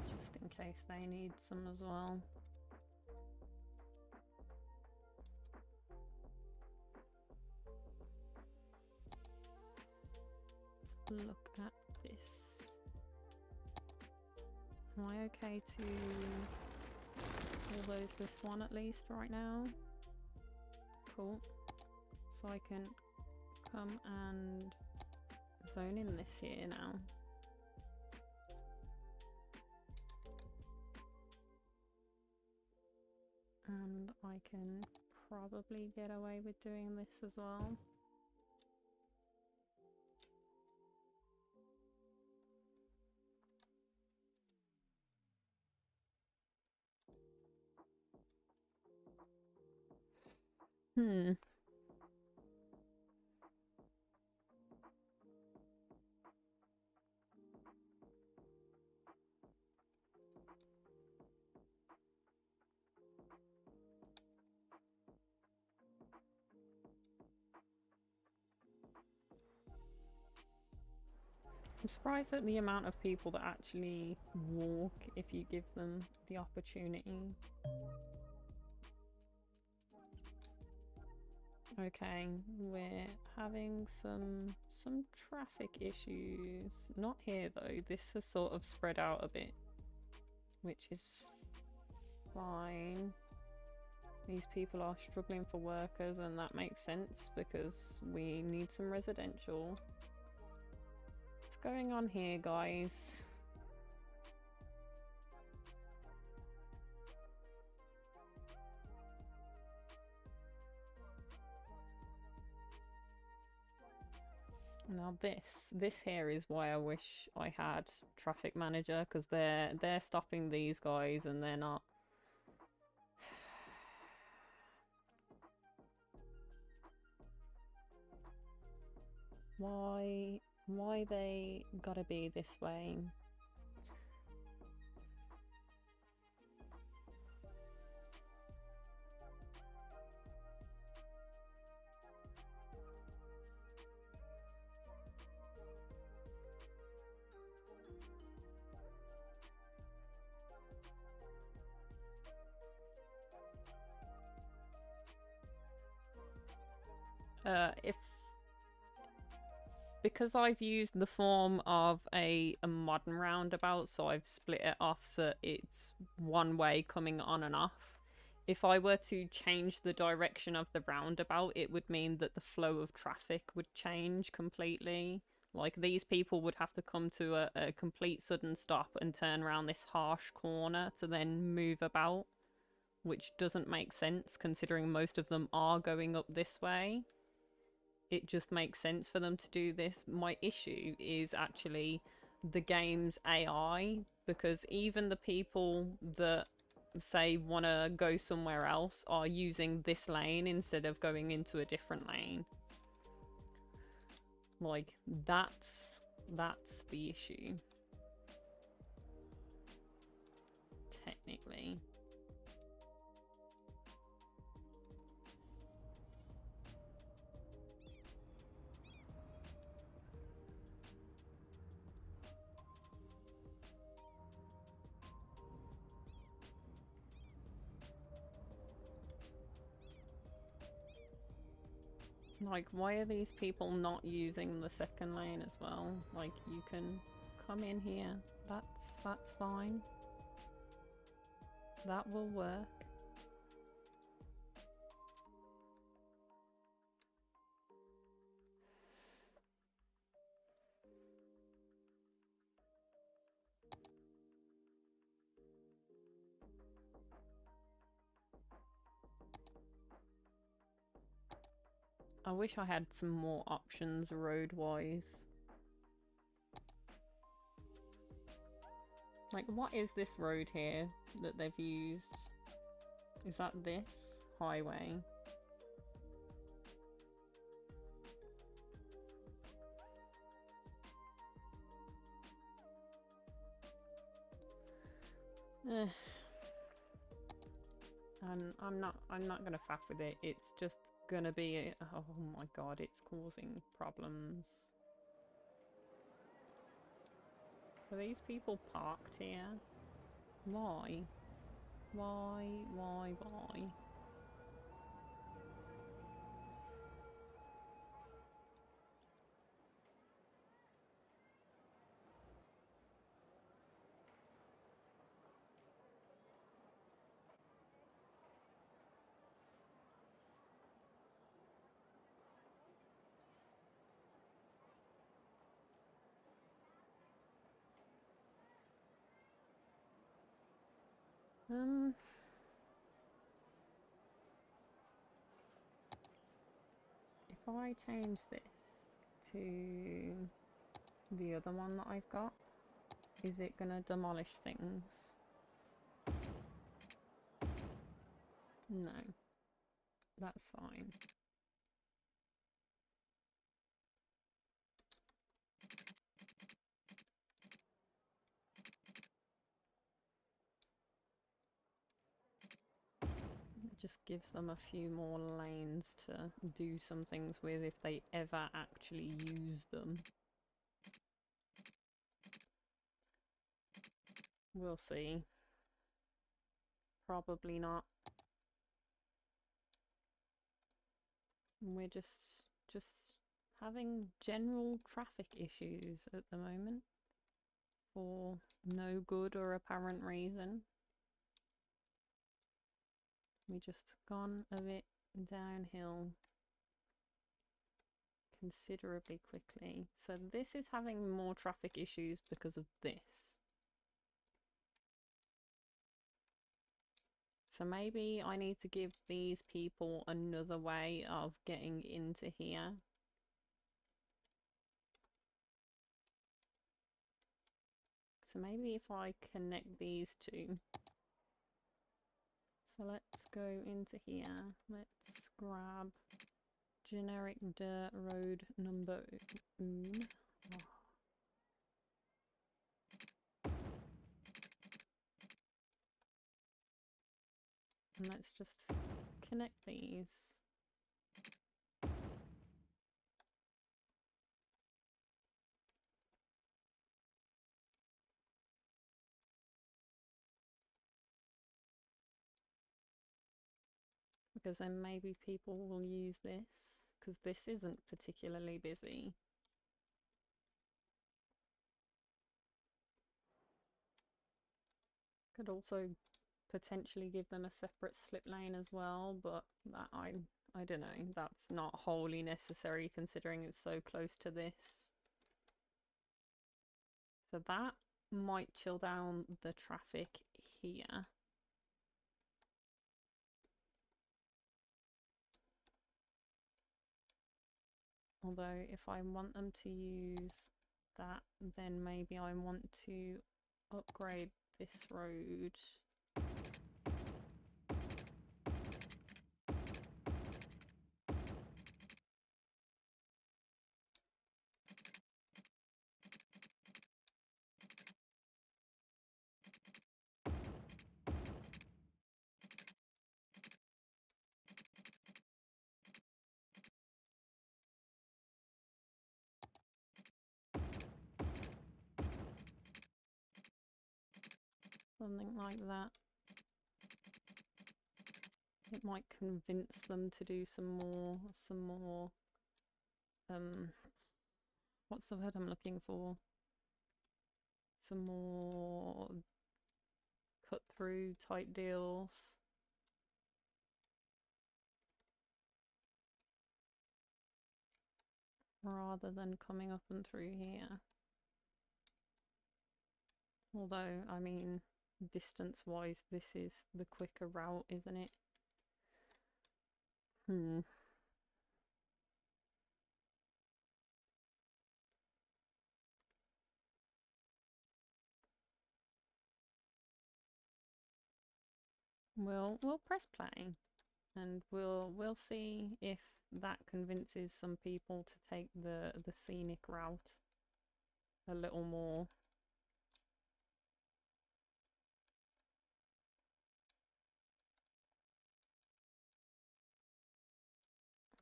Just in case they need some as well. Let's look at this. Am I okay to bulldoze this one at least right now? Cool. So I can come and zone in this here now. And I can probably get away with doing this as well. I'm surprised at the amount of people that actually walk if you give them the opportunity. Okay, we're having some traffic issues. Not here though, this has sort of spread out a bit, which is fine. These people are struggling for workers, and that makes sense because we need some residential. What's going on here, guys? Now this here is why I wish I had traffic manager, because they're stopping these guys and they're not. Why they gotta be this way? If because I've used the form of a modern roundabout, so I've split it off so it's one way coming on and off. If I were to change the direction of the roundabout, it would mean that the flow of traffic would change completely. Like, these people would have to come to a complete sudden stop and turn around this harsh corner to then move about, which doesn't make sense considering most of them are going up this way. It just makes sense for them to do this. My issue is actually the game's AI, because even the people that say want to go somewhere else are using this lane instead of going into a different lane. Like, that's the issue. Technically. Like, why are these people not using the second lane as well? Like, you can come in here. That's fine. That will work. I wish I had some more options road-wise. Like, what is this road here that they've used? Is that this highway? And I'm not gonna faff with it. It's just gonna be oh my god, it's causing problems. Are these people parked here? Why? Why? If I change this to the other one that I've got, is it gonna demolish things? No. That's fine. It just gives them a few more lanes to do some things with if they ever actually use them. We'll see. Probably not. We're just having general traffic issues at the moment for no good or apparent reason. We just gone a bit downhill considerably quickly. So this is having more traffic issues because of this. So maybe I need to give these people another way of getting into here. So maybe if I connect these two. So let's go into here. Let's grab generic dirt road number un. And let's just connect these. Because then maybe people will use this, because this isn't particularly busy. Could also potentially give them a separate slip lane as well, but that I don't know, that's not wholly necessary considering it's so close to this. So that might chill down the traffic here. Although if I want them to use that, then maybe I want to upgrade this road. Something like that. It might convince them to do some more, what's the word I'm looking for? Some more cut through type deals. Rather than coming up and through here. Although, I mean, distance-wise, this is the quicker route, isn't it? We'll press play, and we'll see if that convinces some people to take the scenic route a little more.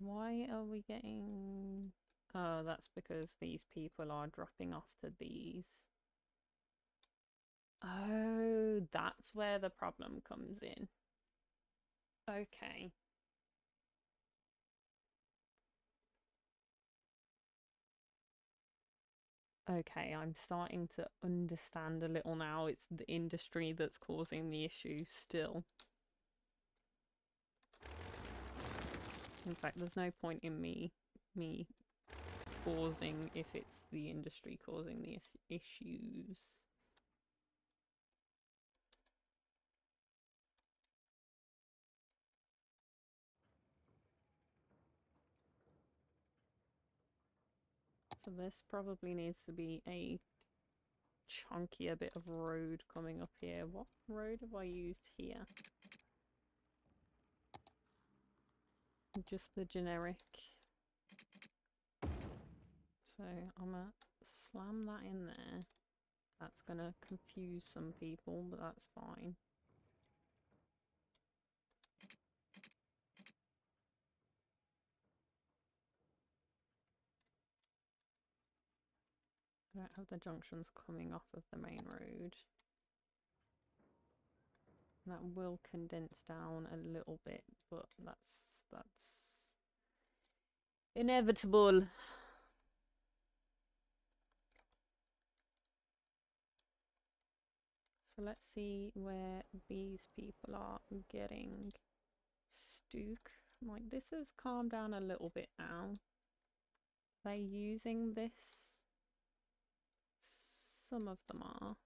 Why are we getting... Oh, that's because these people are dropping off to these. Oh, that's where the problem comes in. Okay. Okay, I'm starting to understand a little now. It's the industry that's causing the issue still. In fact, there's no point in me pausing if it's the industry causing the issues. So this probably needs to be a chunkier bit of road coming up here. What road have I used here? Just the generic. So I'm gonna slam that in there. That's gonna confuse some people, but that's fine. I don't have the junctions coming off of the main road. That will condense down a little bit, but that's inevitable. So let's see where these people are getting stuck. Like, this has calmed down a little bit now. They're using this. Some of them are.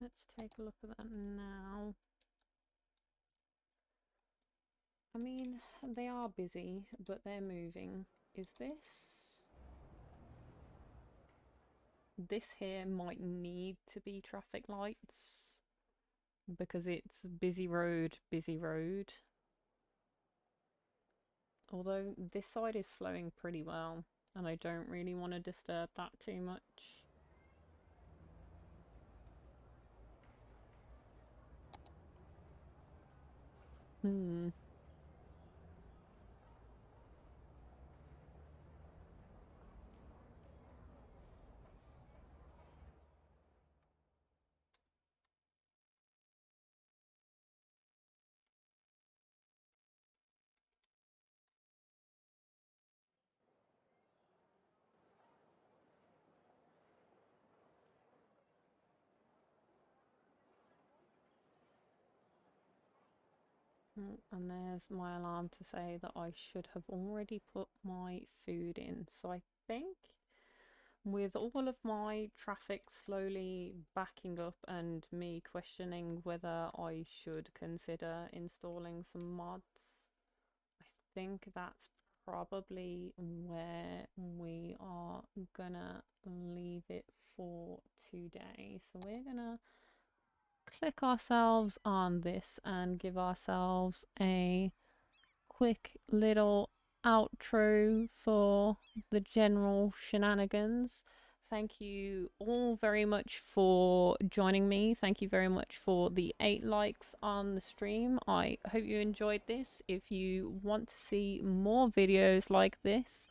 Let's take a look at that now. I mean, they are busy, but they're moving. Is this? This here might need to be traffic lights because it's busy road, busy road. Although this side is flowing pretty well, and I don't really want to disturb that too much. Hmm. And there's my alarm to say that I should have already put my food in. So I think with all of my traffic slowly backing up and me questioning whether I should consider installing some mods, I think that's probably where we are gonna leave it for today. So we're gonna click ourselves on this and give ourselves a quick little outro for the general shenanigans. Thank you all very much for joining me. Thank you very much for the 8 likes on the stream. I hope you enjoyed this. If you want to see more videos like this,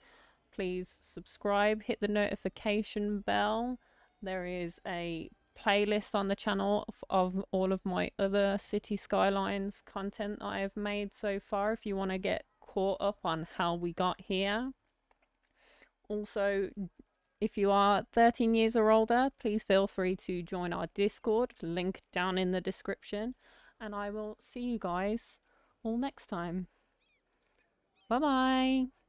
please subscribe, hit the notification bell. There is a playlist on the channel of all of my other City Skylines content that I have made so far if you want to get caught up on how we got here. Also, if you are 13 years or older, please feel free to join our Discord, link down in the description, and I will see you guys all next time. Bye bye.